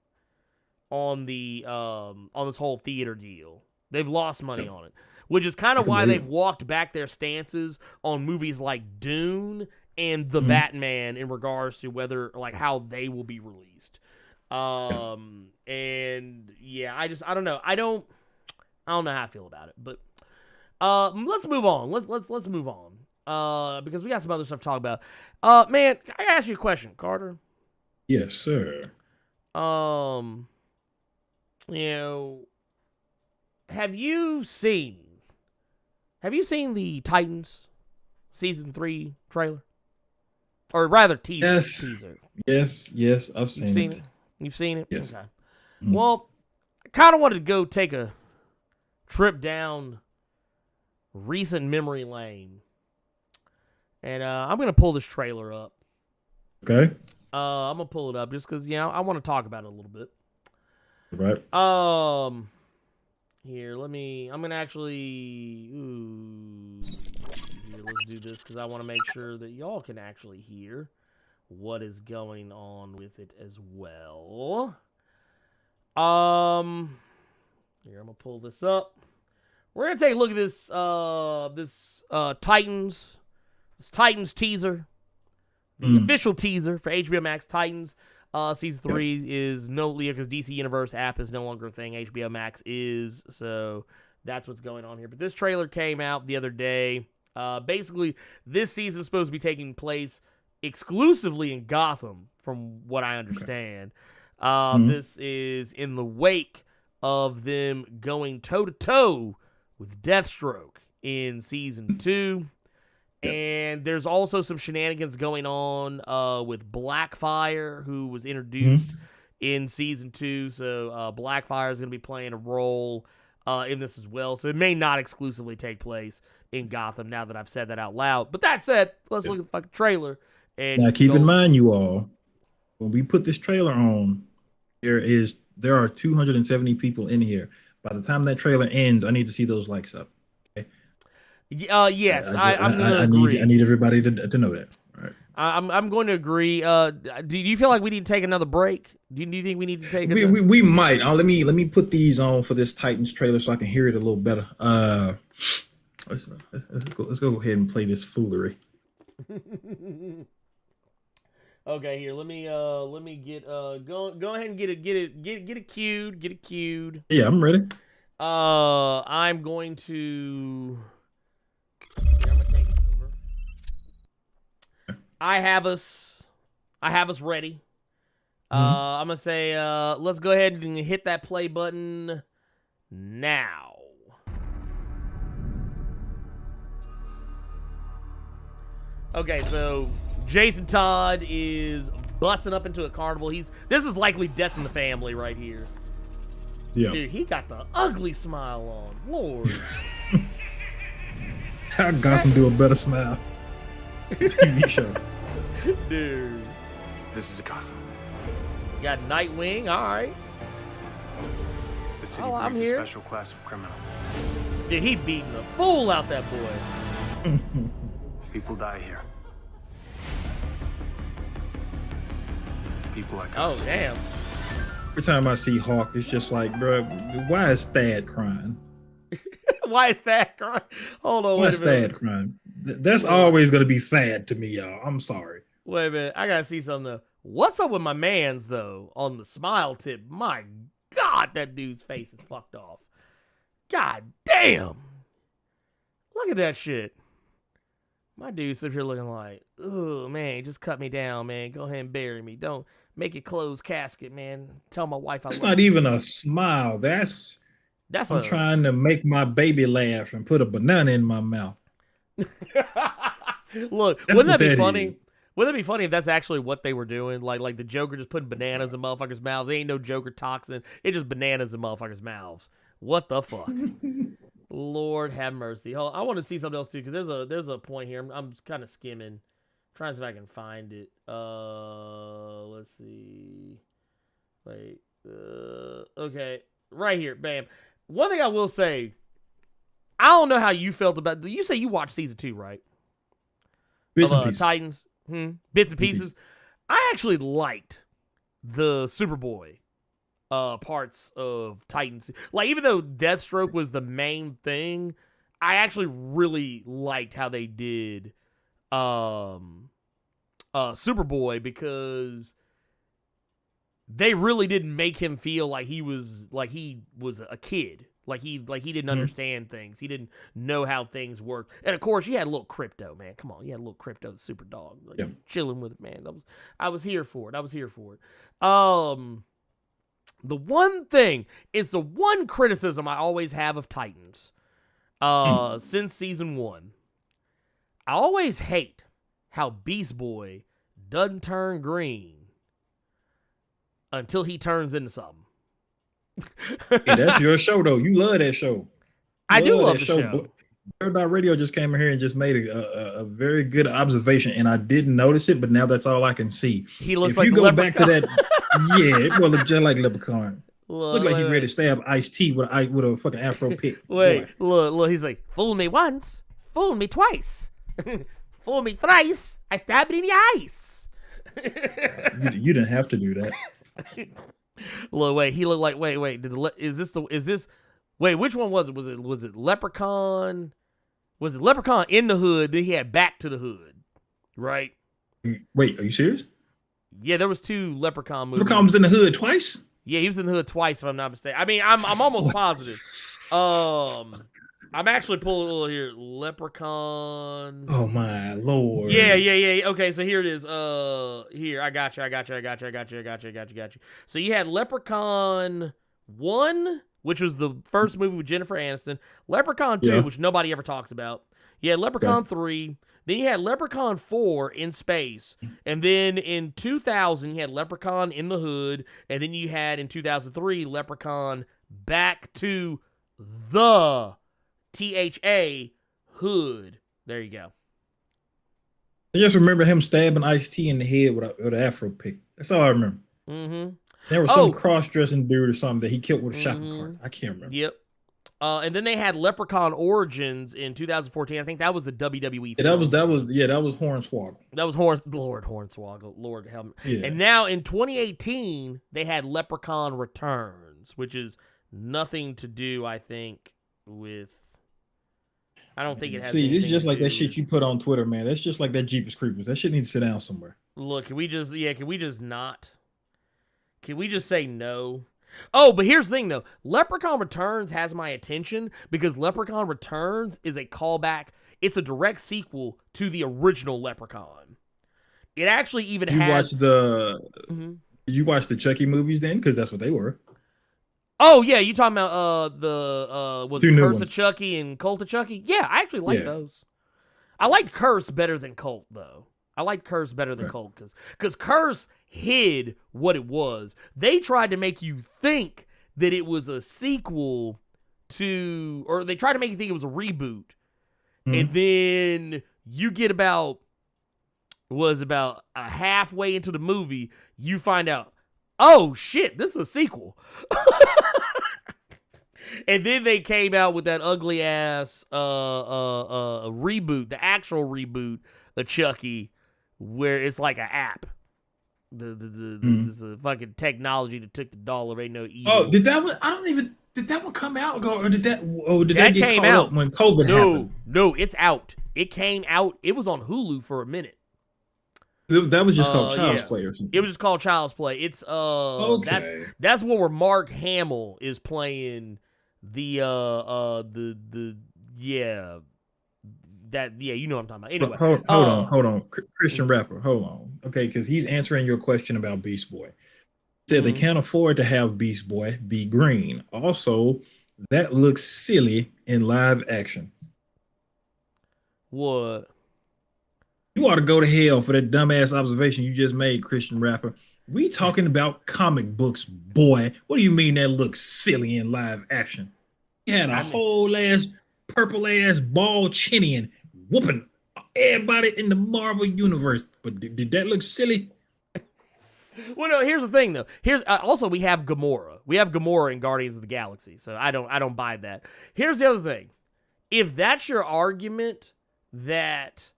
Speaker 2: on the on this whole theater deal. They've lost money on it, which is kind of why they've walked back their stances on movies like Dune and The Batman in regards to whether, like, how they will be released. And yeah, I don't know. I don't know how I feel about it, but let's move on. Let's move on. Because we got some other stuff to talk about. Man, I gotta ask you a question, Carter.
Speaker 3: Yes, sir.
Speaker 2: Have you seen the Titans season 3 trailer? Or rather, teaser.
Speaker 3: Yes.
Speaker 2: Teaser.
Speaker 3: Yes, I've seen it.
Speaker 2: You've seen it?
Speaker 3: Yes.
Speaker 2: Okay. Well, I kind of wanted to go take a trip down recent memory lane. And I'm going to pull this trailer up.
Speaker 3: Okay.
Speaker 2: I'm going to pull it up just because, I want to talk about it a little bit.
Speaker 3: Right.
Speaker 2: Here, I'm going to actually, here, let's do this because I want to make sure that y'all can actually hear what is going on with it as well. Here, I'm going to pull this up. We're going to take a look at this Titans. This Titans teaser, the official teaser for HBO Max Titans. Season 3 is no Leo because DC Universe app is no longer a thing. HBO Max is, so that's what's going on here. But this trailer came out the other day. Basically, this season is supposed to be taking place exclusively in Gotham, from what I understand. This is in the wake of them going toe-to-toe with Deathstroke in Season 2. And there's also some shenanigans going on with Blackfire, who was introduced in Season 2. So Blackfire is going to be playing a role in this as well. So it may not exclusively take place in Gotham now that I've said that out loud. But that said, let's look at the fucking trailer. And
Speaker 3: now keep in mind, you all, when we put this trailer on, there are 270 people in here. By the time that trailer ends, I need to see those likes up.
Speaker 2: Yes, I'm going to agree.
Speaker 3: I need everybody to know that. All right.
Speaker 2: I'm going to agree. Do you feel like we need to take another break? Do you think we need to take?
Speaker 3: We might. Let me put these on for this Titans trailer so I can hear it a little better. Let's go ahead and play this foolery.
Speaker 2: Okay, here. Let me get go ahead and get it queued.
Speaker 3: Yeah, I'm ready.
Speaker 2: I'm going to. Here, I'm gonna take it over. I have us ready. I'm gonna say let's go ahead and hit that play button now. Okay, so Jason Todd is busting up into a carnival. This is likely Death in the Family right here.
Speaker 3: Yeah.
Speaker 2: Dude, he got the ugly smile on. Lord.
Speaker 3: How Gotham do a better smile? TV show.
Speaker 2: Dude.
Speaker 4: This is a Gotham.
Speaker 2: Got Nightwing, alright.
Speaker 4: The city brings a special class of criminal.
Speaker 2: Dude, he beating the fool out that boy.
Speaker 4: People die here. People like us.
Speaker 2: Oh, damn.
Speaker 3: Every time I see Hawk, it's just like, bro, why is Thad crying?
Speaker 2: Why is Thad crying? Hold on,
Speaker 3: why
Speaker 2: wait
Speaker 3: is
Speaker 2: a minute.
Speaker 3: Thad crying? That's always going to be Thad to me, y'all. I'm sorry.
Speaker 2: Wait a minute. I got to see something though. What's up with my mans, though, on the smile tip? My God, that dude's face is fucked off. God damn. Look at that shit. My dude's up here looking like, oh, man, just cut me down, man. Go ahead and bury me. Don't make it closed casket, man. Tell my wife I love her.
Speaker 3: That's not even a smile. That's I'm trying to make my baby laugh and put a banana in my mouth.
Speaker 2: Look, wouldn't that be funny? Wouldn't it be funny if that's actually what they were doing? Like the Joker just putting bananas in motherfuckers' mouths. There ain't no Joker toxin. It's just bananas in motherfuckers' mouths. What the fuck? Lord have mercy. Hold on. I want to see something else too, because there's a point here. I'm kind of skimming, trying to see if I can find it. Let's see. Wait. Okay, right here. Bam. One thing I will say, I don't know how you felt about. You say you watched season 2, right?
Speaker 3: Bits and pieces.
Speaker 2: Titans. Bits and pieces. I actually liked the Superboy parts of Titans. Like, even though Deathstroke was the main thing, I actually really liked how they did Superboy, because they really didn't make him feel like he was a kid. Like he didn't understand things. He didn't know how things worked. And of course, you had a little Crypto, man. Come on, you had a little Crypto, the super dog, chilling with it, man. I was here for it. The one thing, it's the one criticism I always have of Titans since season 1. I always hate how Beast Boy doesn't turn green until he turns into something.
Speaker 3: Hey, that's your show, though. You love that show.
Speaker 2: I do love the show.
Speaker 3: Blerd Radio just came in here and just made a very good observation, and I didn't notice it, but now that's all I can see.
Speaker 2: He looks
Speaker 3: if
Speaker 2: like
Speaker 3: you go
Speaker 2: Leprechaun.
Speaker 3: back to that, it will look just like Leprechaun. Look like he ready to stab Ice-T with a fucking afro pick.
Speaker 2: Look, he's like, fool me once, fool me twice, fool me thrice, I stab it in the ice.
Speaker 3: You didn't have to do that.
Speaker 2: Look, wait, he looked like, wait, which one was it? Was it Leprechaun? Was it Leprechaun in the hood? Then he had Back to the Hood, right?
Speaker 3: Wait, are you serious?
Speaker 2: Yeah, there was 2 Leprechaun movies.
Speaker 3: Leprechaun was in the hood twice?
Speaker 2: Yeah, he was in the hood twice, if I'm not mistaken. I mean, I'm almost positive. I'm actually pulling a little here. Leprechaun.
Speaker 3: Oh my lord.
Speaker 2: Yeah. Okay, so here it is. Here, I got you. So you had Leprechaun 1, which was the first movie with Jennifer Aniston. Leprechaun 2, which nobody ever talks about. You had Leprechaun 3. Then you had Leprechaun 4 in space. And then in 2000, you had Leprechaun in the hood. And then you had, in 2003, Leprechaun Back to the THA hood. There you go.
Speaker 3: I just remember him stabbing Ice-T in the head with an afro pick. That's all I remember. There was some cross-dressing dude or something that he killed with a shopping cart. I can't remember.
Speaker 2: Yep. And then they had Leprechaun Origins in 2014. I think that was the WWE film.
Speaker 3: That was Hornswoggle.
Speaker 2: That was Lord Hornswoggle. Lord help me. Yeah. And now in 2018, they had Leprechaun Returns, which is nothing to do, I think, with. I don't think it has.
Speaker 3: See, it's just like that shit you put on Twitter, man. That's just like that Jeepers Creepers. That shit needs to sit down somewhere.
Speaker 2: Look, can we just not? Can we just say no? Oh, but here's the thing, though. Leprechaun Returns has my attention because Leprechaun Returns is a callback. It's a direct sequel to the original Leprechaun. It actually even has... Did
Speaker 3: you watch the Chucky movies then? Because that's what they were.
Speaker 2: Oh, yeah. You talking about was it Curse of Chucky and Cult of Chucky? Yeah, I actually like those. I liked Curse better than Cult, though. I liked Curse better than Cult because Curse hid what it was. They tried to make you think that it was a sequel to, or they tried to make you think it was a reboot. And then you get about a halfway into the movie, you find out, oh shit, this is a sequel. And then they came out with that ugly ass reboot, the actual reboot of Chucky, where it's like an app. This fucking technology that took the dollar. Ain't no evil.
Speaker 3: Oh, did that one? Did that one come out? Or did that get caught up when COVID happened?
Speaker 2: No, it's out. It came out. It was on Hulu for a minute.
Speaker 3: That was just called Child's Play or something.
Speaker 2: It was just called Child's Play. It's
Speaker 3: okay.
Speaker 2: That's one where Mark Hamill is playing the you know what I'm talking about. Anyway,
Speaker 3: hold on. Christian rapper, hold on. Okay, because he's answering your question about Beast Boy. He said they can't afford to have Beast Boy be green. Also, that looks silly in live action.
Speaker 2: What?
Speaker 3: You ought to go to hell for that dumbass observation you just made, Christian rapper. We talking about comic books, boy. What do you mean that looks silly in live action? He had a whole ass purple ass ball chinian whooping everybody in the Marvel universe. But did that look silly?
Speaker 2: Well, no. Here's the thing, though. Here's also we have Gamora. We have Gamora in Guardians of the Galaxy, so I don't buy that. Here's the other thing. If that's your argument that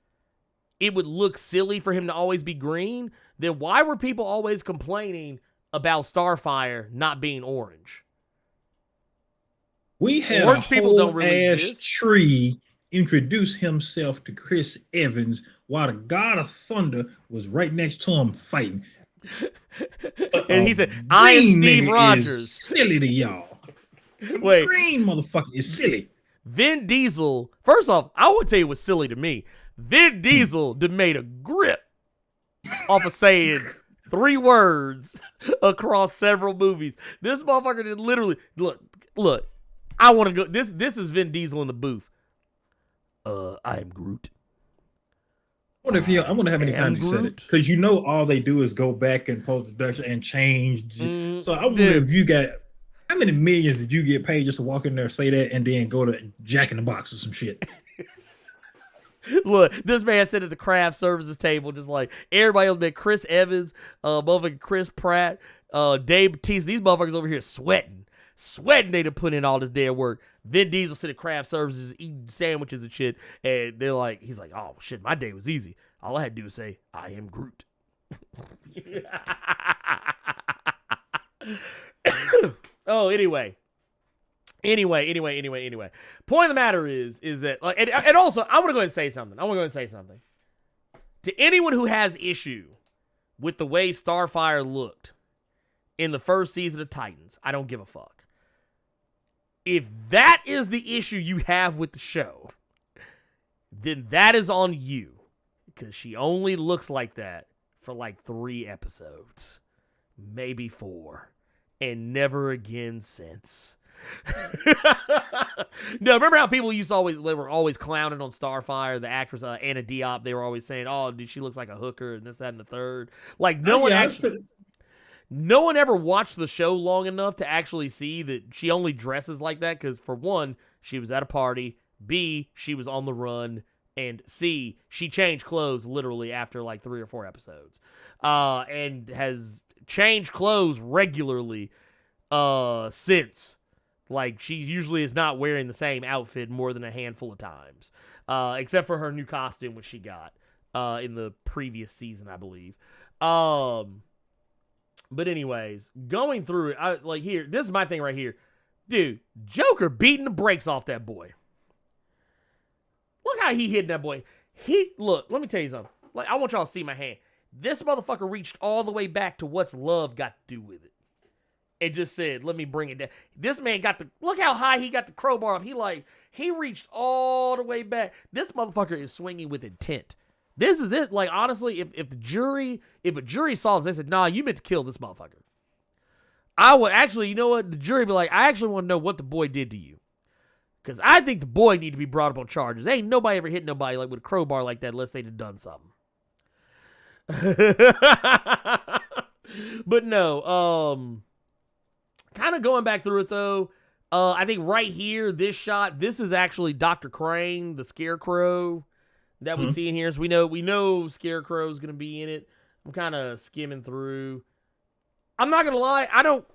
Speaker 2: it would look silly for him to always be green, then why were people always complaining about Starfire not being orange?
Speaker 3: We had
Speaker 2: orange
Speaker 3: a
Speaker 2: people
Speaker 3: whole
Speaker 2: don't really
Speaker 3: ass
Speaker 2: exist.
Speaker 3: tree introduce himself to Chris Evans while the God of Thunder was right next to him fighting.
Speaker 2: And he said, I am Steve Rogers.
Speaker 3: Silly to y'all.
Speaker 2: Wait.
Speaker 3: Green motherfucker is silly.
Speaker 2: Vin Diesel, first off, I would tell you what's silly to me. Vin Diesel made a grip off of saying 3 words across several movies. This motherfucker did literally look. I want to go. This is Vin Diesel in the booth. I am Groot.
Speaker 3: I wonder how many times he said it, because you know all they do is go back in post production and change. So I wonder if you got how many millions did you get paid just to walk in there, say that, and then go to Jack in the Box or some shit.
Speaker 2: Look, this man sat at the craft services table, just like everybody else. Been Chris Evans, motherfucking Chris Pratt, Dave Bautista. These motherfuckers over here sweating. They to put in all this damn work. Vin Diesel sitting at craft services eating sandwiches and shit, and he's like, oh shit, my day was easy. All I had to do was say, I am Groot. Oh, anyway. Point of the matter is that, like, and also, I want to go ahead and say something. To anyone who has issue with the way Starfire looked in the first season of Titans, I don't give a fuck. If that is the issue you have with the show, then that is on you. Because she only looks like that for like 3 episodes. Maybe 4. And never again since. No, remember how people they were always clowning on Starfire, the actress Anna Diop. They were always saying, "Oh, she looks like a hooker," and this, that, and the third. Like no one ever watched the show long enough to actually see that she only dresses like that because, for one, she was at a party. B, she was on the run. And C, she changed clothes literally after like 3 or 4 episodes, and has changed clothes regularly since. Like, she usually is not wearing the same outfit more than a handful of times, except for her new costume, which she got in the previous season, I believe. But anyways, going through it, this is my thing right here. Dude, Joker beating the brakes off that boy. Look how he hit that boy. Look, let me tell you something. Like, I want y'all to see my hand. This motherfucker reached all the way back to what's love got to do with it. It just said, let me bring it down. This man look how high he got the crowbar up. He reached all the way back. This motherfucker is swinging with intent. This is it. Like, honestly, if a jury saw this, they said, nah, you meant to kill this motherfucker. I would actually, you know what? The jury would be like, I actually want to know what the boy did to you. Because I think the boy need to be brought up on charges. Ain't nobody ever hit nobody like with a crowbar like that unless they'd have done something. But no, kind of going back through it though, I think right here, this shot, this is actually Dr. Crane, the Scarecrow that we see in here. So we know Scarecrow's going to be in it. I'm kind of skimming through. I'm not going to lie, I don't...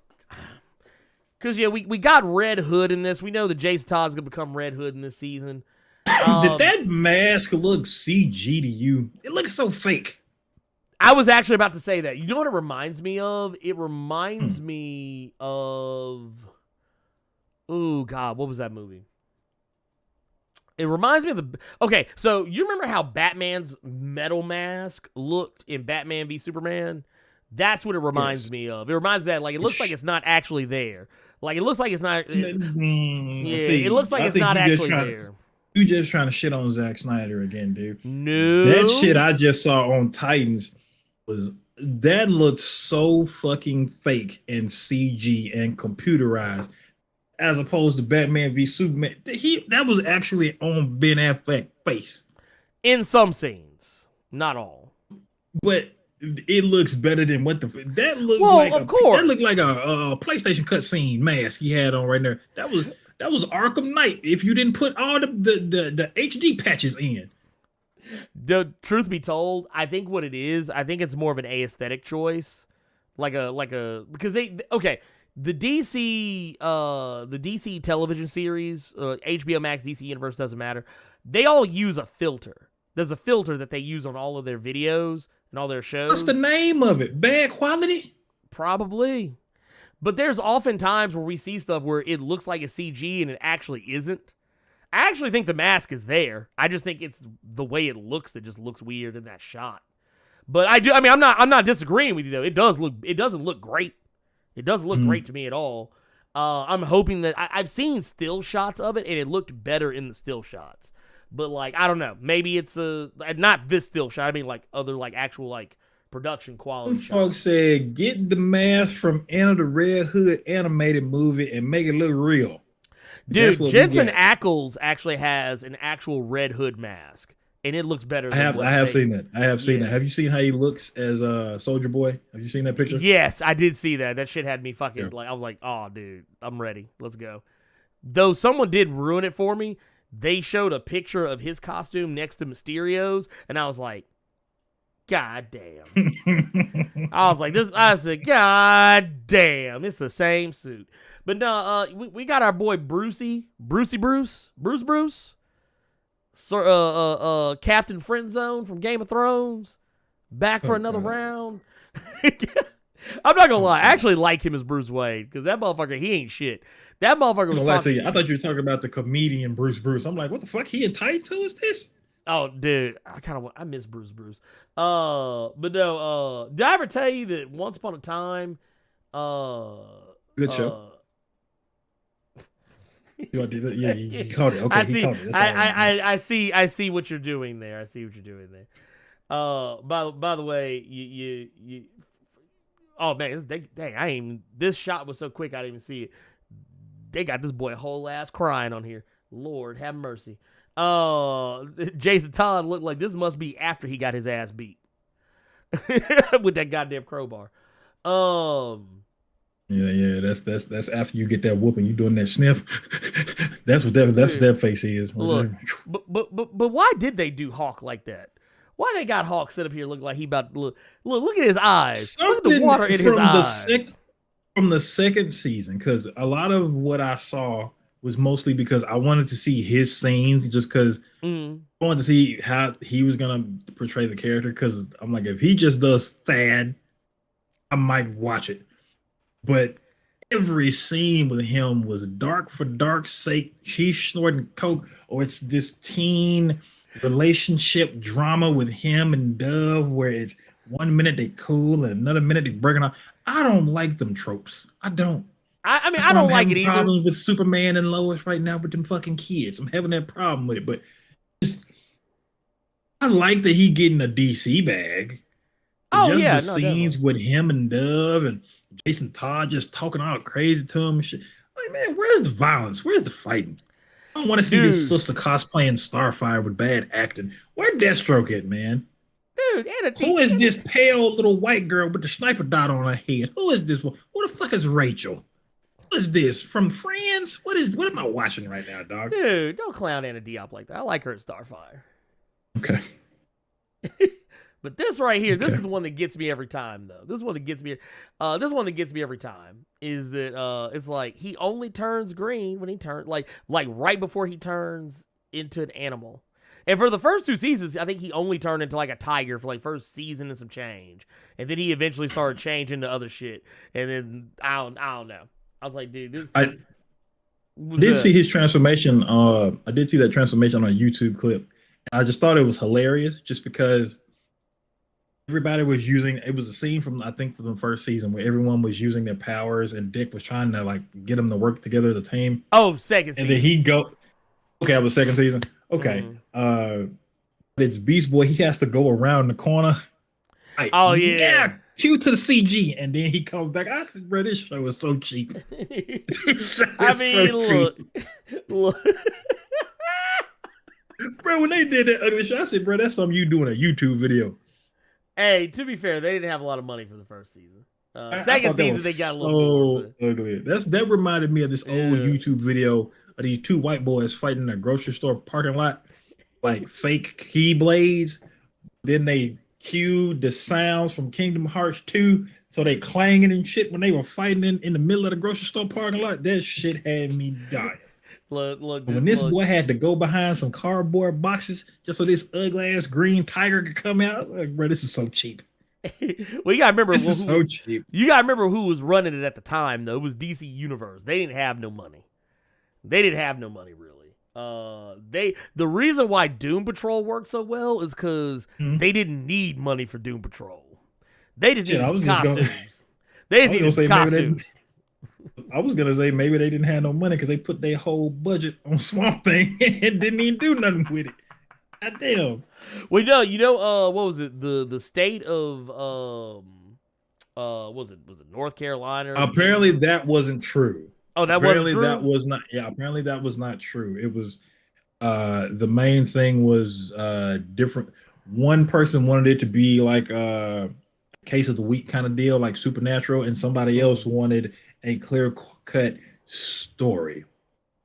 Speaker 2: Because, yeah, we got Red Hood in this. We know that Jason Todd's going to become Red Hood in this season.
Speaker 3: Did that mask look CG to you? It looks so fake.
Speaker 2: I was actually about to say that. You know what it reminds me of? It reminds me of... Oh, God, what was that movie? It reminds me of the... Okay, so you remember how Batman's metal mask looked in Batman v Superman? That's what it reminds me of. It reminds me of that. Like, it looks like it's not actually there. Like, it looks like it's not... it looks like it's not actually there.
Speaker 3: You just trying to shit on Zack Snyder again, dude.
Speaker 2: No.
Speaker 3: That shit I just saw on Titans that looked so fucking fake and CG and computerized, as opposed to Batman v Superman. That was actually on Ben Affleck's face.
Speaker 2: In some scenes, not all.
Speaker 3: But it looks better than what that looked
Speaker 2: that
Speaker 3: looked like a PlayStation cutscene mask he had on right there. That was Arkham Knight if you didn't put all the HD patches in.
Speaker 2: The truth be told, I think what it is, I think it's more of an aesthetic choice, because the DC television series, HBO Max, DC Universe, doesn't matter. They all use a filter. There's a filter that they use on all of their videos and all their shows.
Speaker 3: What's the name of it? Bad quality?
Speaker 2: Probably. But there's often times where we see stuff where it looks like a CG and it actually isn't. I actually think the mask is there. I just think it's the way it looks that just looks weird in that shot. But I'm not disagreeing with you though. It doesn't look great. It doesn't look great to me at all. I'm hoping that I've seen still shots of it and it looked better in the still shots. But like, I don't know. Maybe it's not this still shot. I mean like other like actual like production quality shots.
Speaker 3: Folks said get the mask from Enter the Red Hood animated movie and make it look real.
Speaker 2: Dude, Jensen Ackles actually has an actual Red Hood mask, and it looks better.
Speaker 3: I have seen that. Have you seen how he looks as Soldier Boy? Have you seen that picture?
Speaker 2: Yes, I did see that. That shit had me fucking like. I was like, oh, dude, I'm ready. Let's go. Though someone did ruin it for me. They showed a picture of his costume next to Mysterio's, and I was like, God damn. I was like, I said, God damn, it's the same suit. But no, we got our boy Bruce, Captain Friendzone from Game of Thrones, back for another round. I'm not gonna lie, I actually like him as Bruce Wayne because that motherfucker, he ain't shit. That motherfucker was talking.
Speaker 3: I thought you were talking about the comedian Bruce. I'm like, what the fuck? He entitled to is this?
Speaker 2: Oh, dude, I miss Bruce. But no, did I ever tell you that once upon a time,
Speaker 3: good show. Yeah, you caught it. Okay, he caught it.
Speaker 2: I see what you're doing there. By the way, you. Oh man, this shot was so quick I didn't even see it. They got this boy whole ass crying on here. Lord have mercy. Jason Todd looked like this must be after he got his ass beat with that goddamn crowbar.
Speaker 3: Yeah, that's after you get that whooping, you doing that sniff. that's what that face is.
Speaker 2: Look, but why did they do Hawk like that? Why they got Hawk set up here looking like he about to look at his eyes. Look at the water in his eyes.
Speaker 3: From the second season, because a lot of what I saw was mostly because I wanted to see his scenes, just because I wanted to see how he was gonna portray the character. Because I'm like, if he just does Thad, I might watch it. But every scene with him was dark for dark's sake. She's snorting coke, or it's this teen relationship drama with him and Dove, where it's 1 minute they cool and another minute they breaking off. I don't like them tropes. I don't.
Speaker 2: I mean, I don't like it either.
Speaker 3: Problems with Superman and Lois right now with them fucking kids. I'm having that problem with it, but I like that he getting a DC bag. Scenes with him and Dove and Jason Todd just talking all crazy to him and shit. Like, man, where's the violence? Where's the fighting? I don't want to see this sister cosplaying Starfire with bad acting. Where Deathstroke at, man?
Speaker 2: Dude,
Speaker 3: who is this pale little white girl with the sniper dot on her head? Who is this one? Who the fuck is Rachel? What is this? From Friends? What am I watching right now, dog?
Speaker 2: Dude, don't clown Anna Diop like that. I like her at Starfire.
Speaker 3: Okay.
Speaker 2: But this right here, this is the one that gets me every time, though. This is one that gets me. Every time is that it's like he only turns green when he turns like right before he turns into an animal. And for the first 2 seasons, I think he only turned into like a tiger for like first season and some change, and then he eventually started changing to other shit. And then I don't know. I was like, dude,
Speaker 3: I did see his transformation. I did see that transformation on a YouTube clip. I just thought it was hilarious, just because everybody was using. It was a scene from from the first season where everyone was using their powers, and Dick was trying to like get them to work together as a team.
Speaker 2: Oh, second season.
Speaker 3: And then he'd go. Okay, that was second season. Okay. It's Beast Boy. He has to go around the corner. Like,
Speaker 2: oh yeah.
Speaker 3: Cue to the CG, and then he comes back. I said, bro, this show is so cheap.
Speaker 2: I mean, look.
Speaker 3: Bro, when they did that ugly shit, I said, bro, that's something you do in a YouTube video.
Speaker 2: Hey, to be fair, they didn't have a lot of money for the first season. Second season, they got a little bit more,
Speaker 3: ugly. That reminded me of this old YouTube video of these two white boys fighting in a grocery store parking lot, like fake keyblades. Then they cued the sounds from Kingdom Hearts 2, so they clanging and shit when they were fighting in the middle of the grocery store parking lot. That shit had me dying.
Speaker 2: Look,
Speaker 3: when this boy had to go behind some cardboard boxes just so this ugly ass green tiger could come out, like, bro, this is so cheap.
Speaker 2: Well, you gotta remember
Speaker 3: this is so cheap.
Speaker 2: You gotta remember who was running it at the time, though. It was DC Universe. They didn't have no money. They didn't have no money, really. The reason why Doom Patrol worked so well is because they didn't need money for Doom Patrol. They just needed costumes. They needed costumes.
Speaker 3: I was gonna say maybe they didn't have no money because they put their whole budget on Swamp Thing and didn't even do nothing with it. God damn.
Speaker 2: Well, what was it? The state of was it North Carolina?
Speaker 3: Apparently that wasn't true.
Speaker 2: Oh, that wasn't true?
Speaker 3: That was not. Yeah, apparently that was not true. It was the main thing was different. One person wanted it to be like a case of the week kind of deal, like Supernatural, and somebody else wanted a clear-cut story.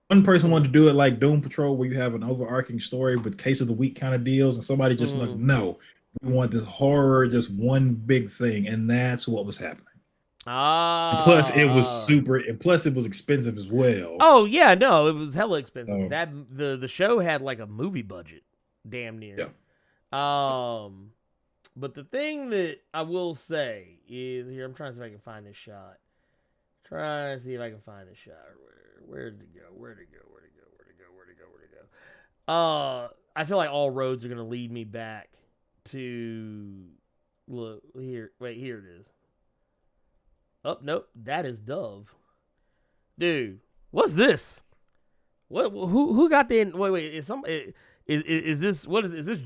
Speaker 3: One person wanted to do it like Doom Patrol, where you have an overarching story with case of the week kind of deals, and somebody just like, no, we want this horror, just one big thing, and that's what was happening. And plus, it was expensive as well.
Speaker 2: Oh yeah, no, it was hella expensive. That the show had like a movie budget, damn near.
Speaker 3: Yeah.
Speaker 2: But the thing that I will say is here, I'm trying to see if I can find this shot. Trying to see if I can find this shot. Where did it go? Where'd it go? I feel like all roads are gonna lead me back to look here. Wait, here it is. Oh nope, that is Dove. Dude, what's this? What? Who got the? Wait. Is this what is this?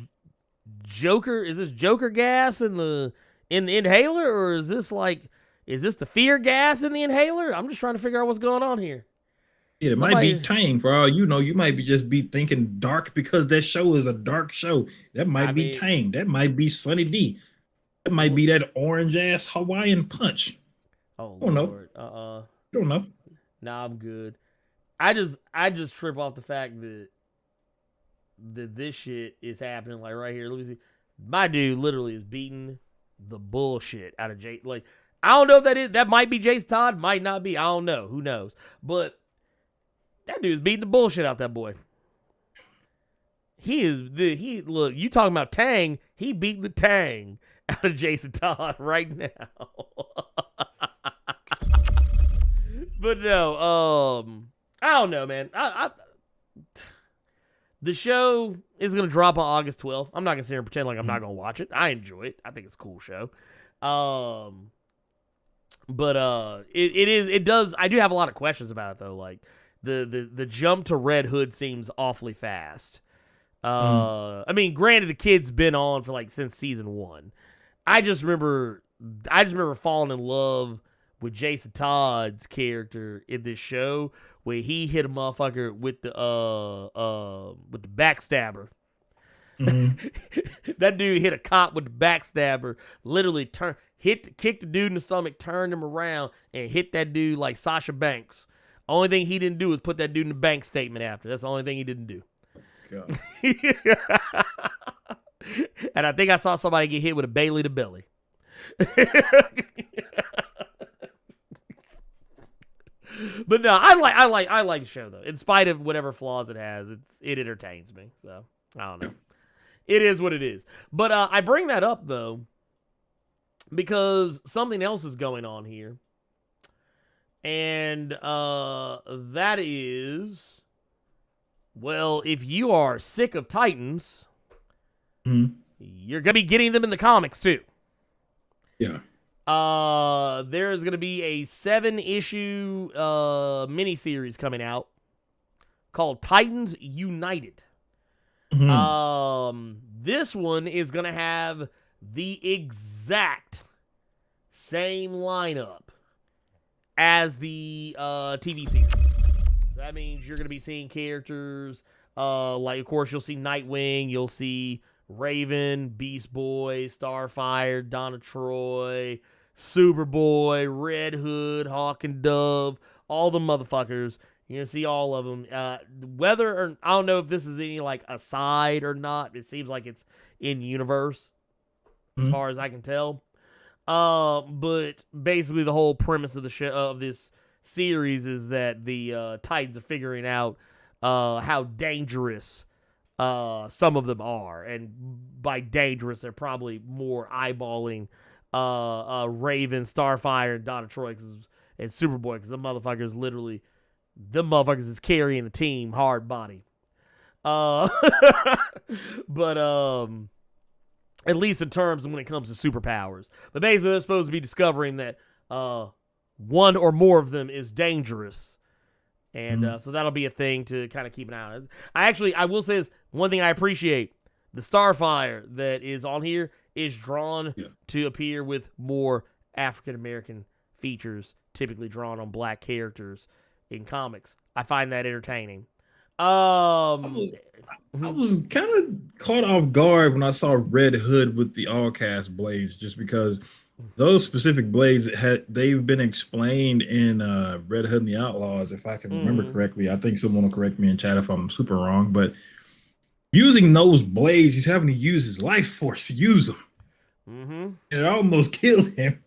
Speaker 2: Joker? Is this Joker gas in the inhaler, or is this the fear gas in the inhaler? I'm just trying to figure out what's going on here.
Speaker 3: It might be Tang for all you know. You might be thinking dark because that show is a dark show. That might be Tang. That might be Sunny D. That might be that orange ass Hawaiian punch.
Speaker 2: Oh,
Speaker 3: I don't
Speaker 2: Lord.
Speaker 3: know. Don't know.
Speaker 2: Nah, I'm good. I just trip off the fact that this shit is happening like right here. Let me see. My dude literally is beating the bullshit out of Jay. Like, I don't know if that might be Jason Todd, might not be. I don't know. Who knows? But that dude's beating the bullshit out that boy. Look, you talking about Tang, he beat the Tang out of Jason Todd right now. But no, I don't know, man. The show is going to drop on August 12th. I'm not going to sit here and pretend like I'm not going to watch it. I enjoy it. I think it's a cool show. But it does. I do have a lot of questions about it though. Like the jump to Red Hood seems awfully fast. I mean, granted, the kid's been on for since season 1. I just remember falling in love with Jason Todd's character in this show, where he hit a motherfucker with the backstabber. That dude hit a cop with the backstabber, literally kicked the dude in the stomach, turned him around, and hit that dude like Sasha Banks. Only thing he didn't do was put that dude in the bank statement after. That's the only thing he didn't do. God. And I think I saw somebody get hit with a Bailey to belly. But no, I like the show though. In spite of whatever flaws it has, it entertains me. So I don't know. It is what it is. But I bring that up though because something else is going on here, and that is, well, if you are sick of Titans, you're gonna be getting them in the comics too.
Speaker 3: Yeah.
Speaker 2: There's going to be a 7-issue miniseries coming out called Titans United. This one is going to have the exact same lineup as the TV series. So that means you're going to be seeing characters like, of course, you'll see Nightwing, you'll see Raven, Beast Boy, Starfire, Donna Troy, Superboy, Red Hood, Hawk and Dove, all the motherfuckers. You're going to see all of them. Whether or I don't know if this is any like aside or not. It seems like it's in universe as far as I can tell. But basically the whole premise of the show, of this series, is that the Titans are figuring out how dangerous some of them are. And by dangerous, they're probably more eyeballing Raven, Starfire, and Donna Troy and Superboy, because the motherfuckers literally, them motherfuckers is carrying the team hard body. But at least in terms of when it comes to superpowers. But basically they're supposed to be discovering that one or more of them is dangerous. And so that'll be a thing to kind of keep an eye on. I will say this, one thing I appreciate, the Starfire that is on here is drawn to appear with more African-American features, typically drawn on black characters in comics. I find that entertaining. I
Speaker 3: was kind of caught off guard when I saw Red Hood with the all-cast blades, just because those specific blades they've been explained in Red Hood and the Outlaws, if I can remember correctly. I think someone will correct me in chat if I'm super wrong, but using those blades, he's having to use his life force to use them. And it almost killed him.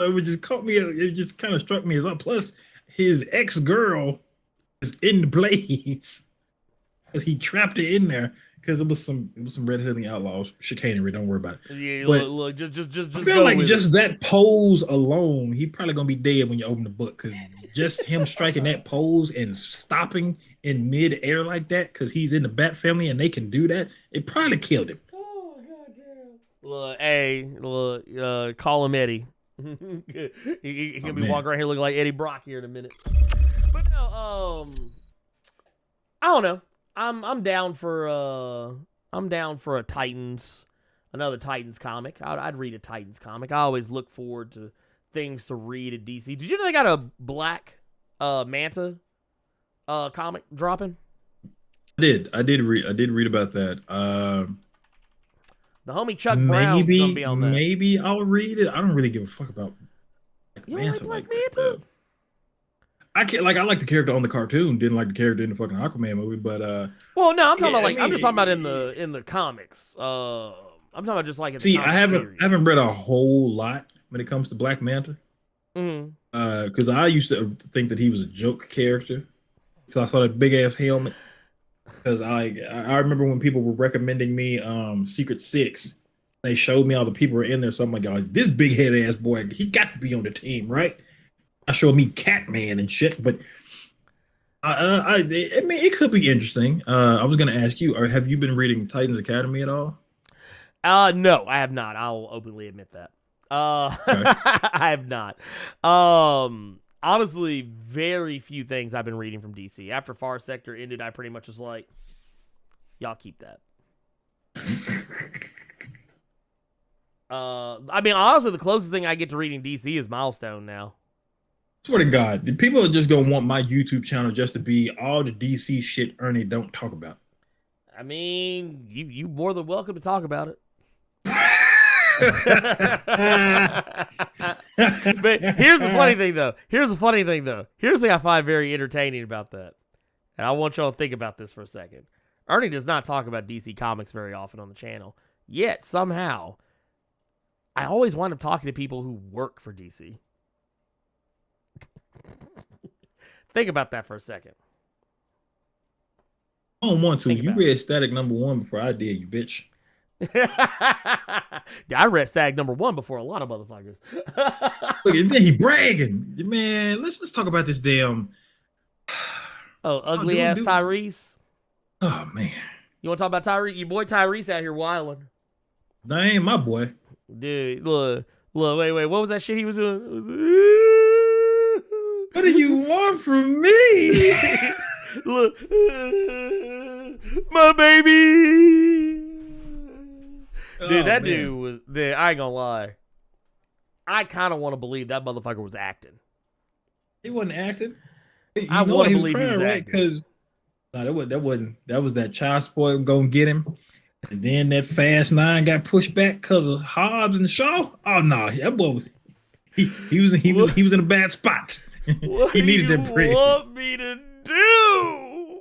Speaker 3: So it just caught me. It just kind of struck me as up. Plus, his ex-girl is in the blades because he trapped it in there because it was some Red Hood and the Outlaws chicanery. Don't worry about it.
Speaker 2: Yeah,
Speaker 3: but
Speaker 2: look, just
Speaker 3: I feel like just that pose alone, he probably gonna be dead when you open the book, because just him striking that pose and stopping in mid-air like that, because he's in the Bat family and they can do that, it probably killed him.
Speaker 2: Oh goddamn! Look, call him Eddie. He can be walking around here looking like Eddie Brock here in a minute. But no, I don't know. I'm down for a Titans, another Titans comic. I'd read a Titans comic. I always look forward to things to read at DC. Did you know they got a Black Manta comic dropping?
Speaker 3: I did read about that.
Speaker 2: The homie Chuck Brown's gonna be on that.
Speaker 3: Maybe I'll read it. I don't really give a fuck about
Speaker 2: Black Manta. You don't like Black Manta?
Speaker 3: I like the character on the cartoon. Didn't like the character in the fucking Aquaman movie, but
Speaker 2: well, no, I'm talking about I'm just talking about in the comics. I'm talking about just like in the
Speaker 3: I haven't read a whole lot when it comes to Black Manta. Because I used to think that he was a joke character. So I saw that big ass helmet. Because I remember when people were recommending me Secret Six, they showed me all the people were in there. So I'm like, oh, this big head ass boy, he got to be on the team, right? I showed me Catman and shit, but I mean, it could be interesting. I was gonna ask you, have you been reading Titans Academy at all?
Speaker 2: No, I have not. I'll openly admit that. Okay. I have not. Honestly, very few things I've been reading from DC. After Far Sector ended, I pretty much was like, y'all keep that. I mean, honestly, the closest thing I get to reading DC is Milestone now.
Speaker 3: Swear to God, the people are just gonna want my YouTube channel just to be all the DC shit Ernie don't talk about.
Speaker 2: I mean, you more than welcome to talk about it. But here's the funny thing, though. Here's the thing I find very entertaining about that, and I want y'all to think about this for a second. Ernie does not talk about DC Comics very often on the channel, yet somehow I always wind up talking to people who work for DC. Think about that for a second.
Speaker 3: I don't want to. You read Static #1 before I did, you bitch.
Speaker 2: Yeah, I read Static #1 before a lot of motherfuckers.
Speaker 3: Look, and then he bragging. Man, let's talk about this damn...
Speaker 2: ugly ass Tyrese.
Speaker 3: Oh, man.
Speaker 2: You want to talk about Tyrese? Your boy Tyrese out here wilding.
Speaker 3: That ain't my boy.
Speaker 2: Dude, look, wait. What was that shit he was doing?
Speaker 3: What do you want from me?
Speaker 2: Look, My baby. Dude, that
Speaker 3: man.
Speaker 2: dude was. Dude, I ain't gonna lie. I kind of want to believe that motherfucker was acting.
Speaker 3: He wasn't acting.
Speaker 2: I want to believe he was
Speaker 3: crying, right?
Speaker 2: acting.
Speaker 3: Because that was that child support gonna get him. And then that Fast 9 got pushed back because of Hobbs and Shaw. Oh no, that boy was he was in a bad spot.
Speaker 2: What
Speaker 3: he needed that bread.
Speaker 2: Want me to do?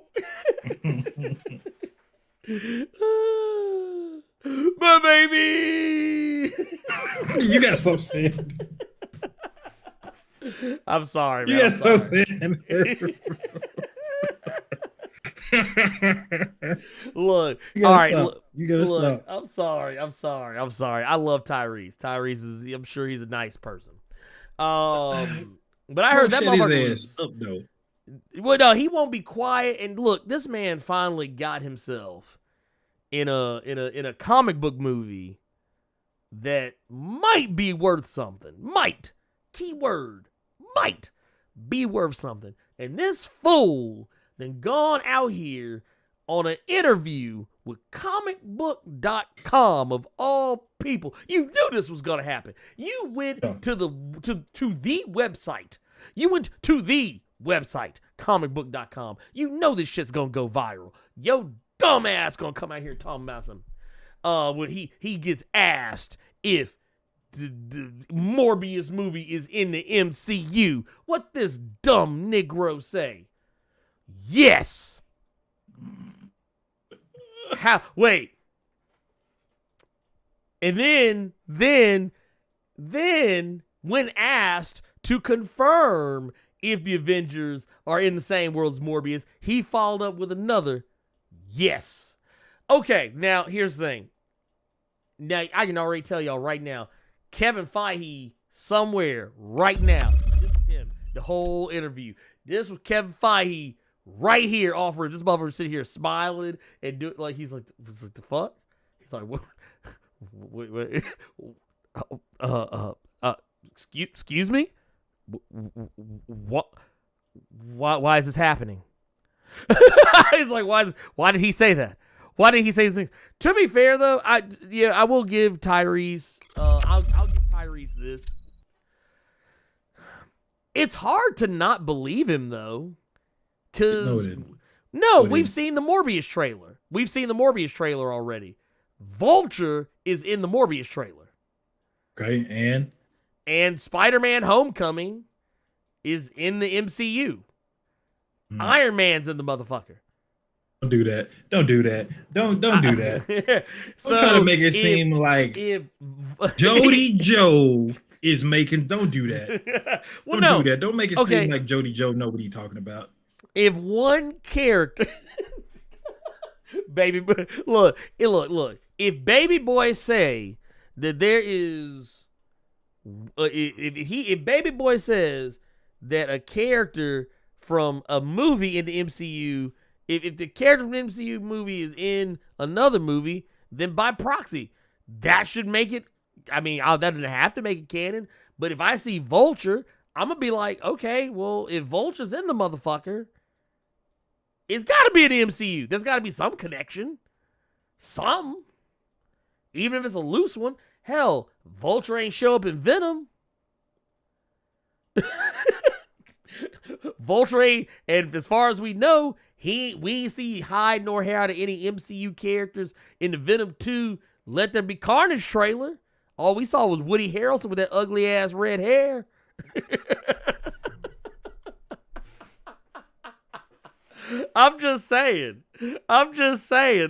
Speaker 2: My baby.
Speaker 3: You got to stop saying.
Speaker 2: I'm sorry, man.
Speaker 3: You
Speaker 2: I'm
Speaker 3: got to
Speaker 2: sorry.
Speaker 3: stop saying.
Speaker 2: Look,
Speaker 3: You
Speaker 2: all
Speaker 3: gotta
Speaker 2: right.
Speaker 3: stop.
Speaker 2: Look,
Speaker 3: You gotta
Speaker 2: look,
Speaker 3: stop.
Speaker 2: I'm sorry. I love Tyrese. Tyrese is. I'm sure he's a nice person. But I heard that motherfucker
Speaker 3: his ass up though.
Speaker 2: Well, no, he won't be quiet. And look, this man finally got himself in a comic book movie that might be worth something. Might, keyword, might be worth something. And this fool then gone out here on an interview with comicbook.com of all people. You knew this was gonna happen. You went to the website. You went to the website, comicbook.com. You know this shit's gonna go viral. Yo dumb ass gonna come out here talking about some when he gets asked if the Morbius movie is in the MCU. What this dumb Negro say? Yes. How? Wait. And then when asked to confirm if the Avengers are in the same world as Morbius, he followed up with another yes. Okay, now here's the thing. Now I can already tell y'all right now, Kevin Feige somewhere right now. This is him. The whole interview. This was Kevin Feige right here offering this motherfucker sitting here smiling and do it like he's like the fuck? He's like what? Wait. Excuse me? What? Why is this happening? He's like, why did he say that? Why did he say these things? To be fair though, I will give Tyrese. I'll give Tyrese this. It's hard to not believe him though, because we've seen the Morbius trailer. We've seen the Morbius trailer already. Vulture is in the Morbius trailer.
Speaker 3: Okay,
Speaker 2: and Spider-Man: Homecoming is in the MCU. Iron Man's in the motherfucker.
Speaker 3: Don't do that. Don't do that. Don't do that.
Speaker 2: So
Speaker 3: don't try to make it seem like Jody Joe is making. Don't do that.
Speaker 2: Well,
Speaker 3: don't do that. Don't make it seem like Jody Joe know what he's talking about.
Speaker 2: If one character, baby, look. If Baby Boy say that there is, if Baby Boy says that a character from a movie in the MCU, if the character from the MCU movie is in another movie, then by proxy, that should make it. I mean, that doesn't have to make it canon. But if I see Vulture, I'm gonna be like, okay, well, if Vulture's in the motherfucker, it's got to be in the MCU. There's got to be some connection, some, even if it's a loose one. Hell, Vulture ain't show up in Venom. Vulture ain't, and as far as we know, we ain't see hide nor hair out of any MCU characters in the Venom 2 Let There Be Carnage trailer. All we saw was Woody Harrelson with that ugly ass red hair. I'm just saying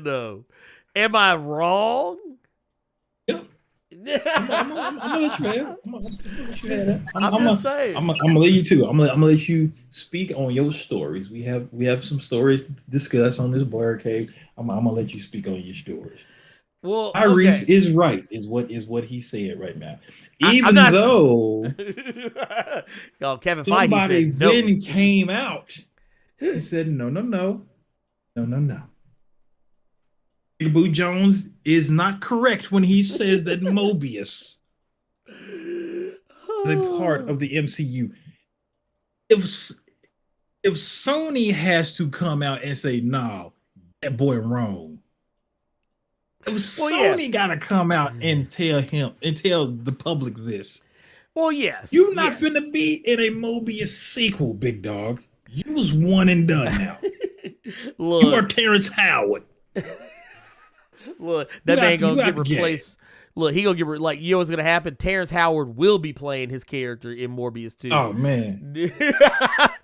Speaker 2: though. Am I wrong?
Speaker 3: Yeah. I'm gonna let you have. I'm gonna let you have that.
Speaker 2: I'm just saying.
Speaker 3: I'm gonna let you too. I'm gonna let you speak on your stories. We have some stories to discuss on this Blerd Cave. I'm gonna let you speak on your stories.
Speaker 2: Well,
Speaker 3: Tyrese is right. Is what he said right now. Even though
Speaker 2: Kevin
Speaker 3: somebody
Speaker 2: Feige said,
Speaker 3: then came out and said no. Boo Jones is not correct when he says that Morbius is a part of the MCU. If Sony has to come out and say no, that boy wrong. If Sony gotta come out and tell the public this.
Speaker 2: Well, yes.
Speaker 3: You're not finna be in a Morbius sequel, big dog. You was one and done now.
Speaker 2: Look,
Speaker 3: you are Terrence Howard.
Speaker 2: Look, that man gonna get replaced. Look, he gonna get like, you know what's gonna happen? Terrence Howard will be playing his character in Morbius 2.
Speaker 3: Oh man.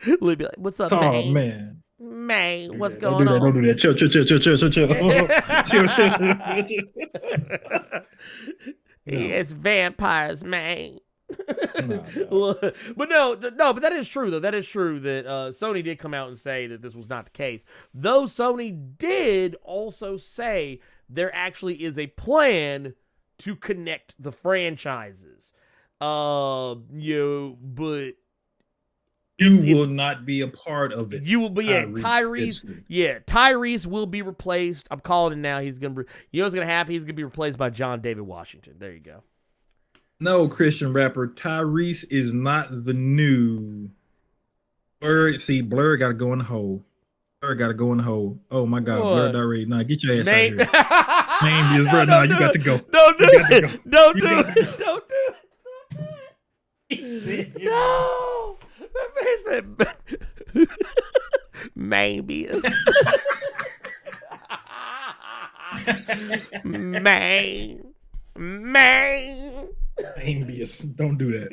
Speaker 2: He'll be like, "What's up,
Speaker 3: man?
Speaker 2: Oh man. Man, what's going on?
Speaker 3: Don't do that. Chill.
Speaker 2: It's vampires, man.
Speaker 3: No.
Speaker 2: But but that is true though. That is true that Sony did come out and say that this was not the case. Though Sony did also say there actually is a plan to connect the franchises. But
Speaker 3: you will not be a part of it.
Speaker 2: You will be Tyrese. Yeah, Tyrese will be replaced. I'm calling it now. He's gonna be. You know what's gonna happen? He's gonna be replaced by John David Washington. There you go.
Speaker 3: No, Christian rapper. Tyrese is not the new Blerd. See, Blerd got to go in the hole. Blerd got to go in the hole. Oh my God, Blerd already. Nah, get your ass out of here. Name is Blerd. Nah, you got to go.
Speaker 2: Don't do it. Don't do it. Don't do it. No. That man said Morbius. Man.
Speaker 3: Morbius. Don't do that.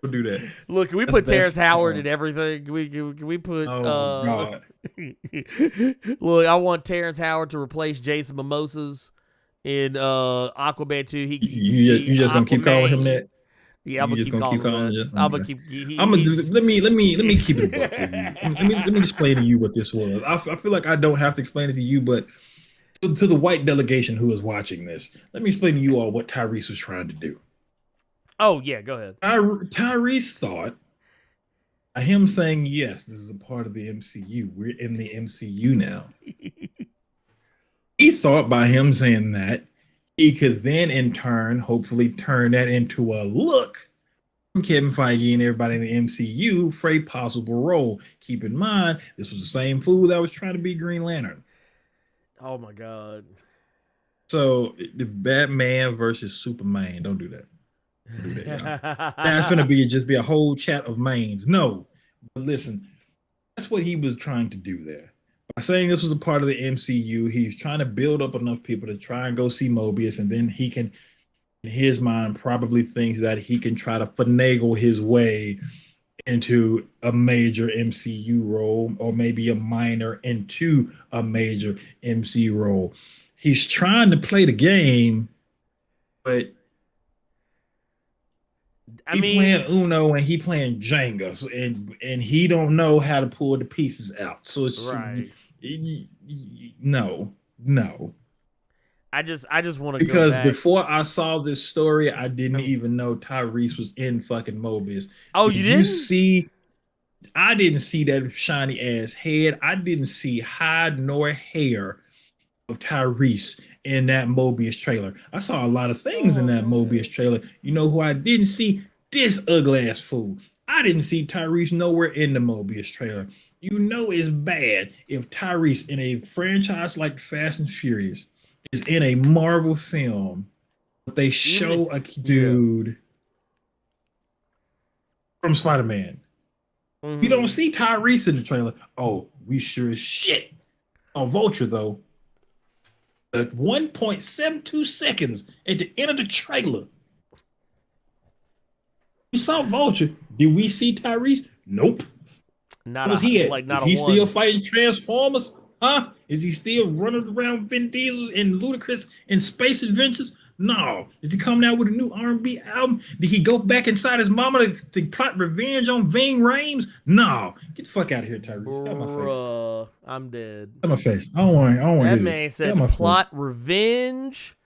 Speaker 3: Don't do that.
Speaker 2: Look, can we put Terrence Howard in everything? Can we put?
Speaker 3: Oh God.
Speaker 2: Look, I want Terrence Howard to replace Jason Mimosas in Aquaman 2.
Speaker 3: You just gonna keep calling him that?
Speaker 2: Yeah, I'm gonna keep calling him. I'm gonna keep.
Speaker 3: Let me keep it a buck with you. Let me explain to you what this was. I feel like I don't have to explain it to you, but to the white delegation who is watching this, let me explain to you all what Tyrese was trying to do.
Speaker 2: Oh yeah, go ahead.
Speaker 3: Tyrese thought him saying yes, this is a part of the MCU. We're in the MCU now. He thought by him saying that, he could then in turn, hopefully turn that into a look from Kevin Feige and everybody in the MCU for a possible role. Keep in mind, this was the same fool that was trying to be Green Lantern.
Speaker 2: Oh my God.
Speaker 3: So the Batman versus Superman, don't do that. Don't do that, y'all. That's gonna be a whole chat of mains. No, but listen, that's what he was trying to do there. By saying this was a part of the MCU, he's trying to build up enough people to try and go see Morbius, and then he can, in his mind, probably thinks that he can try to finagle his way into a major MCU role, or maybe a minor into a major MCU role. He's trying to play the game, but playing Uno and he playing Jenga, so, and he don't know how to pull the pieces out. So it's
Speaker 2: right.
Speaker 3: No.
Speaker 2: I just want to
Speaker 3: because before I saw this story, I didn't even know Tyrese was in fucking Morbius.
Speaker 2: Oh, you didn't?
Speaker 3: See? I didn't see that shiny ass head. I didn't see hide nor hair of Tyrese in that Morbius trailer. I saw a lot of things in that Morbius trailer. You know who I didn't see? This ugly ass fool. I didn't see Tyrese nowhere in the Morbius trailer. You know it's bad if Tyrese in a franchise like Fast and Furious is in a Marvel film, but they show a dude from Spider-Man. You don't see Tyrese in the trailer. Oh, we sure as shit. On Vulture, though, at 1.72 seconds at the end of the trailer, we saw Vulture. Did we see Tyrese? Nope.
Speaker 2: Not
Speaker 3: was he at?
Speaker 2: Like not
Speaker 3: is he still fighting Transformers? Huh? Is he still running around Vin Diesel and Ludacris in Space Adventures? No. Is he coming out with a new R&B album? Did he go back inside his mama to plot revenge on Ving Rhames? No. Get the fuck out of here, Tyrese. Get out my face.
Speaker 2: I'm dead.
Speaker 3: Get my face. I don't want
Speaker 2: that man said plot revenge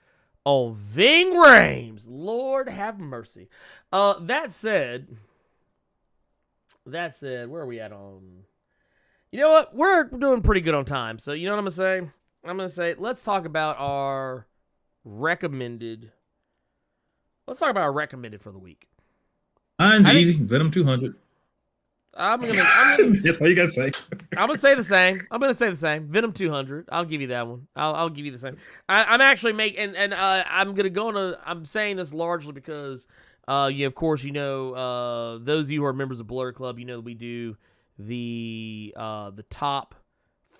Speaker 2: on Ving Rhames. Lord have mercy. That said, where are we at on? You know what? We're doing pretty good on time. So you know what I'm gonna say? I'm gonna say let's talk about our recommended. Let's talk about our recommended for the week.
Speaker 3: Mine's easy. Venom 200. That's all you gotta say.
Speaker 2: I'm gonna say the same. Venom 200. I'll give you that one. I'll give you the same. I'm actually making, and I'm gonna go on. I'm saying this largely because, of course, those of you who are members of Blerd Club, we do the top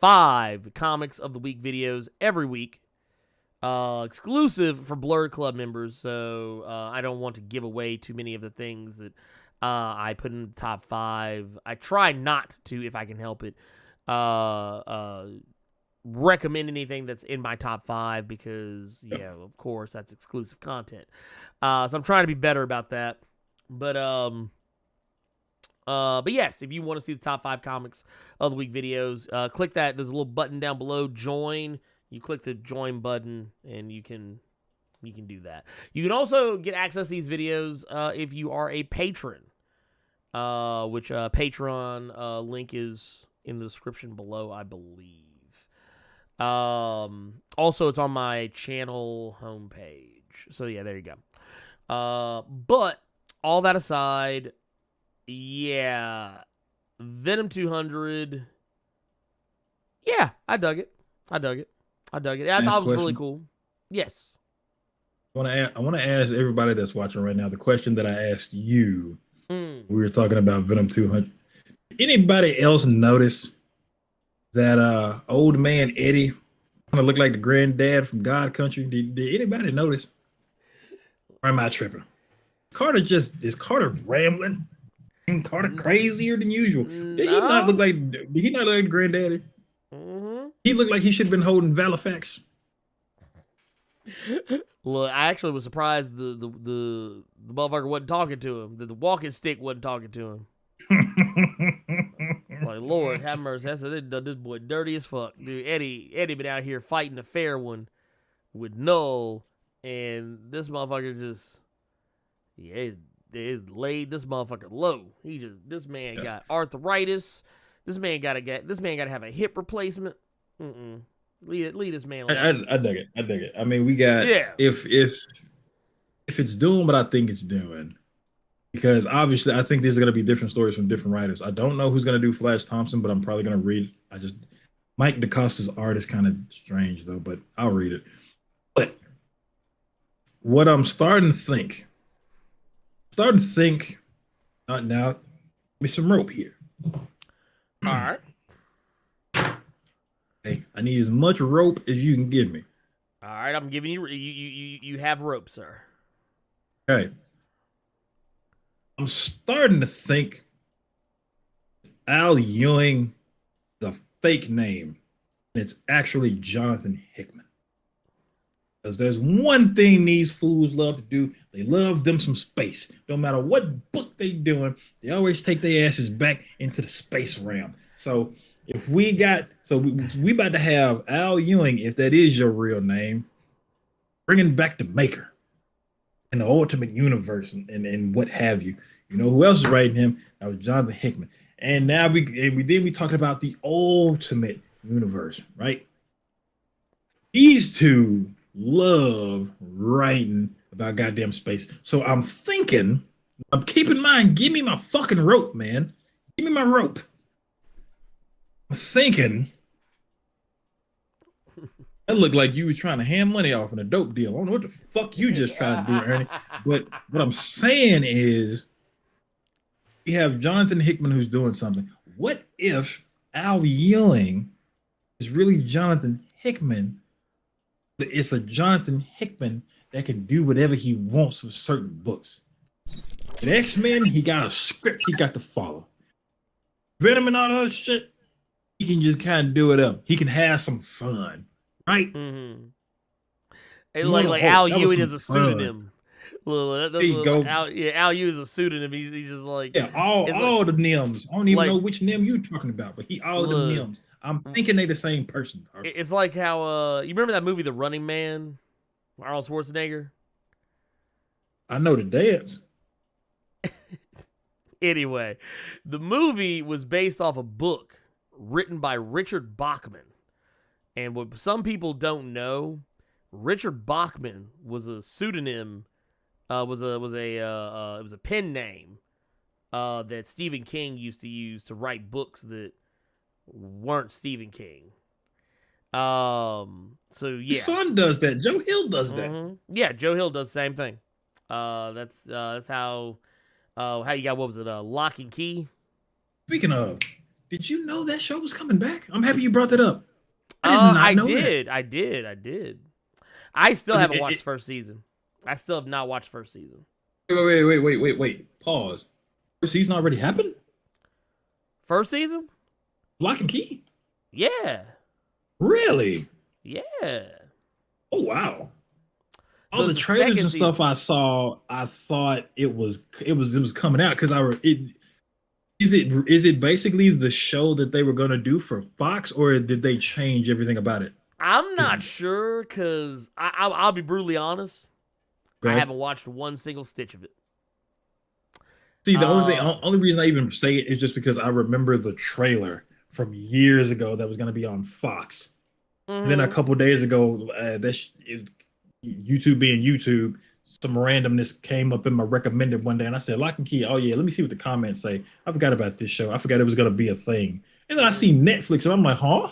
Speaker 2: 5 comics of the week videos every week, exclusive for Blerd Club members. So I don't want to give away too many of the things that I put in the top 5. I try not to, if I can help it, recommend anything that's in my top 5 because, of course, that's exclusive content. So I'm trying to be better about that. But yes, if you want to see the top 5 comics of the week videos, click that. There's a little button down below, join. You click the join button, and you can do that. You can also get access to these videos if you are a patron, which Patreon link is in the description below, I believe. Also, it's on my channel homepage. So, yeah, there you go. But all that aside, yeah, Venom 200, yeah, I dug it. I thought it was really cool. Yes.
Speaker 3: I want to ask everybody that's watching right now the question that I asked you. We were talking about Venom 200. Anybody else notice that old man Eddie kind of looked like the granddad from God Country? Did anybody notice? Or am I tripping? Is Carter rambling? Is Carter crazier than usual? Did he not look like granddaddy?
Speaker 2: Mm-hmm.
Speaker 3: He looked like he should have been holding Valifax.
Speaker 2: Look, I actually was surprised the motherfucker wasn't talking to him. The walking stick wasn't talking to him. Like, Lord have mercy. This boy dirty as fuck. Dude, Eddie been out here fighting a fair one with Null, and this motherfucker just, he's laid this motherfucker low. This man got arthritis. This man gotta have a hip replacement. Leave this man alone.
Speaker 3: I dig it. I mean, we got if it's doing what I think it's doing, because obviously I think these are gonna be different stories from different writers. I don't know who's gonna do Flash Thompson, but I'm probably gonna read it. Mike DaCosta's art is kind of strange though, but I'll read it. But what I'm starting to think, now, give me some rope here.
Speaker 2: All right.
Speaker 3: Hey, I need as much rope as you can give me.
Speaker 2: All right, I'm giving you have rope, sir.
Speaker 3: Okay. I'm starting to think Al Ewing is a fake name, and it's actually Jonathan Hickman. Because there's one thing these fools love to do. They love them some space. No matter what book they doing, they always take their asses back into the space realm. So if we about to have Al Ewing, if that is your real name, bringing back the Maker and the Ultimate Universe and what have you. You know who else is writing him? That was Jonathan Hickman. And now we talking about the Ultimate Universe, right? These two love writing about goddamn space. So I'm keep in mind, give me my fucking rope, man. Give me my rope. I'm thinking that looked like you were trying to hand money off in a dope deal. I don't know what the fuck you just tried to do, Ernie. But what I'm saying is we have Jonathan Hickman who's doing something. What if Al Ewing is really Jonathan Hickman? But it's a Jonathan Hickman that can do whatever he wants with certain books. With X-Men, he got a script he got to follow. Venom and all that shit, he can just kind of do it up. He can have some fun, right?
Speaker 2: Mm-hmm. It like Al Ewing is a pseudonym.
Speaker 3: There you go.
Speaker 2: Al Ewing is a pseudonym. He's just like
Speaker 3: all the NIMS. I don't even know which NIM you talking about, but all of the NIMs. I'm thinking they the same person.
Speaker 2: It's like how you remember that movie The Running Man, Arnold Schwarzenegger.
Speaker 3: I know the dance.
Speaker 2: Anyway, the movie was based off a book written by Richard Bachman, and what some people don't know, Richard Bachman was a pseudonym. It was a pen name that Stephen King used to use to write books that weren't Stephen King. So yeah,
Speaker 3: His son does that. Joe Hill does that.
Speaker 2: Yeah, Joe Hill does the same thing. That's how you got, what was it? Lock and Key.
Speaker 3: Speaking of, did you know that show was coming back? I'm happy you brought that up. I did not know that.
Speaker 2: I did. I still haven't watched first season. I still have not watched first season.
Speaker 3: Wait. Pause. First season already happened?
Speaker 2: First season?
Speaker 3: Lock and Key?
Speaker 2: Yeah.
Speaker 3: Really?
Speaker 2: Yeah.
Speaker 3: Oh, wow.
Speaker 2: So
Speaker 3: All the trailers and stuff I saw, I thought it was coming out because is it basically the show that they were going to do for Fox, or did they change everything about it?
Speaker 2: I'm not sure, because I'll be brutally honest. I haven't watched one single stitch of it.
Speaker 3: See, the only reason I even say it is just because I remember the trailer from years ago that was going to be on Fox. And then a couple days ago, YouTube being YouTube, some randomness came up in my recommended one day, and I said, Lock and Key, oh yeah, let me see what the comments say. I forgot about this show. I forgot it was going to be a thing. And then I see Netflix, and I'm like, huh?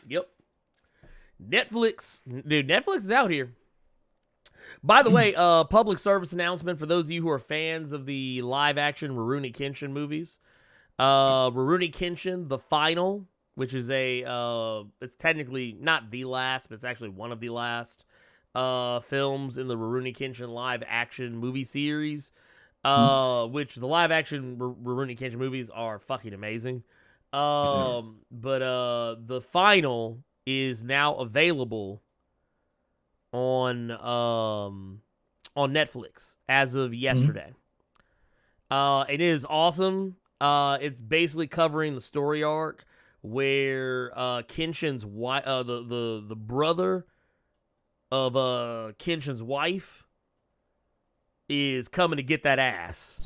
Speaker 2: Yep. Netflix is out here. By the way, public service announcement for those of you who are fans of the live-action Rurouni Kenshin movies. Rurouni Kenshin, The Final, which is it's technically not the last, but it's actually one of the last films in the Rurouni Kenshin live-action movie series, which the live-action Rurouni Kenshin movies are fucking amazing. But The Final is now available on Netflix as of yesterday. It is awesome. It's basically covering the story arc where Kenshin's wife, the brother of Kenshin's wife, is coming to get that ass.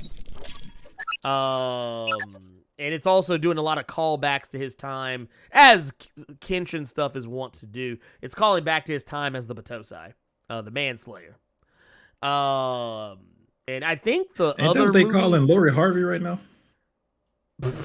Speaker 2: And it's also doing a lot of callbacks to his time, as Kenshin stuff is wont to do. It's calling back to his time as the Batosai, the manslayer. And I think the
Speaker 3: Ain't
Speaker 2: other
Speaker 3: that what they
Speaker 2: movie...
Speaker 3: calling Lori Harvey right now? I'm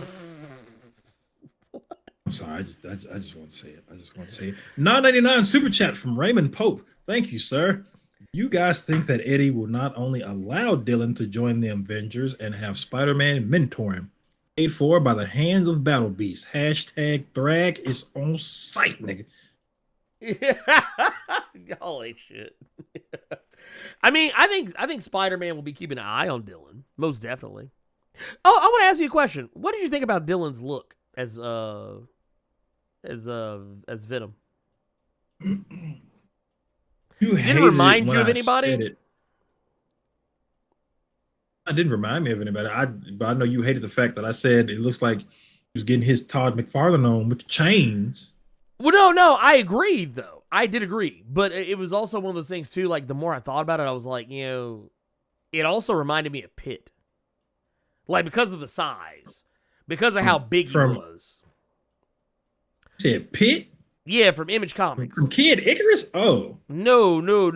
Speaker 3: sorry, I just want to say it. $9.99 super chat from Raymond Pope. Thank you, sir. You guys think that Eddie will not only allow Dylan to join the Avengers and have Spider-Man mentor him? Paid for by the hands of Battle Beast. Hashtag Thrag is on site, nigga.
Speaker 2: Holy shit. I mean, I think Spider-Man will be keeping an eye on Dylan, most definitely. Oh, I want to ask you a question. What did you think about Dylan's look as Venom?
Speaker 3: Did
Speaker 2: it remind you of anybody?
Speaker 3: It didn't remind me of anybody. But I know you hated the fact that I said it looks like he was getting his Todd McFarlane on with the chains.
Speaker 2: Well, no, I agreed, though. I did agree. But it was also one of those things, too, like, the more I thought about it, I was like, it also reminded me of Pitt. Like, because of the size. Because of how big he was.
Speaker 3: Said Pitt?
Speaker 2: Yeah, from Image Comics.
Speaker 3: From Kid Icarus? Oh.
Speaker 2: No. Talk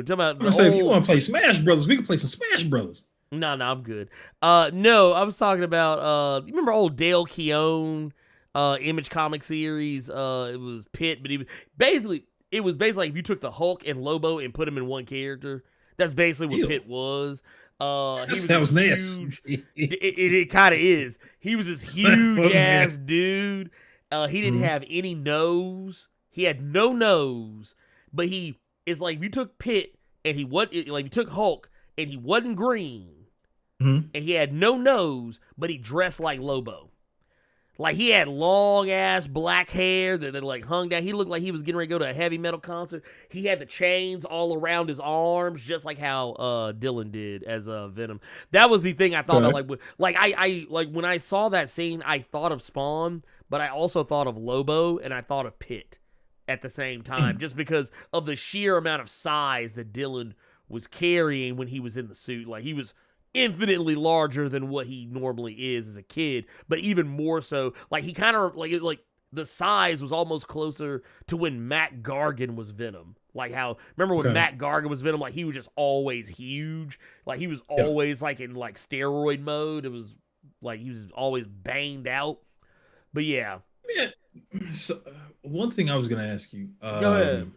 Speaker 2: about
Speaker 3: if you want to play Smash Brothers, we can play some Smash Brothers.
Speaker 2: No, I'm good. No, I was talking about, you remember old Dale Keown Image Comic series? It was Pitt, but it was basically like if you took the Hulk and Lobo and put them in one character. That's basically what Pitt was.
Speaker 3: That was nasty.
Speaker 2: It kind of is. He was this huge ass dude. He didn't have any nose. He had no nose, but it's like if you took Pitt and you took Hulk and he wasn't green, and he had no nose, but he dressed like Lobo. Like he had long ass black hair that like hung down. He looked like he was getting ready to go to a heavy metal concert. He had the chains all around his arms, just like how Dylan did as Venom. That was the thing I thought about. I when I saw that scene, I thought of Spawn, but I also thought of Lobo and I thought of Pitt at the same time, just because of the sheer amount of size that Dylan was carrying when he was in the suit. Like he was infinitely larger than what he normally is as a kid, but even more so, like he kind of like the size was almost closer to when Matt Gargan was Venom Like how, remember when Matt Gargan was Venom, like he was just always huge. Like he was always like in like steroid mode. It was like he was always banged out. But yeah.
Speaker 3: So, one thing I was going to ask you.
Speaker 2: Go ahead.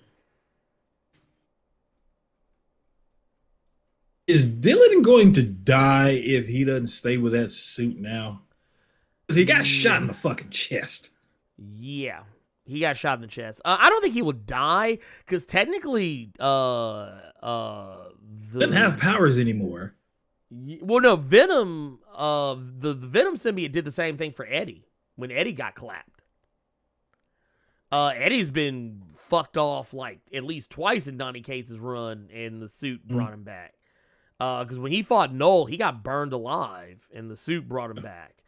Speaker 3: Is Dylan going to die if he doesn't stay with that suit now? Because he got shot in the fucking chest.
Speaker 2: Yeah. He got shot in the chest. I don't think he will die because technically,
Speaker 3: doesn't have powers anymore.
Speaker 2: Well, no, Venom. The Venom symbiote did the same thing for Eddie when Eddie got clapped. Eddie's been fucked off like at least twice in Donny Cates' run, and the suit brought him back. Because when he fought Null, he got burned alive, and the suit brought him back.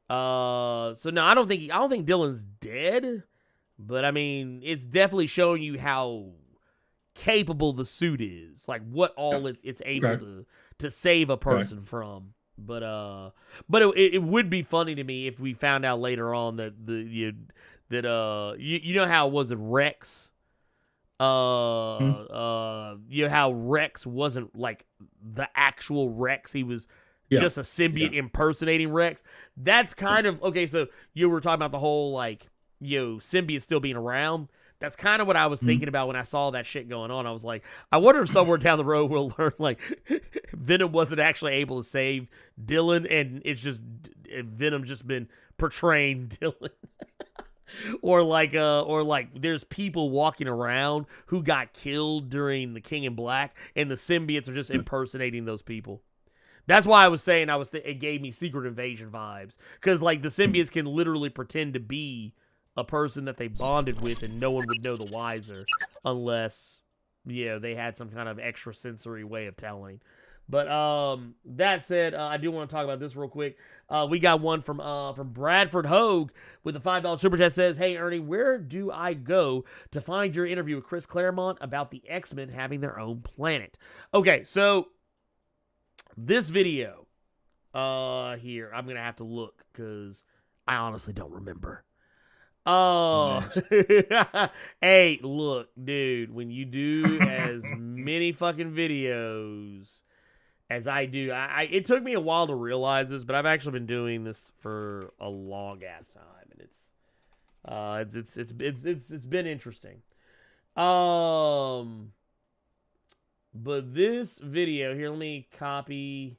Speaker 2: So no, I don't think Dylan's dead. But, I mean, it's definitely showing you how capable the suit is. Like, what all it's able to save a person from. But it would be funny to me if we found out later on that you know how it was at Rex? You know how Rex wasn't, like, the actual Rex. He was just a symbiote impersonating Rex. That's kind of... Okay, so you were talking about the whole, like... symbiote still being around. That's kind of what I was thinking about when I saw that shit going on. I was like, I wonder if somewhere down the road we'll learn like Venom wasn't actually able to save Dylan, and it's just Venom just been portraying Dylan. or like there's people walking around who got killed during the King in Black, and the symbiotes are just impersonating those people. That's why I was saying it gave me Secret Invasion vibes, because like the symbiotes can literally pretend to be a person that they bonded with, and no one would know the wiser unless, they had some kind of extrasensory way of telling. But that said, I do want to talk about this real quick. We got one from Bradford Hogue with a $5 super chat. Says, "Hey Ernie, where do I go to find your interview with Chris Claremont about the X-Men having their own planet?" Okay, so this video here, I'm gonna have to look because I honestly don't remember. Oh, hey, look, dude, when you do as many fucking videos as I do, it took me a while to realize this, but I've actually been doing this for a long ass time, and it's been interesting. But this video here, let me copy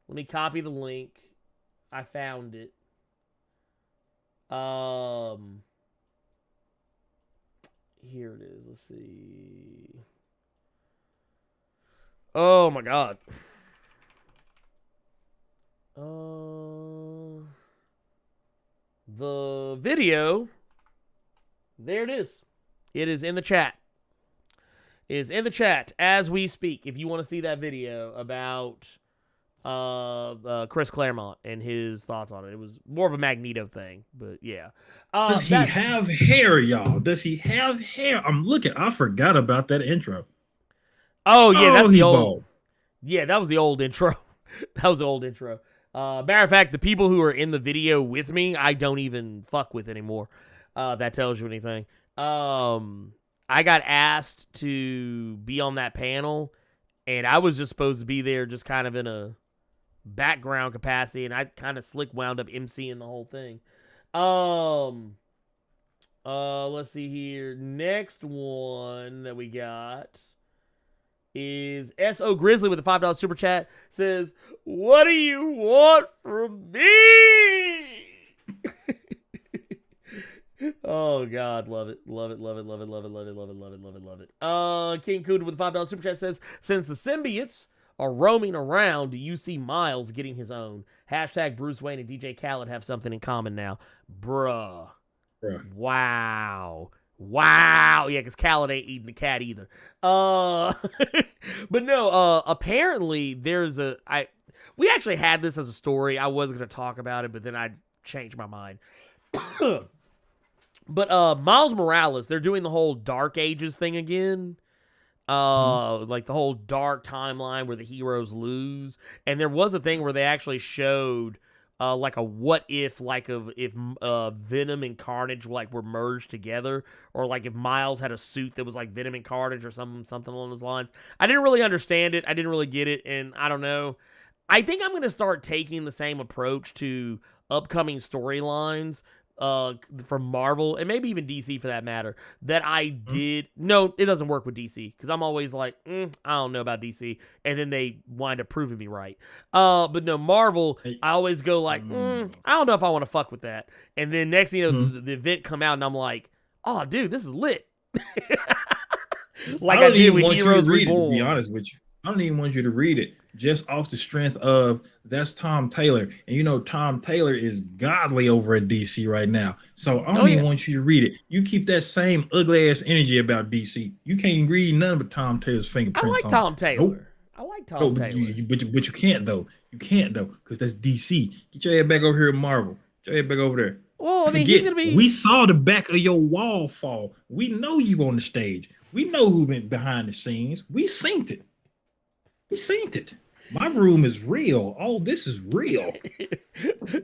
Speaker 2: the link. I found it. Here it is. Let's see. Oh my god. The video. There it is. It is in the chat. It is in the chat as we speak. If you want to see that video about Chris Claremont and his thoughts on it. It was more of a Magneto thing, but yeah.
Speaker 3: Does he have hair, y'all? Does he have hair? I'm looking. I forgot about that intro.
Speaker 2: Oh yeah, that's the old.
Speaker 3: Bald.
Speaker 2: Yeah, that was the old intro. That was the old intro. Matter of fact, the people who are in the video with me, I don't even fuck with anymore. That tells you anything. I got asked to be on that panel, and I was just supposed to be there, just kind of in a background capacity, and I kind of slick wound up emceeing the whole thing. Let's see here. Next one that we got is S.O. Grizzly with a $5 super chat. Says, "What do you want from me?" Oh God, love it. Love it, love it, love it, love it, love it, love it, love it, love it, love it. King Kuda with a $5 super chat says, "Since the symbiotes are roaming around, do you see Miles getting his own? Hashtag Bruce Wayne and DJ Khaled have something in common now." Bruh. Wow. Yeah, because Khaled ain't eating the cat either. But no, apparently there's we actually had this as a story. I was going to talk about it, but then I changed my mind. But Miles Morales, they're doing the whole Dark Ages thing again. Like the whole dark timeline where the heroes lose. And there was a thing where they actually showed like a what if, like if Venom and Carnage like were merged together, or like if Miles had a suit that was like Venom and Carnage or something along those lines. I didn't really understand it. I didn't really get it, and I don't know. I think I'm gonna start taking the same approach to upcoming storylines from Marvel, and maybe even DC for that matter, that I did. No, it doesn't work with DC, because I'm always like, I don't know about DC, and then they wind up proving me right. But no, Marvel, I always go like, I don't know if I want to fuck with that. And then next thing you know, the event come out, and I'm like, oh, dude, this is lit. Like I did with Heroes Reborn.
Speaker 3: To be honest with you, I don't even want you to read it, just off the strength of that's Tom Taylor. And you know, Tom Taylor is godly over at DC right now. So I don't even want you to read it. You keep that same ugly ass energy about DC. You can't read none but Tom Taylor's fingerprints.
Speaker 2: I like Tom Taylor. Nope. I like Tom Taylor.
Speaker 3: But you can't though. You can't though, because that's DC. Get your head back over here at Marvel. Get your head back over there.
Speaker 2: Well, I mean, he's gonna be.
Speaker 3: We saw the back of your wall fall. We know you on the stage. We know who went behind the scenes. We synced it. We synced it. My room is real. Oh, this is real.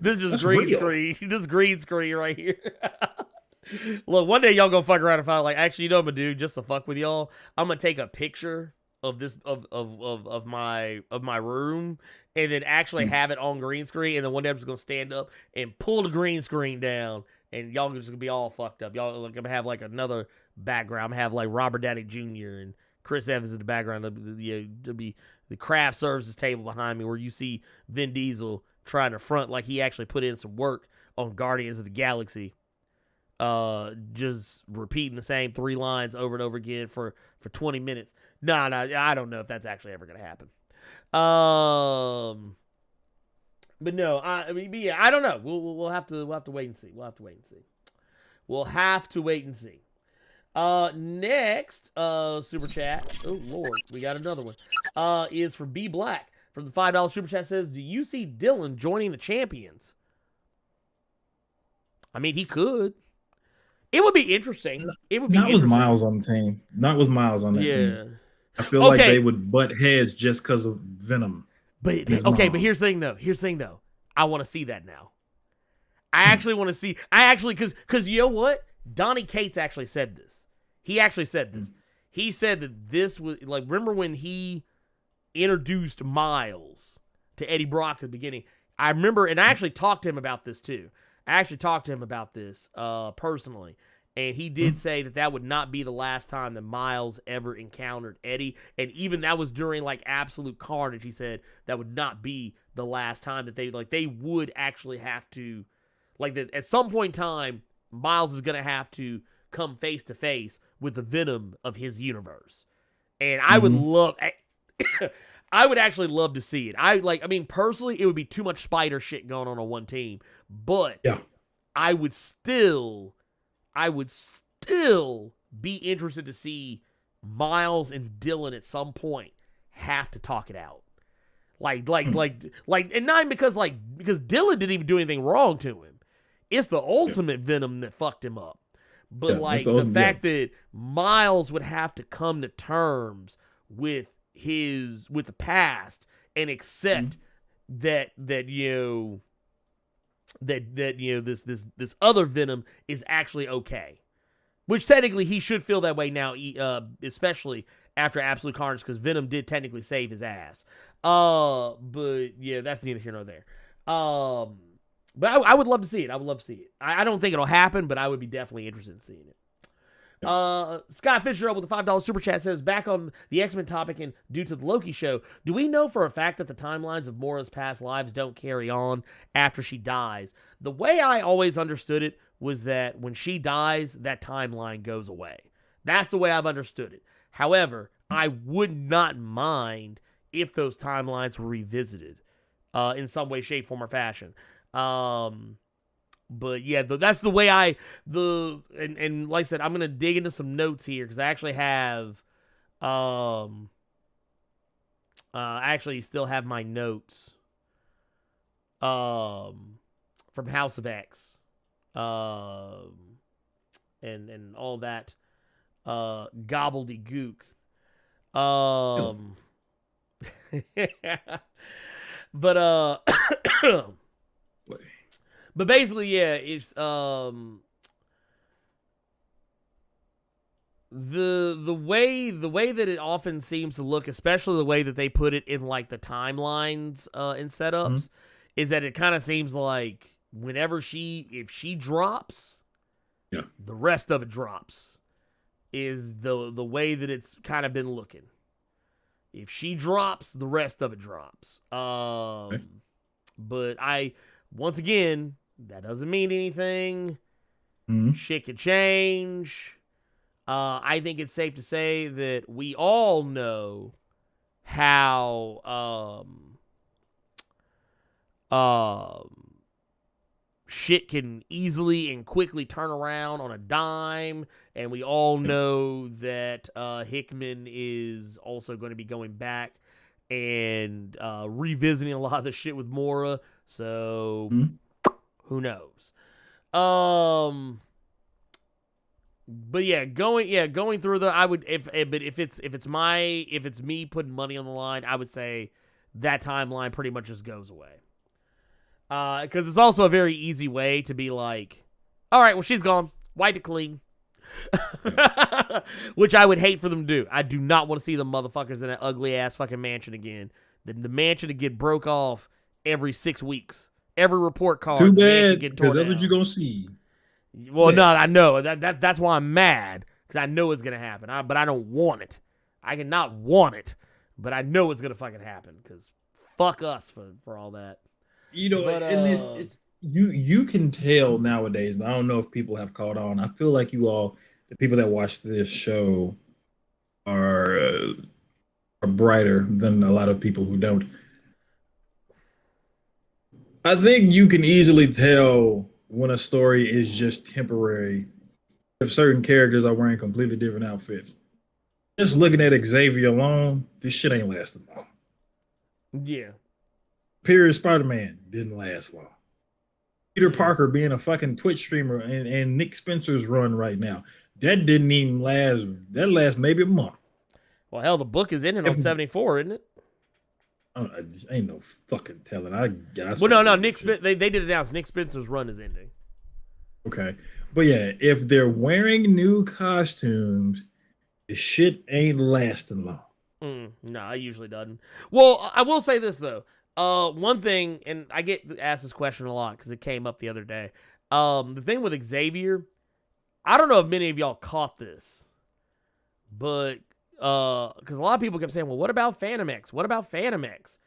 Speaker 2: This is green screen. This green screen right here. Look, one day y'all gonna fuck around and find like, actually, you know what I'm gonna do just to fuck with y'all? I'm gonna take a picture of this of my room, and then actually have it on green screen, and then one day I'm just gonna stand up and pull the green screen down, and y'all just gonna be all fucked up. Y'all like, I'm gonna have like another background. I'm gonna have like Robert Downey Jr. and Chris Evans in the background. There'll be the craft services table behind me, where you see Vin Diesel trying to front like he actually put in some work on Guardians of the Galaxy. Just repeating the same 3 lines over and over again for 20 minutes. No, I don't know if that's actually ever going to happen. But no, I mean, yeah, I don't know. We'll have to wait and see. We'll have to wait and see. Next, super chat. Oh Lord, we got another one. Is for B Black from the $5 super chat. Says, do you see Dylan joining the champions? I mean, he could. It would be interesting. It would be
Speaker 3: not with Miles on the team. Not with Miles on that team. I feel like they would butt heads just because of Venom.
Speaker 2: But okay, but here's the thing though. I want to see that now. I actually want to see. Because you know what? Donnie Cates actually said this. He actually said this. He said that this was like, remember when he introduced Miles to Eddie Brock at the beginning? I remember, and I actually talked to him about this too. Personally. And he did say that would not be the last time that Miles ever encountered Eddie. And even that was during like Absolute Carnage. He said that would not be the last time that they would actually have to, like, that at some point in time, Miles is going to have to come face to face with the Venom of his universe. And I would love, I would actually love to see it. I mean, personally, it would be too much spider shit going on one team, but yeah. I would still be interested to see Miles and Dylan at some point have to talk it out. And not because Dylan didn't even do anything wrong to him. It's the ultimate Venom that fucked him up. But the fact that Miles would have to come to terms with the past and accept that this other Venom is actually okay. Which technically he should feel that way now, especially after Absolute Carnage, because Venom did technically save his ass. But yeah, that's neither here nor there. But I would love to see it. I don't think it'll happen, but I would be definitely interested in seeing it. Scott Fitzgerald with the $5 super chat says, back on the X-Men topic and due to the Loki show, do we know for a fact that the timelines of Moira's past lives don't carry on after she dies? The way I always understood it was that when she dies, that timeline goes away. That's the way I've understood it. However, I would not mind if those timelines were revisited in some way, shape, form, or fashion. But yeah, that's the way and like I said, I'm going to dig into some notes here because I actually have, still have my notes, from House of X, and all that, gobbledygook. But, But basically, yeah, it's the way that it often seems to look, especially the way that they put it in like the timelines and setups, is that it kind of seems like whenever if she drops, the rest of it drops. Is the way that it's kind of been looking. If she drops, the rest of it drops. But once again, that doesn't mean anything. Shit could change. I think it's safe to say that we all know how shit can easily and quickly turn around on a dime, and we all know that Hickman is also going to be going back and revisiting a lot of the shit with Mora, so who knows? But yeah, going through I would if it's me putting money on the line, I would say that timeline pretty much just goes away. Because it's also a very easy way to be like, all right, well, she's gone. Wipe it clean. Which I would hate for them to do. I do not want to see the motherfuckers in that ugly-ass fucking mansion again. The mansion to get broke off every 6 weeks. Every report card.
Speaker 3: Too bad, because that's what you're going to see.
Speaker 2: Well, no, I know. That's why I'm mad, because I know it's going to happen. But I don't want it. I cannot want it, but I know it's going to fucking happen, because fuck us for all that.
Speaker 3: You know, and it's you can tell nowadays, and I don't know if people have caught on. I feel like the people that watch this show are brighter than a lot of people who don't. I think you can easily tell when a story is just temporary if certain characters are wearing completely different outfits. Just looking at Xavier alone, this shit ain't lasting long.
Speaker 2: Yeah.
Speaker 3: Period. Spider-Man didn't last long. Peter Parker being a fucking Twitch streamer and Nick Spencer's run right now, that didn't even last. That lasts maybe a month.
Speaker 2: Well, hell, the book is ending on 74, isn't it?
Speaker 3: Ain't no fucking telling.
Speaker 2: Well, no. They did announce Nick Spencer's run is ending.
Speaker 3: Okay, but yeah, if they're wearing new costumes, the shit ain't lasting long.
Speaker 2: No, it usually doesn't. Well, I will say this though. One thing, and I get asked this question a lot because it came up the other day. The thing with Xavier, I don't know if many of y'all caught this, but because a lot of people kept saying, well, what about Phantom X? What about Phantom X?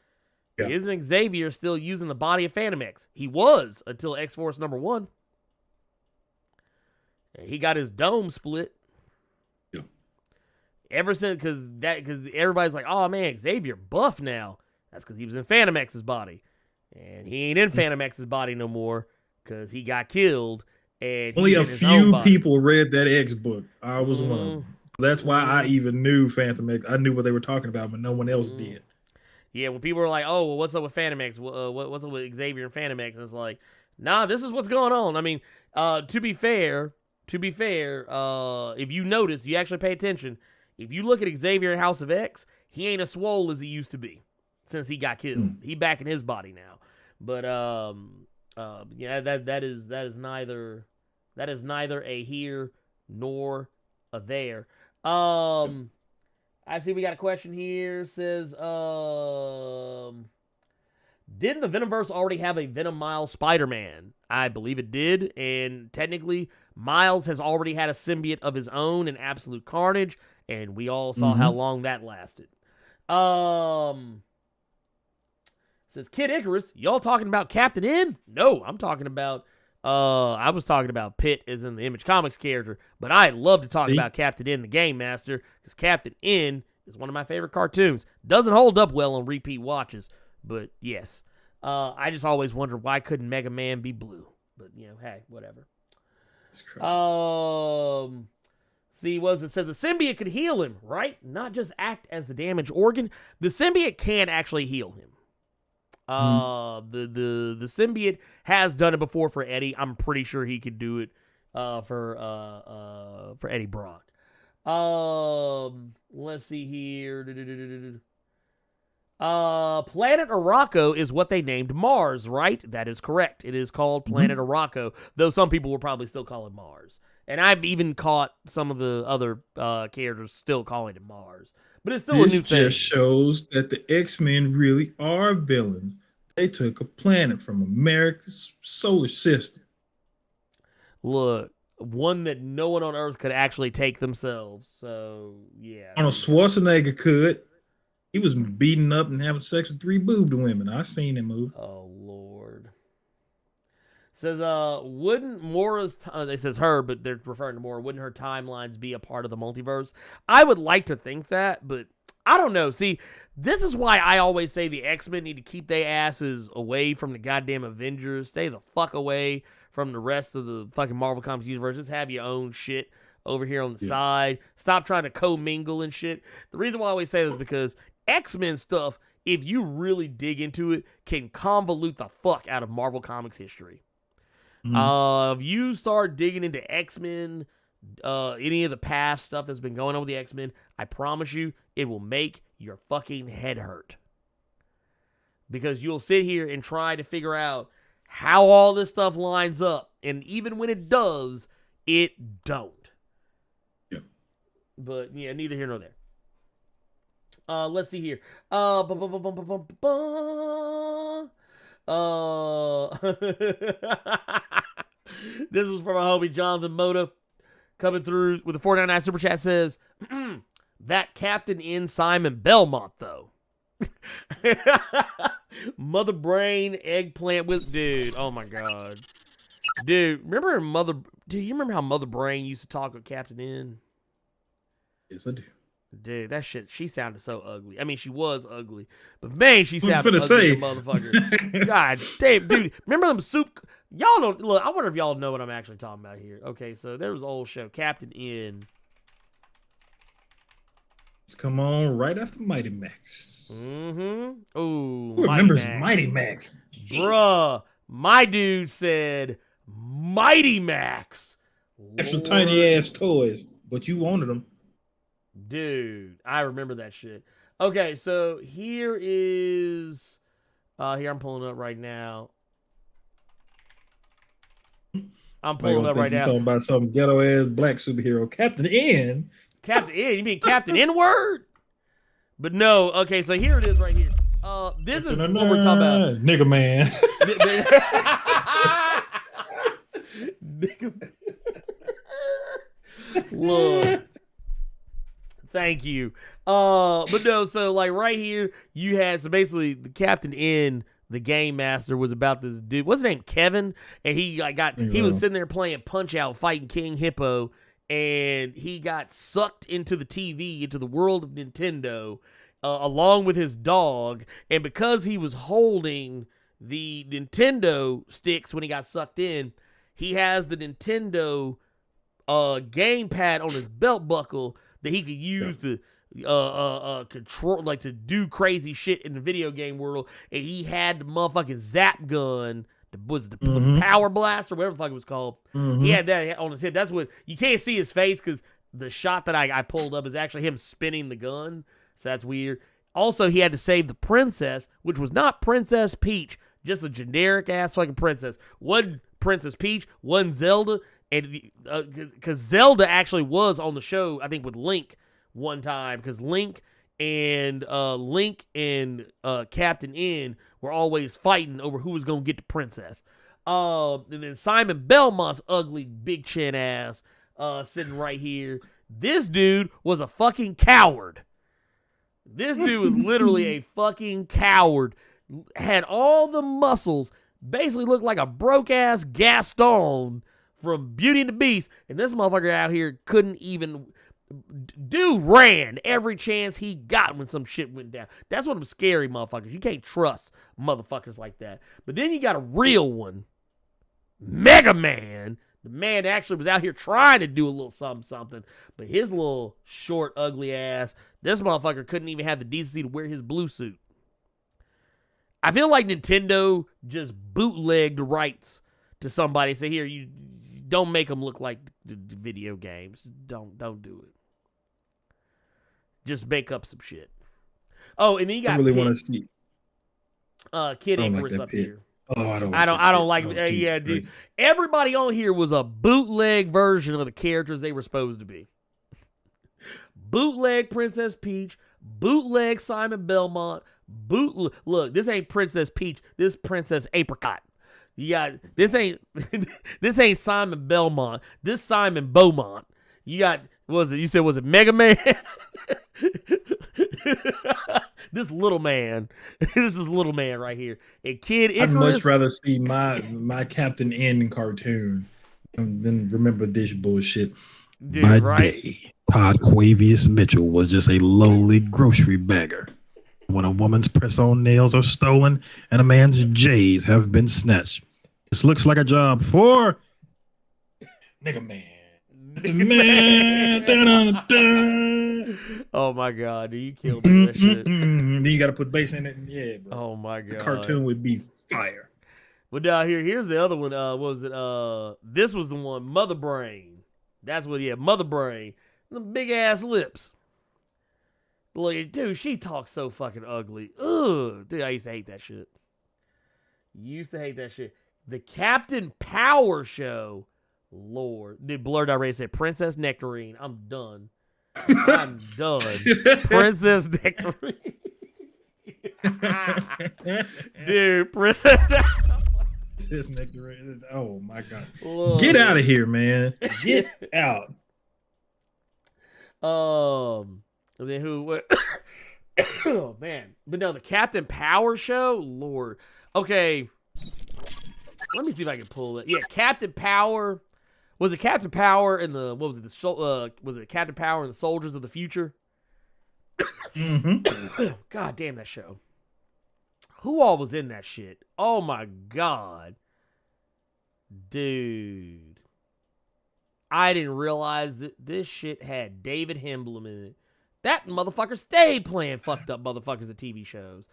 Speaker 2: Yeah. Isn't Xavier still using the body of Phantom X? He was until X-Force #1. And he got his dome split.
Speaker 3: Yeah.
Speaker 2: Ever since, because everybody's like, oh man, Xavier buff now. That's because he was in Phantom X's body. And he ain't in Phantom X's body no more because he got killed. And
Speaker 3: only a few people read that X book. I was one of them. That's why I even knew Phantom X. I knew what they were talking about, but no one else did.
Speaker 2: Yeah, when people were like, oh, well, what's up with Phantom X? What's up with Xavier and Phantom X? And it's like, nah, this is what's going on. I mean, to be fair, if you notice, you actually pay attention, if you look at Xavier in House of X, he ain't as swole as he used to be since he got killed. He back in his body now. But yeah, that is neither a here nor a there. I see we got a question here. It says, didn't the Venomverse already have a Venom Miles Spider-Man? I believe it did, and technically, Miles has already had a symbiote of his own in Absolute Carnage, and we all saw how long that lasted. Says Kid Icarus, y'all talking about Captain N? No, I'm talking about I was talking about Pitt as in the Image Comics character, but I'd love to talk about Captain N, the Game Master, because Captain N is one of my favorite cartoons. Doesn't hold up well on repeat watches, but yes. I just always wondered why couldn't Mega Man be blue? But, you know, hey, whatever. See, it says the symbiote could heal him, right? Not just act as the damaged organ. The symbiote can actually heal him. The symbiote has done it before for Eddie. I'm pretty sure he could do it for Eddie Brock. Let's see here. Planet Araco is what they named Mars, right? That is correct. It is called Planet Araco, though some people will probably still call it Mars. And I've even caught some of the other characters still calling it Mars. But it's still a new thing. This
Speaker 3: just shows that the X-Men really are villains. They took a planet from America's solar system.
Speaker 2: Look, one that no one on Earth could actually take themselves. So, yeah.
Speaker 3: Arnold Schwarzenegger could. He was beating up and having sex with 3 boobed women. I seen him move.
Speaker 2: Oh, Lord. Says, wouldn't Mora's, it says her, but they're referring to Mora, wouldn't her timelines be a part of the multiverse? I would like to think that, but I don't know. See, this is why I always say the X-Men need to keep their asses away from the goddamn Avengers. Stay the fuck away from the rest of the fucking Marvel Comics universe. Just have your own shit over here on the side. Stop trying to commingle and shit. The reason why I always say this is because X-Men stuff, if you really dig into it, can convolute the fuck out of Marvel Comics history. If you start digging into X-Men, any of the past stuff that's been going on with the X-Men, I promise you, it will make your fucking head hurt. Because you'll sit here and try to figure out how all this stuff lines up. And even when it does, it don't.
Speaker 3: Yeah.
Speaker 2: But, yeah, neither here nor there. Let's see here. This was from our homie Jonathan Moda coming through with the 499 Super Chat says, that Captain N. Simon Belmont, though. Mother Brain, Eggplant with... Dude, oh my God. Dude, remember Mother... Dude, you remember how Mother Brain used to talk with Captain N?
Speaker 3: Yes, I do.
Speaker 2: Dude, that shit, she sounded so ugly. I mean, she was ugly, but man, she sounded ugly, motherfucker. God damn, dude. Remember them soup? Y'all don't, look, I wonder if y'all know what I'm actually talking about here. Okay, so there was an old show, Captain N.
Speaker 3: Come on, right after Mighty Max.
Speaker 2: Mm-hmm. Oh,
Speaker 3: who remembers Mighty Max?
Speaker 2: Bruh, my dude said Mighty Max.
Speaker 3: Extra tiny ass toys, but you wanted them.
Speaker 2: Dude, I remember that shit. Okay, so here is... here, I'm pulling up right now. I'm pulling up right now.
Speaker 3: Talking about some ghetto-ass black superhero. Captain N?
Speaker 2: Captain N? You mean Captain N-word? But no, okay, so here it is right here. This is what we're talking about.
Speaker 3: Nigga man.
Speaker 2: Nigga man. Look. Thank you. But no, so like right here, you had, so basically the Captain N, the game master, was about this dude. What's his name? Kevin? And he he was sitting there playing Punch Out, fighting King Hippo, and he got sucked into the TV, into the world of Nintendo, along with his dog. And because he was holding the Nintendo sticks when he got sucked in, he has the Nintendo gamepad on his belt buckle that he could use to control, like to do crazy shit in the video game world. And he had the motherfucking zap gun, the power blast or whatever the fuck it was called. He had that on his head. That's what, you can't see his face because the shot that I pulled up is actually him spinning the gun. So that's weird. Also, he had to save the princess, which was not Princess Peach, just a generic ass fucking princess. One Princess Peach, one Zelda. And because Zelda actually was on the show, I think with Link one time, because Link and Captain N were always fighting over who was gonna get the princess. And then Simon Belmont's ugly big chin ass sitting right here. This dude was a fucking coward. This dude was literally a fucking coward. Had all the muscles. Basically looked like a broke ass Gaston from Beauty and the Beast, and this motherfucker out here couldn't even... Dude ran every chance he got when some shit went down. That's one of them scary motherfuckers. You can't trust motherfuckers like that. But then you got a real one, Mega Man. The man that actually was out here trying to do a little something, but his little short, ugly ass, this motherfucker couldn't even have the decency to wear his blue suit. I feel like Nintendo just bootlegged rights to somebody. Say, here, you don't make them look like the video games. Don't do it. Just make up some shit. Oh, and then you got
Speaker 3: I really want to see.
Speaker 2: Kid
Speaker 3: I don't
Speaker 2: Icarus
Speaker 3: like that
Speaker 2: up
Speaker 3: Pit.
Speaker 2: here.
Speaker 3: Oh, I
Speaker 2: don't like.
Speaker 3: Oh,
Speaker 2: Yeah,
Speaker 3: Jesus
Speaker 2: dude.
Speaker 3: Christ.
Speaker 2: Everybody on here was a bootleg version of the characters they were supposed to be. Bootleg Princess Peach, bootleg Simon Belmont, Look, this ain't Princess Peach. This Princess Apricot. You got this ain't this ain't Simon Belmont. This Simon Beaumont. You got was it Mega Man? This little man. This is little man right here. And Kid Icarus.
Speaker 3: I'd much rather see my Captain N cartoon than remember this bullshit.
Speaker 2: Dude,
Speaker 3: By
Speaker 2: right?
Speaker 3: day, Todd Quavius Mitchell was just a lowly grocery bagger. When a woman's press-on nails are stolen and a man's J's have been snatched, this looks like a job for nigga man. Man. Dun, dun.
Speaker 2: Oh my god, dude, you killed me with that shit.
Speaker 3: Then you got to put bass in it. Yeah, bro.
Speaker 2: Oh my god.
Speaker 3: The cartoon would be fire.
Speaker 2: But down here's the other one. What was it? This was the one, Mother Brain. That's what he had, Mother Brain. The big ass lips. Look, dude, she talks so fucking ugly. Ugh. Dude, I used to hate that shit. The Captain Power Show. Lord. Dude, Blerd already said Princess Nectarine. I'm done. Princess Nectarine. Dude, Princess
Speaker 3: Nectarine. Oh my god.
Speaker 2: Lord.
Speaker 3: Get out of here, man. Get out.
Speaker 2: And then who? What? Oh man! But no, the Captain Power Show. Lord. Okay. Let me see if I can pull it. Yeah, Captain Power. Was it Captain Power and the what was it? Was it Captain Power and the Soldiers of the Future?
Speaker 3: Mm-hmm.
Speaker 2: God damn that show. Who all was in that shit? Oh my god. Dude. I didn't realize that this shit had David Hemblem in it. That motherfucker stayed playing fucked up motherfuckers at TV shows.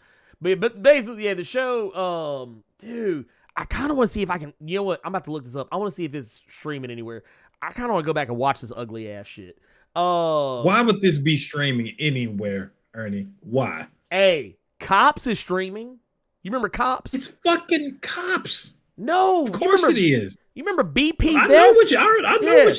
Speaker 2: But basically, yeah, the show, dude, I kind of want to see if I can, you know what, I'm about to look this up. I want to see if it's streaming anywhere. I kind of want to go back and watch this ugly ass shit.
Speaker 3: Why would this be streaming anywhere, Ernie? Why?
Speaker 2: Hey, Cops is streaming. You remember Cops?
Speaker 3: It's fucking Cops.
Speaker 2: No.
Speaker 3: Of course it is.
Speaker 2: You remember BP
Speaker 3: I
Speaker 2: Vest?
Speaker 3: know what you're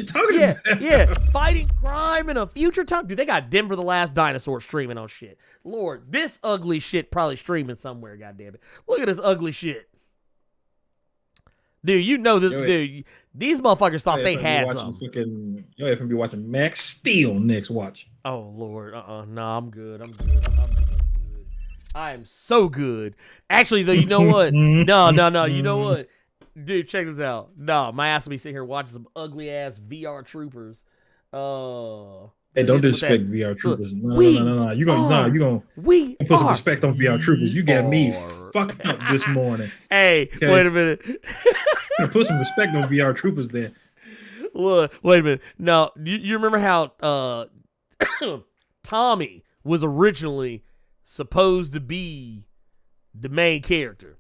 Speaker 3: talking about.
Speaker 2: Yeah, fighting crime in a future time. Dude, they got Denver the Last Dinosaur streaming on shit. Lord, this ugly shit probably streaming somewhere, goddammit. Look at this ugly shit. Dude, you know this, dude. These motherfuckers thought they had something.
Speaker 3: Yo, if I'm be watching Max Steel next watch.
Speaker 2: Oh, Lord. No, I'm good. I'm good. I'm so good. I am so good. Actually, though, you know what? No. You know what? Dude, check this out. No, my ass will be sitting here watching some ugly ass VR troopers.
Speaker 3: Hey, don't disrespect VR troopers. No. You gonna put some respect on VR troopers. You got me fucked up this morning.
Speaker 2: Hey, okay? Wait a minute.
Speaker 3: Put some respect on VR troopers there.
Speaker 2: Look, wait a minute. No, you remember how Tommy was originally supposed to be the main character?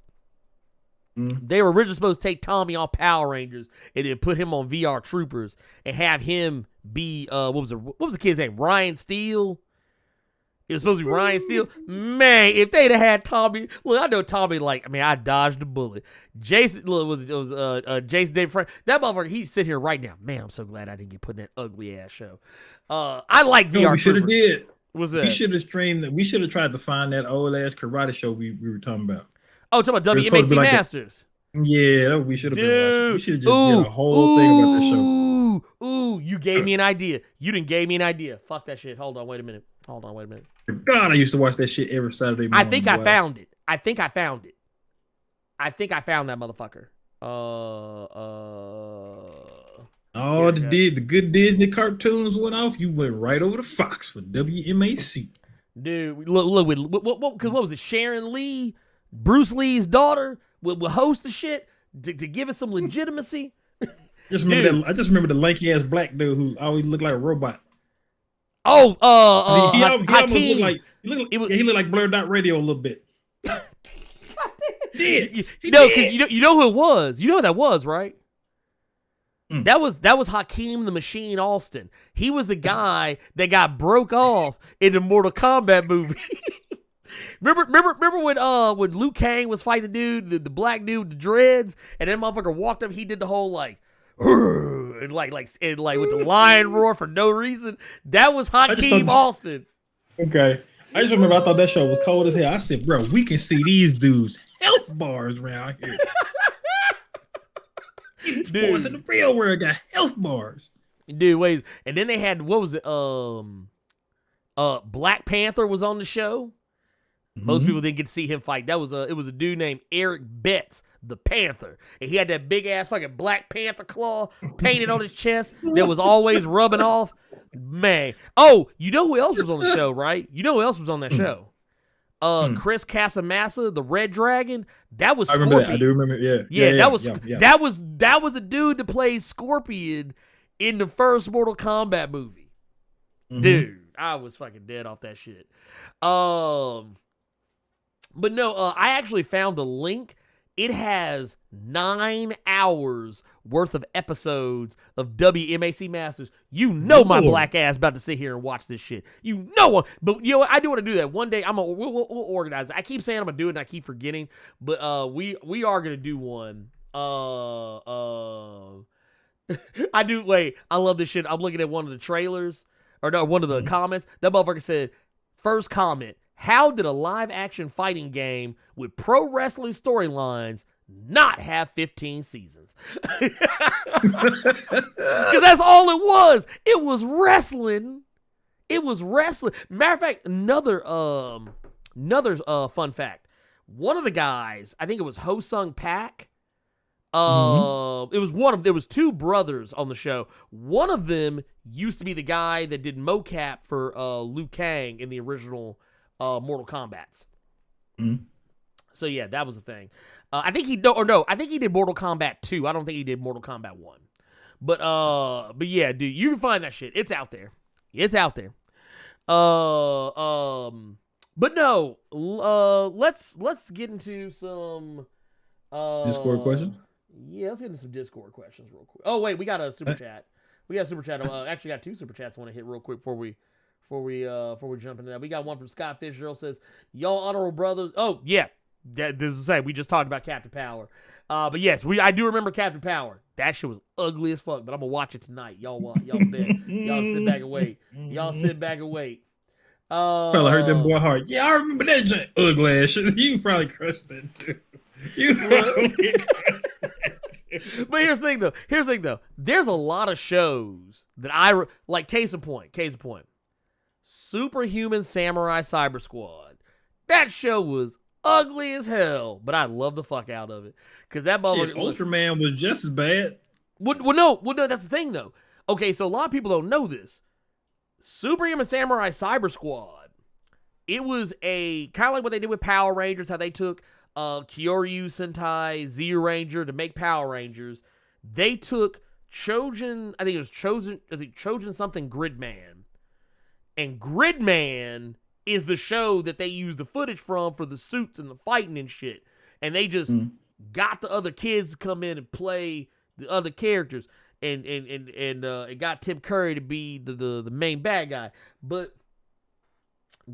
Speaker 2: They were originally supposed to take Tommy off Power Rangers and then put him on VR Troopers and have him be what was the kid's name? Ryan Steele. It was supposed to be Ryan Steele. Man, if they'd have had Tommy, look, I know Tommy. I dodged the bullet. Jason, look, it was Jason David Frank. That motherfucker, he's sitting here right now. Man, I'm so glad I didn't get put in that ugly ass show. I like VR.
Speaker 3: We should have did.
Speaker 2: What's that?
Speaker 3: We should have streamed. We should have tried to find that old ass karate show we were talking about.
Speaker 2: Oh, talking about WMAC Masters.
Speaker 3: Yeah, we should have been watching. We should have just did a whole thing about this show.
Speaker 2: Ooh, you gave me an idea. You didn't gave me an idea. Fuck that shit. Hold on, wait a minute.
Speaker 3: God, I used to watch that shit every Saturday morning.
Speaker 2: I think I found it. I think I found that motherfucker.
Speaker 3: The good Disney cartoons went off. You went right over to Fox for WMAC.
Speaker 2: Dude, look, because what was it? Sharon Lee, Bruce Lee's daughter, would host the shit to give it some legitimacy.
Speaker 3: I just remember the lanky ass black dude who always looked like a robot.
Speaker 2: Oh,
Speaker 3: he almost looked like he looked like Blerd Dot Radio a little bit.
Speaker 2: Because you know who it was. You know who that was, right? That was Hakeem the Machine Alston. He was the guy that got broke off in the Mortal Kombat movie. Remember when Liu Kang was fighting the dude, the black dude with the dreads, and then motherfucker walked up, he did the whole like and like with the lion roar for no reason. That was Hakeem Austin.
Speaker 3: Okay. I just remember I thought that show was cold as hell. I said, bro, we can see these dudes health bars around here. Dude, boys in the real world got health bars.
Speaker 2: Dude, wait. And then they had, what was it? Black Panther was on the show. Most people didn't get to see him fight. It was a dude named Eric Betts, the Panther. And he had that big ass fucking Black Panther claw painted on his chest that was always rubbing off. Man. Oh, you know who else was on the show, right? You know who else was on that show? Chris Casamassa, the Red Dragon. That was Scorpion.
Speaker 3: I remember that. I do remember. Yeah.
Speaker 2: That was a dude that played Scorpion in the first Mortal Kombat movie. Dude, I was fucking dead off that shit. But no, I actually found a link. It has 9 hours worth of episodes of WMAC Masters. You know my black ass about to sit here and watch this shit. You know, but you know what? I do want to do that one day. We'll organize it. I keep saying I'm gonna do it, and I keep forgetting. But we are gonna do one. I do. Wait, I love this shit. I'm looking at one of the trailers, or no, one of the comments. That motherfucker said, first comment: how did a live-action fighting game with pro wrestling storylines not have 15 seasons? Because that's all it was. It was wrestling. It was wrestling. Matter of fact, another fun fact. One of the guys, I think it was Ho Sung Pak. There was 2 brothers on the show. One of them used to be the guy that did mocap for Liu Kang in the original Mortal Kombats. So yeah, that was the thing. I think he did Mortal Kombat 2. I don't think he did Mortal Kombat 1. But yeah, dude, you can find that shit. It's out there. But no, let's get into some
Speaker 3: Discord questions.
Speaker 2: Yeah, let's get into some Discord questions real quick. Oh wait, we got a super chat. We got a super chat. Actually, got 2 super chats I want to hit real quick before we jump into that. We got one from Scott Fitzgerald, says, y'all honorable brothers. Oh yeah, this is the same. We just talked about Captain Power. But yes, I do remember Captain Power. That shit was ugly as fuck. But I'm gonna watch it tonight. Y'all bet. Y'all sit back and wait.
Speaker 3: Probably hurt them boy hard. Yeah, I remember that shit. Ugly ass shit. You probably crushed that too.
Speaker 2: But here's the thing though. There's a lot of shows that I like. Case in point. Superhuman Samurai Cyber Squad. That show was ugly as hell, but I love the fuck out of it because that motherfucker.
Speaker 3: Ultraman was just as bad.
Speaker 2: Well, no, that's the thing though. Okay, so a lot of people don't know this. Superhuman Samurai Cyber Squad. It was a kind of like what they did with Power Rangers, how they took Kyoryu Sentai, Z Ranger to make Power Rangers. They took Trojan something Gridman. And Gridman is the show that they use the footage from for the suits and the fighting and shit. And they just got the other kids to come in and play the other characters. And it got Tim Curry to be the main bad guy. But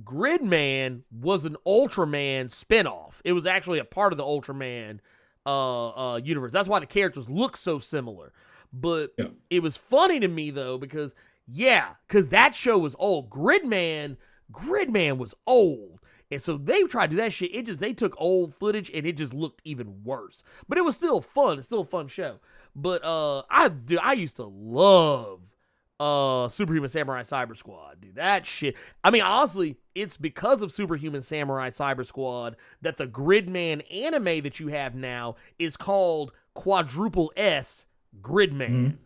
Speaker 2: Gridman was an Ultraman spinoff. It was actually a part of the Ultraman universe. That's why the characters look so similar. But it was funny to me though because that show was old. Gridman was old. And so they tried to do that shit. They took old footage and it just looked even worse. But it was still fun. It's still a fun show. But I used to love Superhuman Samurai Cyber Squad, dude. That shit. I mean, honestly, it's because of Superhuman Samurai Cyber Squad that the Gridman anime that you have now is called Quadruple S Gridman.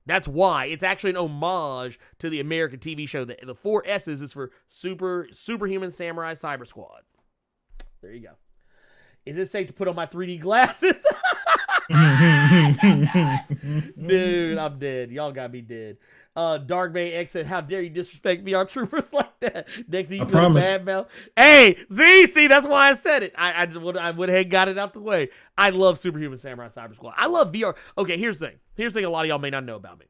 Speaker 2: That's why. It's actually an homage to the American TV show. The 4 S's is for Superhuman Samurai Cyber Squad. There you go. Is it safe to put on my 3D glasses? Dude, I'm dead. Y'all got me dead. Dark Bay X said, how dare you disrespect VR troopers like that? Next thing you do bad mouth. Hey, see, that's why I said it. I would have got it out the way. I love Superhuman Samurai Cyber Squad. I love VR. Okay, here's the thing. Here's the thing a lot of y'all may not know about me.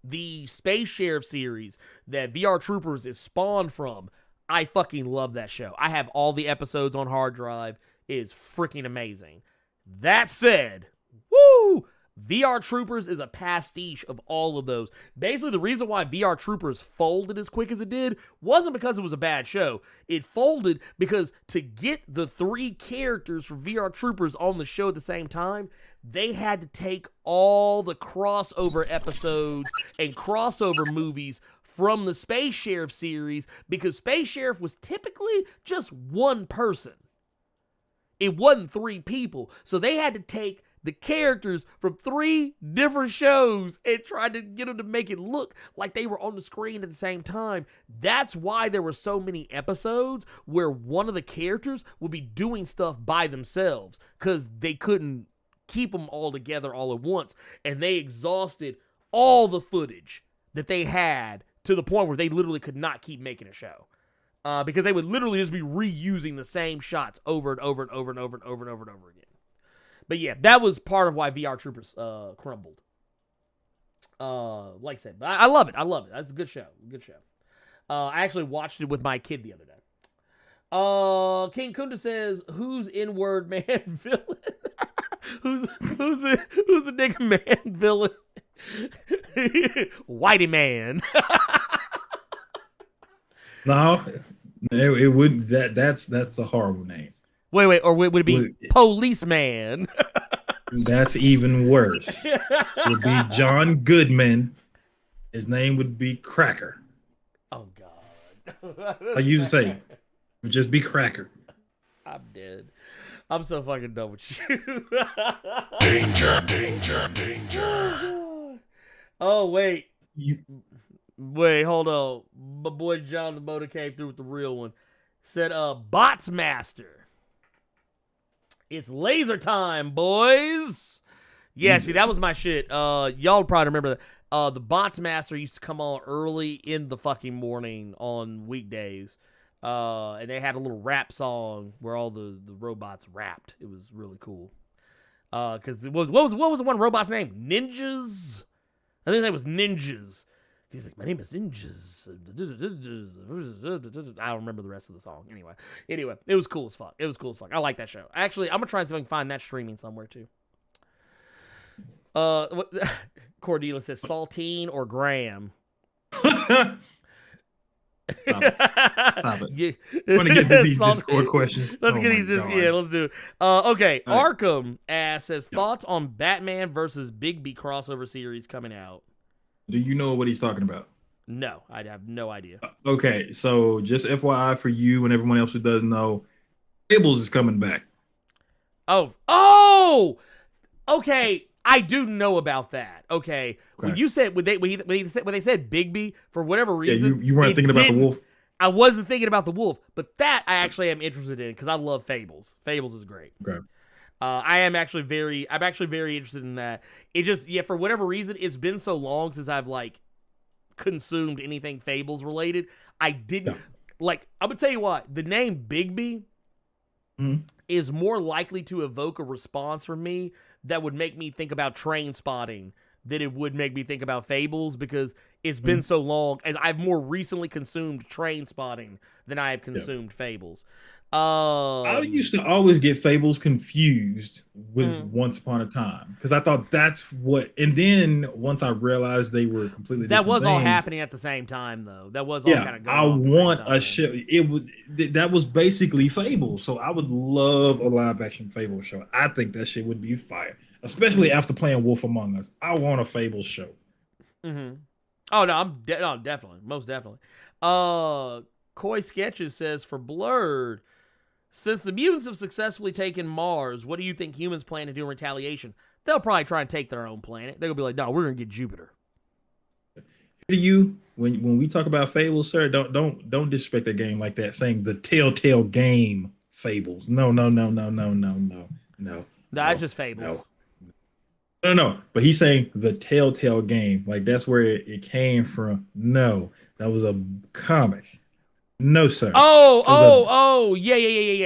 Speaker 2: The Space Sheriff series that VR Troopers is spawned from, I fucking love that show. I have all the episodes on hard drive. It is freaking amazing. That said, woo! VR Troopers is a pastiche of all of those. Basically, the reason why VR Troopers folded as quick as it did wasn't because it was a bad show. It folded because to get the 3 characters from VR Troopers on the show at the same time, they had to take all the crossover episodes and crossover movies from the Space Sheriff series, because Space Sheriff was typically just one person. It wasn't 3 people. So they had to take the characters from 3 different shows and tried to get them to make it look like they were on the screen at the same time. That's why there were so many episodes where one of the characters would be doing stuff by themselves, because they couldn't keep them all together all at once, and they exhausted all the footage that they had to the point where they literally could not keep making a show, because they would literally just be reusing the same shots over and over and over and over and over and over and over again. But yeah, that was part of why VR Troopers crumbled. Like I said, but I love it. I love it. That's a good show. Good show. I actually watched it with my kid the other day. King Kunda says, "Who's N-word man villain? who's the nigga man villain? Whitey man."
Speaker 3: No, it wouldn't. That's a horrible name.
Speaker 2: Wait, or would it be policeman?
Speaker 3: That's even worse. It would be John Goodman. His name would be Cracker.
Speaker 2: Oh God.
Speaker 3: I used to say, it would just be Cracker.
Speaker 2: I'm dead. I'm so fucking done with you.
Speaker 5: Danger.
Speaker 2: Oh wait. Wait, hold on. My boy John the Motor came through with the real one. Said, Bots Master. It's laser time, boys. Yeah,
Speaker 3: Jesus.
Speaker 2: see, that was my shit. Y'all probably remember that. The Bots Master used to come on early in the fucking morning on weekdays. And they had a little rap song where all the robots rapped. It was really cool. Because what was the one robot's name? Ninjas? I think his name was Ninjas. He's like, my name is Ninjas. I don't remember the rest of the song. Anyway, it was cool as fuck. I like that show. Actually, I'm gonna try and see if I can find that streaming somewhere too. Cordelia says saltine or Graham.
Speaker 3: Stop it. Yeah. I want to get to these Discord questions.
Speaker 2: Let's get these. Yeah, let's do it. Okay, right. Arkham says thoughts on Batman versus Bigby crossover series coming out.
Speaker 3: Do you know what he's talking about?
Speaker 2: No, I have no idea.
Speaker 3: Okay, so just FYI for you and everyone else who doesn't know, Fables is coming back.
Speaker 2: Oh, okay. I do know about that. Okay, when you said when they said Bigby, for whatever reason,
Speaker 3: you weren't thinking about the wolf.
Speaker 2: I wasn't thinking about the wolf, but that I actually am interested in because I love Fables. Fables is great.
Speaker 3: Okay.
Speaker 2: I'm actually very interested in that. It just, for whatever reason, it's been so long since I've consumed anything Fables related. I didn't I'm gonna tell you what, the name Bigby is more likely to evoke a response from me that would make me think about Train Spotting than it would make me think about Fables, because it's been so long, and I've more recently consumed Train Spotting than I have consumed Fables.
Speaker 3: I used to always get Fables confused with Once Upon a Time, because I thought that's what, and then once I realized they were completely different
Speaker 2: all
Speaker 3: things,
Speaker 2: happening at the same time, though. That was all kind of going
Speaker 3: I
Speaker 2: on
Speaker 3: want a show. That was basically Fables, so I would love a live action Fables show. I think that shit would be fire, especially after playing Wolf Among Us. I want a Fables show.
Speaker 2: Oh no, definitely, most definitely. Koi Sketches says, for Blerd, since the mutants have successfully taken Mars, what do you think humans plan to do in retaliation? They'll probably try and take their own planet. They'll be like, no, we're gonna get Jupiter.
Speaker 3: When we talk about Fables, sir, don't disrespect the game like that, saying the Telltale game Fables. No.
Speaker 2: That's just Fables.
Speaker 3: No. But he's saying the Telltale game, like that's where it came from. No, that was a comic. No, sir. Yeah.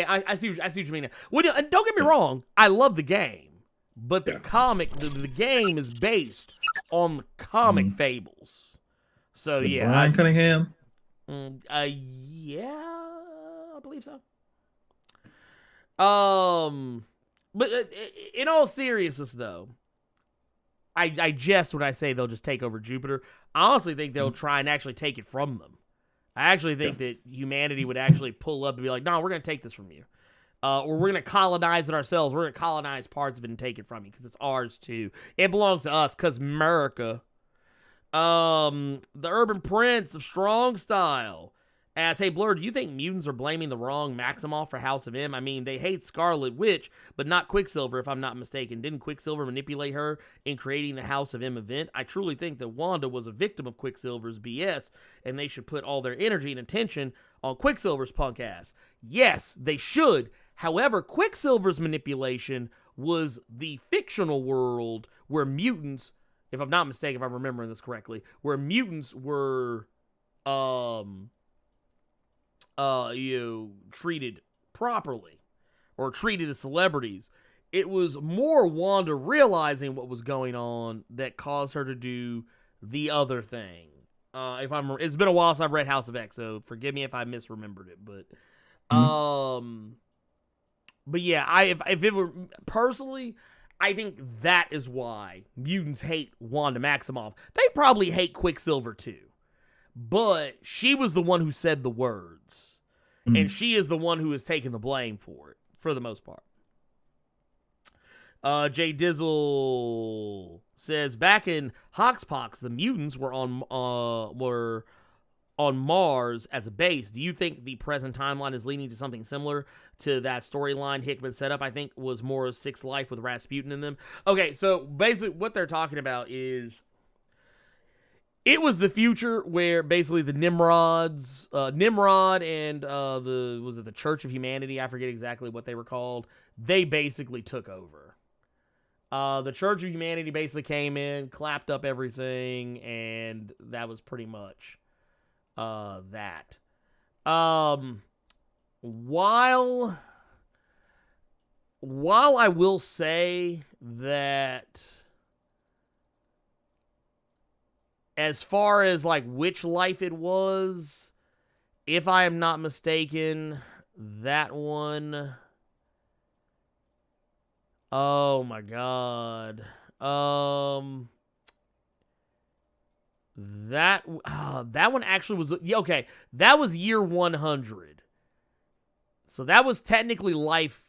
Speaker 3: I see what you mean. Well, and don't get me wrong, I love the game, but the comic, the game is based on the comic Fables. So Brian Cunningham.
Speaker 2: Yeah, I believe so. But in all seriousness, though, I jest when I say they'll just take over Jupiter. I honestly think they'll try and actually take it from them. I actually think that humanity would actually pull up and be like, no, we're going to take this from you. Or we're going to colonize it ourselves. We're going to colonize parts of it and take it from you because it's ours too. It belongs to us because America. The Urban Prince of Strong Style asks, hey, Blerd, do you think mutants are blaming the wrong Maximoff for House of M? I mean, they hate Scarlet Witch, but not Quicksilver, if I'm not mistaken. Didn't Quicksilver manipulate her in creating the House of M event? I truly think that Wanda was a victim of Quicksilver's BS, and they should put all their energy and attention on Quicksilver's punk ass. Yes, they should. However, Quicksilver's manipulation was the fictional world where mutants, if I'm not mistaken, if I'm remembering this correctly, where mutants were treated properly or treated as celebrities. It was more Wanda realizing what was going on that caused her to do the other thing. It's been a while since I've read House of X, so forgive me if I misremembered it. But yeah, if it were personally, I think that is why mutants hate Wanda Maximoff. They probably hate Quicksilver too. But she was the one who said the words. And she is the one who has taken the blame for it, for the most part. Jay Dizzle says, back in Hoxpox, the mutants were on Mars as a base. Do you think the present timeline is leading to something similar to that storyline Hickman set up? I think was more of Sixth Life with Rasputin in them. Okay, so basically what they're talking about is it was the future where basically the Nimrod and the Church of Humanity, I forget exactly what they were called, they basically took over. The Church of Humanity basically came in, clapped up everything, and that was pretty much that. While I will say that as far as like which life it was, if I am not mistaken, that one, oh my god, that one actually was, okay, that was year 100. So that was technically life,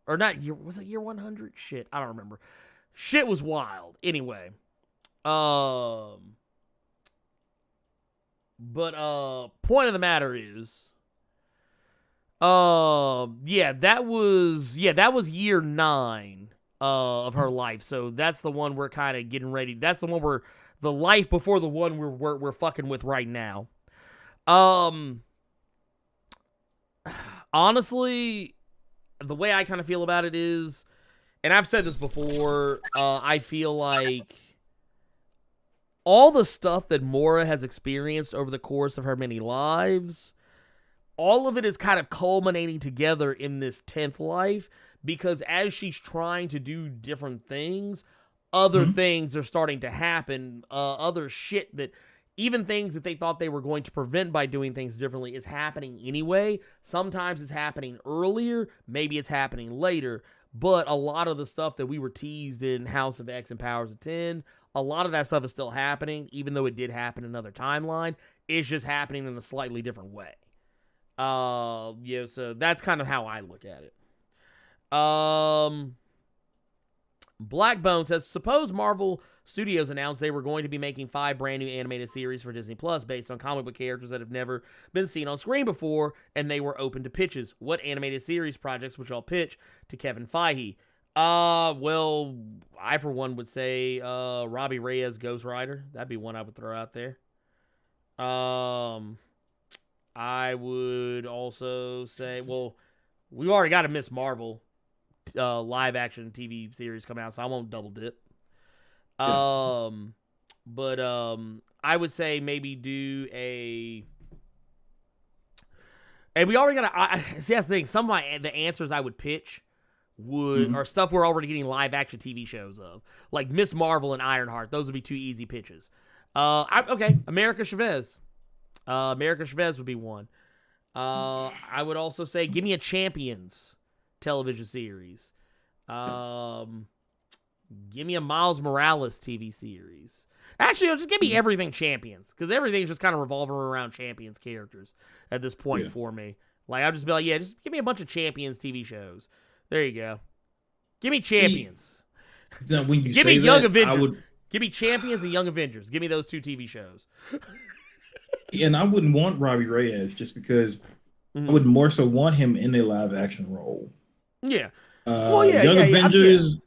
Speaker 2: or not year, was it year 100? Shit, I don't remember. Shit was wild. Anyway, but point of the matter is, that was year 9 of her life. So that's the one we're kind of getting ready. That's the one where the life before the one we're fucking with right now. Honestly, the way I kind of feel about it is, and I've said this before, I feel like all the stuff that Mora has experienced over the course of her many lives, all of it is kind of culminating together in this 10th life, because as she's trying to do different things, other things are starting to happen, other shit that, even things that they thought they were going to prevent by doing things differently is happening anyway. Sometimes it's happening earlier, maybe it's happening later, but a lot of the stuff that we were teased in House of X and Powers of 10, a lot of that stuff is still happening, even though it did happen in another timeline. It's just happening in a slightly different way. So that's kind of how I look at it. Blackbone says, suppose Marvel Studios announced they were going to be making 5 brand new animated series for Disney Plus based on comic book characters that have never been seen on screen before, and they were open to pitches. What animated series projects would y'all pitch to Kevin Feige? Well, I for one would say Robbie Reyes Ghost Rider. That'd be one I would throw out there. I would also say, well, we've already got a Miss Marvel live action TV series coming out, so I won't double dip. Yeah. But I would say maybe do a, and we already got see, that's the thing. Some of the answers I would pitch are stuff we're already getting live action TV shows of, like Miss Marvel and Ironheart. Those would be 2 easy pitches. Okay, America Chavez. America Chavez would be one. I would also say give me a Champions television series. Give me a Miles Morales TV series. Actually, just give me everything Champions, because everything's just kind of revolving around Champions characters at this point for me. Like, I'll just be like, yeah, just give me a bunch of Champions TV shows. There you go. Give me Champions.
Speaker 3: See, when you
Speaker 2: give
Speaker 3: say
Speaker 2: me Young
Speaker 3: that,
Speaker 2: Avengers. Give me Champions and Young Avengers. Give me those 2 TV shows.
Speaker 3: And I wouldn't want Robbie Reyes just because I would more so want him in a live action role.
Speaker 2: Yeah.
Speaker 3: Young Avengers.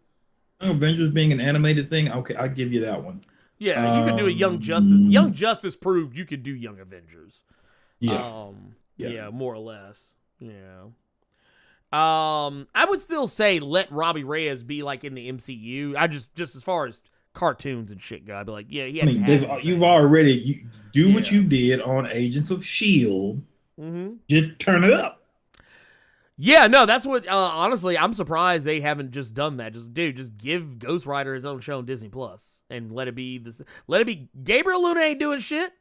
Speaker 3: Young Avengers being an animated thing, okay, I'll give you that one.
Speaker 2: Yeah, you could do a Young Justice. Young Justice proved you could do Young Avengers.
Speaker 3: Yeah.
Speaker 2: Yeah, more or less. Yeah. I would still say let Robbie Reyes be like in the MCU. I just as far as cartoons and shit go, I'd be like, yeah, he.
Speaker 3: You've already do what you did on Agents of S.H.I.E.L.D. Just turn it up.
Speaker 2: Yeah, no, that's what. Honestly, I'm surprised they haven't just done that. Just give Ghost Rider his own show on Disney Plus and let it be this. Let it be. Gabriel Luna ain't doing shit.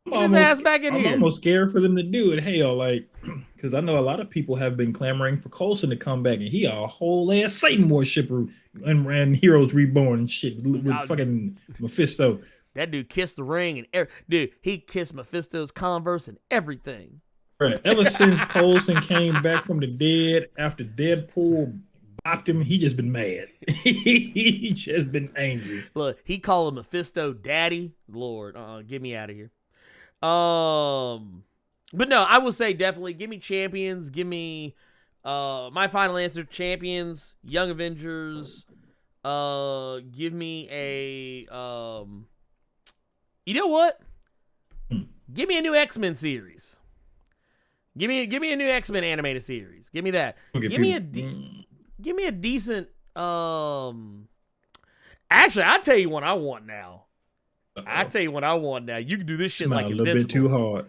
Speaker 2: Get his ass back in here.
Speaker 3: I'm almost scared for them to do it. Hell, like, because I know a lot of people have been clamoring for Coulson to come back, and he a whole ass Satan worshiper and Heroes Reborn and shit with fucking Mephisto.
Speaker 2: That dude kissed the ring and dude, he kissed Mephisto's Converse and everything.
Speaker 3: Right. Ever since Coulson came back from the dead after Deadpool bopped him, he just been mad. He just been angry.
Speaker 2: Look, he called him Mephisto daddy. Lord, get me out of here. But no, I will say definitely give me Champions. Give me my final answer: Champions, Young Avengers. Give me a you know what? Give me a new X-Men series. Give me a new X-Men animated series. Give me that. Give me a decent. Actually, I'll tell you what I want now. I tell you what I want now. You can do this shit like
Speaker 3: Invincible. A little bit too hard.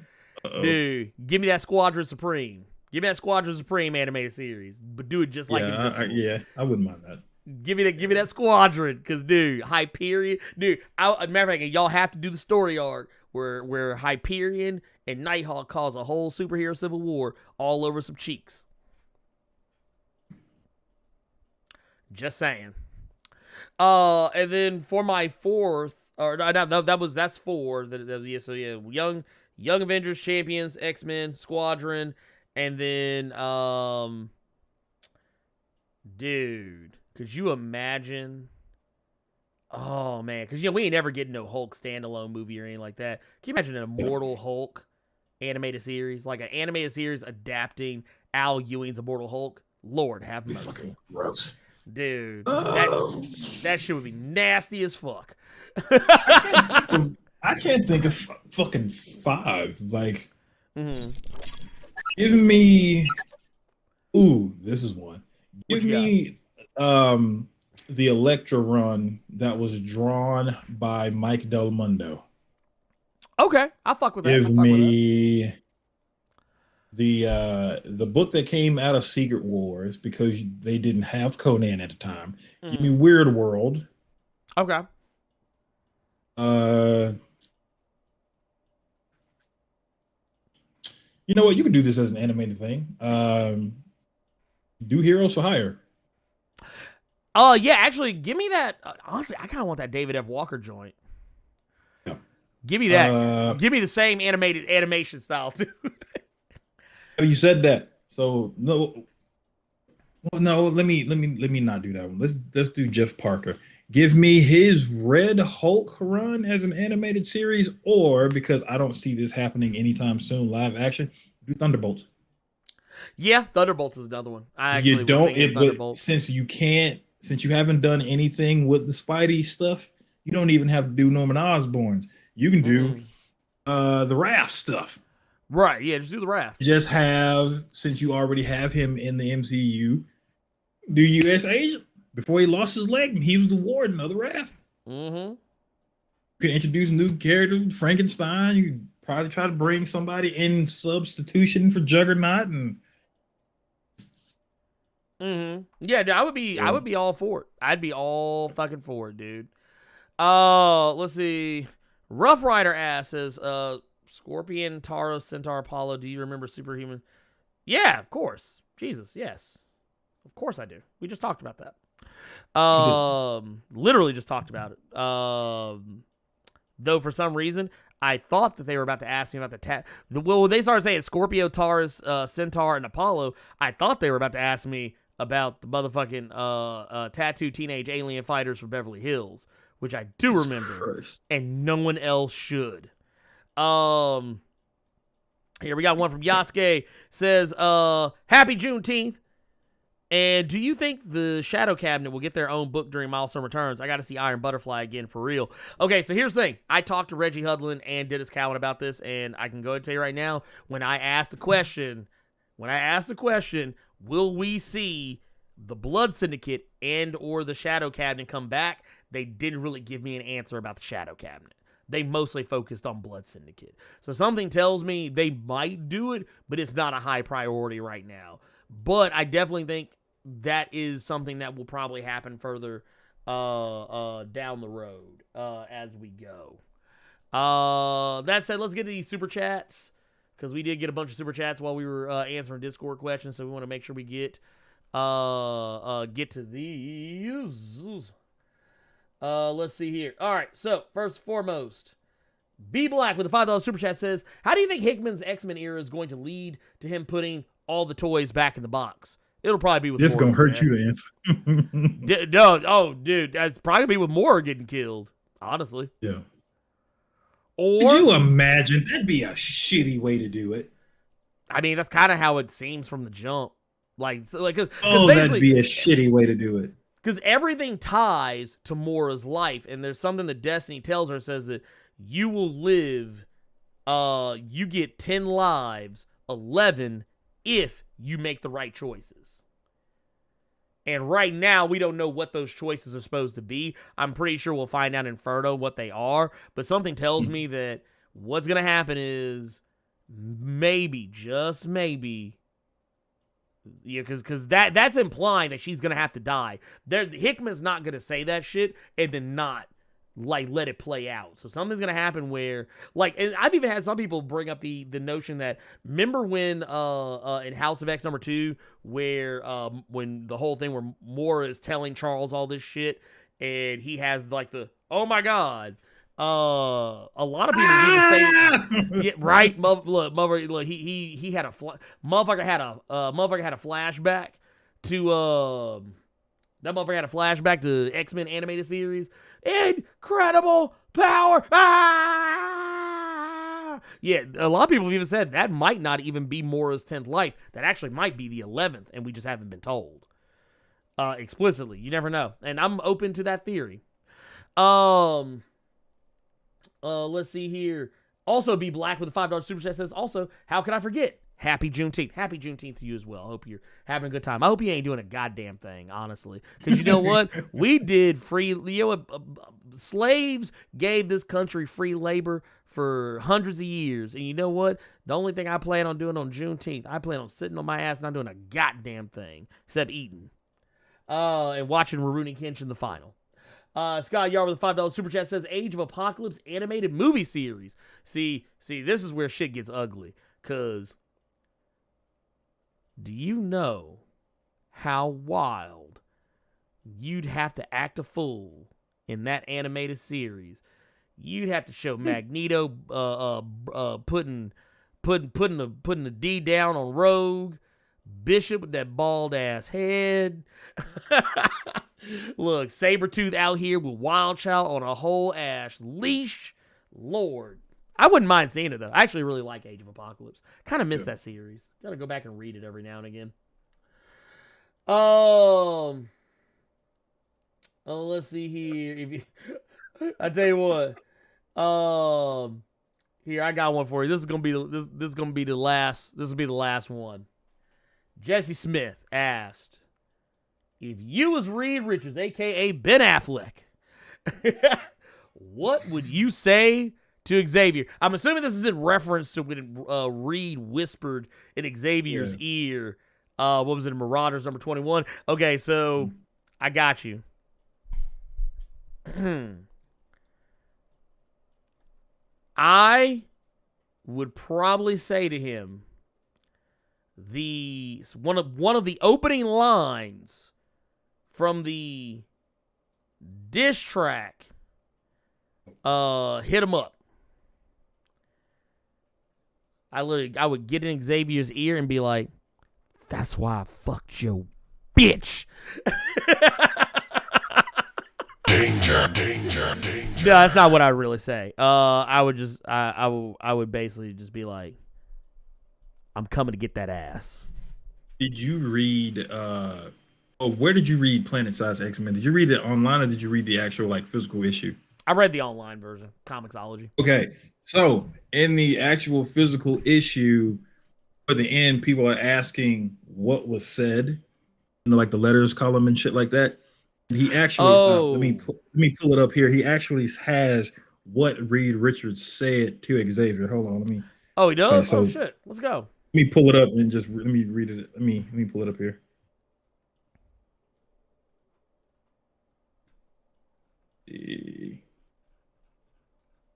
Speaker 2: Dude, give me that Squadron Supreme. Give me that Squadron Supreme animated series, but do it just like Invincible.
Speaker 3: I wouldn't mind that.
Speaker 2: Give me that Squadron, because dude, Hyperion, dude. Matter of fact, y'all have to do the story arc where Hyperion and Nighthawk cause a whole superhero civil war all over some cheeks. Just saying. And then for my fourth, that's four. So yeah, Young Avengers, Champions, X-Men, Squadron, and then dude, could you imagine? Oh man, because we ain't ever getting no Hulk standalone movie or anything like that. Can you imagine an Immortal Hulk animated series, like an animated series adapting Al Ewing's Immortal Hulk? Lord have mercy.
Speaker 3: Fucking gross.
Speaker 2: Dude, that shit would be nasty as fuck.
Speaker 3: I can't think of fucking 5. Like, give me. Ooh, this is one. Give me the Elektra run that was drawn by Mike Del Mundo.
Speaker 2: Okay, I'll fuck with that.
Speaker 3: Give me the book that came out of Secret Wars, because they didn't have Conan at the time. Give me Weird World.
Speaker 2: Okay.
Speaker 3: You know what? You could do this as an animated thing. Do Heroes for Hire.
Speaker 2: Yeah, actually, give me that. Honestly, I kind of want that David F. Walker joint.
Speaker 3: Yeah.
Speaker 2: Give me that. Give me the same animation style too.
Speaker 3: You said that, so no. Well, no, let me not do that one. Let's do Jeff Parker. Give me his Red Hulk run as an animated series, or, because I don't see this happening anytime soon, live action, do Thunderbolts.
Speaker 2: Yeah, Thunderbolts is another one.
Speaker 3: Since you haven't done anything with the Spidey stuff, you don't even have to do Norman Osborn's. You can do the Raph stuff.
Speaker 2: Right, yeah, just do the Raph.
Speaker 3: Just have, since you already have him in the MCU, do U.S. Agent. Before he lost his leg, he was the warden of the Raft. You could introduce a new character, Frankenstein. You could probably try to bring somebody in substitution for Juggernaut, and
Speaker 2: yeah, dude, I would be all for it. I'd be all fucking for it, dude. Let's see. Rough Rider ass says, Scorpion, Tauros, Centaur, Apollo. Do you remember Superhuman? Yeah, of course. Jesus, yes. Of course I do. We just talked about that. Literally just talked about it. Though for some reason, I thought that they were about to ask me about when they started saying Scorpio, Taurus, Centaur, and Apollo, I thought they were about to ask me about the motherfucking tattooed teenage alien fighters from Beverly Hills, which I do remember, and no one else should. Here we got one from Yasuke. Says, Happy Juneteenth. And do you think the Shadow Cabinet will get their own book during Milestone Returns? I got to see Iron Butterfly again for real. Okay, so here's the thing. I talked to Reggie Hudlin and Dennis Cowan about this, and I can go ahead and tell you right now, when I asked the question, will we see the Blood Syndicate and or the Shadow Cabinet come back? They didn't really give me an answer about the Shadow Cabinet. They mostly focused on Blood Syndicate. So something tells me they might do it, but it's not a high priority right now. But I definitely think that is something that will probably happen further down the road as we go. That said, let's get to these super chats, because we did get a bunch of super chats while we were answering Discord questions, so we want to make sure we get to these. Let's see here. All right, so first and foremost, B Black with a $5 super chat says, how do you think Hickman's X-Men era is going to lead to him putting all the toys back in the box? It'll probably be with
Speaker 3: this
Speaker 2: Morbius,
Speaker 3: gonna hurt you to answer.
Speaker 2: Dude, that's probably gonna be with Moore getting killed, honestly.
Speaker 3: Yeah.
Speaker 2: Or
Speaker 3: could you imagine? That'd be a shitty way to do it.
Speaker 2: I mean, that's kind of how it seems from the jump. Cause
Speaker 3: that'd be a shitty way to do it.
Speaker 2: Because everything ties to Mora's life, and there's something that Destiny tells her, says that you will live, you get 10 lives, 11 if you make the right choices. And right now, we don't know what those choices are supposed to be. I'm pretty sure we'll find out in Inferno what they are, but something tells me that what's going to happen is maybe, just maybe, yeah, because that's implying that she's going to have to die. Hickman's not going to say that shit and then not let it play out. So something's gonna happen where, and I've even had some people bring up the notion that, remember when in House of X #2 where when the whole thing where Moira is telling Charles all this shit and he has oh my god, a lot of people even say yeah, right, motherfucker, he had motherfucker had a flashback to that motherfucker had a flashback to X-Men animated series. Incredible power! Ah! Yeah, a lot of people have even said that might not even be Moira's 10th life. That actually might be the 11th, and we just haven't been told explicitly. You never know, and I'm open to that theory. Let's see here. Also, B Black with a $5 super chat says, also, how can I forget? Happy Juneteenth. Happy Juneteenth to you as well. I hope you're having a good time. I hope you ain't doing a goddamn thing, honestly. Because you know what? We did slaves gave this country free labor for hundreds of years. And you know what? The only thing I plan on doing on Juneteenth, I plan on sitting on my ass and not doing a goddamn thing except eating. And watching Rurouni Kenshin the final. Scott Yard with a $5 super chat says, Age of Apocalypse animated movie series. See, this is where shit gets ugly. Because do you know how wild you'd have to act a fool in that animated series? You'd have to show Magneto putting the D down on Rogue, Bishop with that bald ass head. Look, Sabretooth out here with Wild Child on a whole ass leash. Lord. I wouldn't mind seeing it, though. I actually really like Age of Apocalypse. Kind of miss that series. Gotta go back and read it every now and again. Let's see here. I tell you what. Here, I got one for you. This is gonna be the last one. Jesse Smith asked, if you was Reed Richards, aka Ben Affleck, what would you say to Xavier? I'm assuming this is in reference to when Reed whispered in Xavier's ear. What was it, Marauders #21? Okay, so I got you. I would probably say to him one of the opening lines from the diss track, Hit 'Em Up. I would get in Xavier's ear and be like, "That's why I fucked your bitch."
Speaker 5: Danger.
Speaker 2: No, that's not what I would really say. I would basically just be like, "I'm coming to get that ass."
Speaker 3: Did you read? Where did you read Planet Size X-Men? Did you read it online or did you read the actual like physical issue?
Speaker 2: I read the online version, Comixology.
Speaker 3: Okay, so in the actual physical issue, at the end, people are asking what was said, like the letters column and shit like that. And he actually, let me pull it up here. He actually has what Reed Richards said to Xavier. Hold on, let me.
Speaker 2: Oh, he does.
Speaker 3: Okay, so
Speaker 2: shit, let's go.
Speaker 3: Let me pull it up and just let me read it. Let me pull it up here.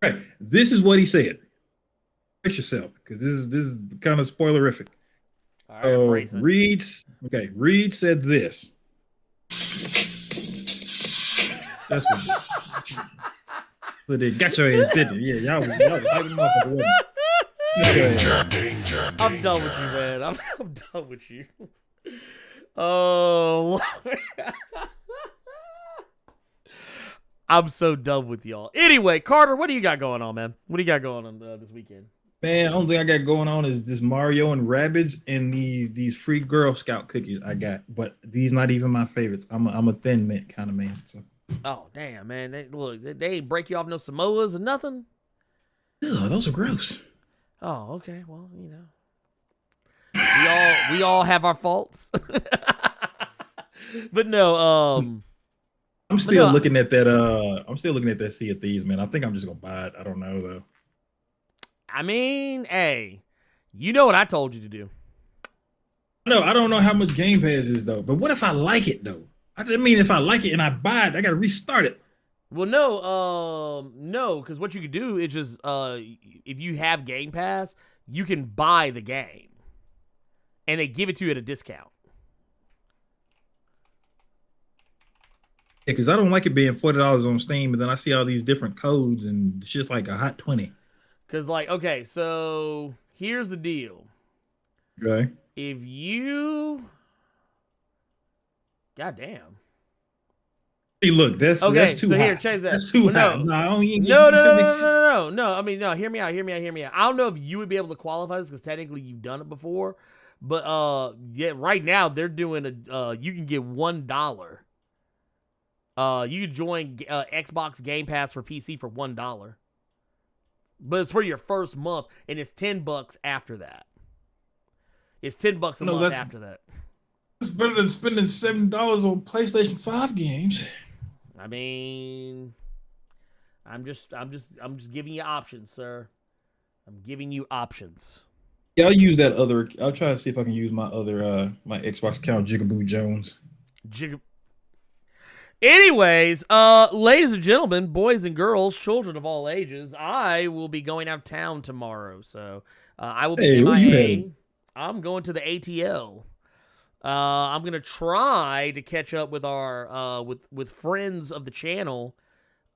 Speaker 3: All right, this is what he said. Brace yourself, because this is kind of spoilerific.
Speaker 2: All right,
Speaker 3: Reed said this. That's what they got your ass, didn't they? Yeah, y'all was hyping him up.
Speaker 5: Danger.
Speaker 2: I'm done with you, man. I'm done with you. Oh, I'm so done with y'all. Anyway, Carter, what do you got going on, man? What do you got going on this weekend?
Speaker 3: Man, the only thing I got going on is this Mario and Rabbids and these free Girl Scout cookies I got, but these not even my favorites. I'm a Thin Mint kind of man. So.
Speaker 2: Oh damn, man! They ain't break you off no Samoas or nothing.
Speaker 3: Ugh, those are gross.
Speaker 2: Oh, okay. Well, you know, we all have our faults. But no,
Speaker 3: I'm still looking at that. I'm still looking at that Sea of Thieves, man. I think I'm just gonna buy it. I don't know though.
Speaker 2: I mean, hey, you know what I told you to do.
Speaker 3: No, I don't know how much Game Pass is though. But what if I like it though? I mean, if I like it and I buy it, I gotta restart it.
Speaker 2: Well, no, because what you could do is just if you have Game Pass, you can buy the game, and they give it to you at a discount.
Speaker 3: Yeah, because I don't like it being $40 on Steam, but then I see all these different codes and it's just like a hot 20.
Speaker 2: Because, like, okay, so here's the deal.
Speaker 3: Okay.
Speaker 2: If you... Goddamn.
Speaker 3: Hey, look, that's too
Speaker 2: so
Speaker 3: hot.
Speaker 2: Here, change that.
Speaker 3: That's too hot.
Speaker 2: No,
Speaker 3: I
Speaker 2: mean, no. Hear me out. I don't know if you would be able to qualify this because technically you've done it before, but yeah, right now they're doing you can get $1. You can join Xbox Game Pass for PC for $1, but it's for your first month, and it's $10 after that. It's $10 a month after that.
Speaker 3: It's better than spending $7 on PlayStation 5 games.
Speaker 2: I mean, I'm just giving you options, sir. I'm giving you options.
Speaker 3: Yeah, I'll use that other. I'll try to see if I can use my other my Xbox account, Jigaboo Jones.
Speaker 2: Anyways, ladies and gentlemen, boys and girls, children of all ages, I will be going out of town tomorrow, so I will be MIA. I'm going to the ATL. I'm gonna try to catch up with our with friends of the channel,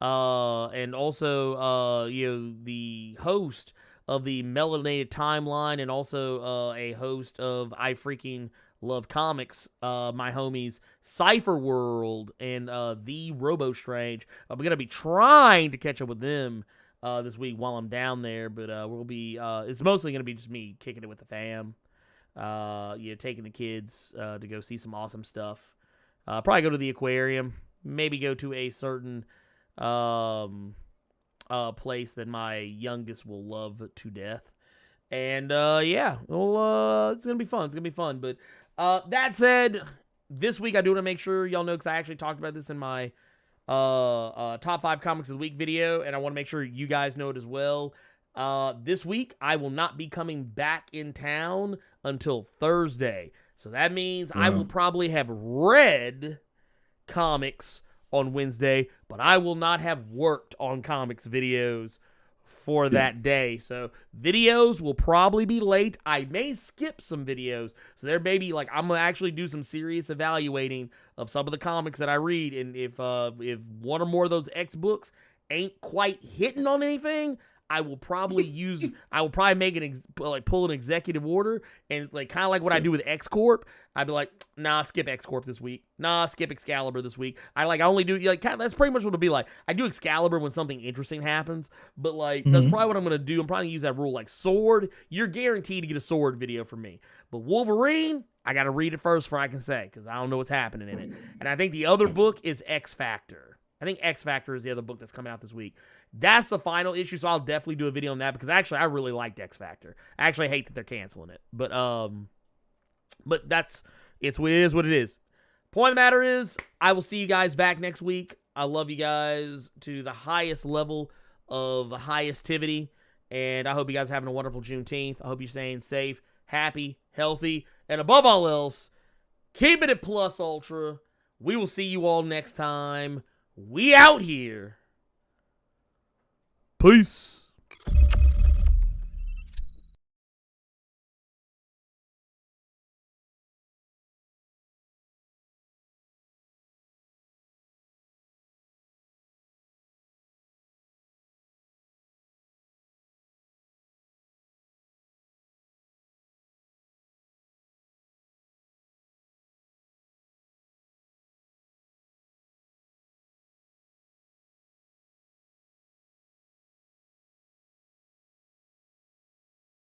Speaker 2: and also the host of the Melanated Timeline, and also a host of I Freaking Love Comics, my homies Cypher World and the Robo Strange. I'm gonna be trying to catch up with them this week while I'm down there, but we'll be it's mostly gonna be just me kicking it with the fam. Taking the kids to go see some awesome stuff. Probably go to the aquarium. Maybe go to a certain place that my youngest will love to death. And it's gonna be fun. But that said, this week I do want to make sure y'all know, because I actually talked about this in my top 5 comics of the week video, and I want to make sure you guys know it as well. This week I will not be coming back in town until Thursday. So that means I will probably have read comics on Wednesday, but I will not have worked on comics videos for that day. So videos will probably be late. I may skip some videos. So there may be like I'm gonna actually do some serious evaluating of some of the comics that I read, and if one or more of those X books ain't quite hitting on anything, I will probably make pull an executive order, and like kind of like what I do with X Corp. I'd be like, nah, skip X Corp this week. Nah, skip Excalibur this week. I only do that's pretty much what it'll be like. I do Excalibur when something interesting happens, but like that's probably what I'm gonna do. I'm probably gonna use that rule. Like Sword, you're guaranteed to get a Sword video from me, but Wolverine, I gotta read it first before I can say, because I don't know what's happening in it. And I think the other book is X Factor. I think X Factor is the other book that's coming out this week. That's the final issue, so I'll definitely do a video on that, because actually I really liked X Factor. I actually hate that they're canceling it, but it is what it is. Point of the matter is, I will see you guys back next week. I love you guys to the highest level of highestivity, and I hope you guys are having a wonderful Juneteenth. I hope you're staying safe, happy, healthy, and above all else, keep it at plus ultra. We will see you all next time. We out here. Peace.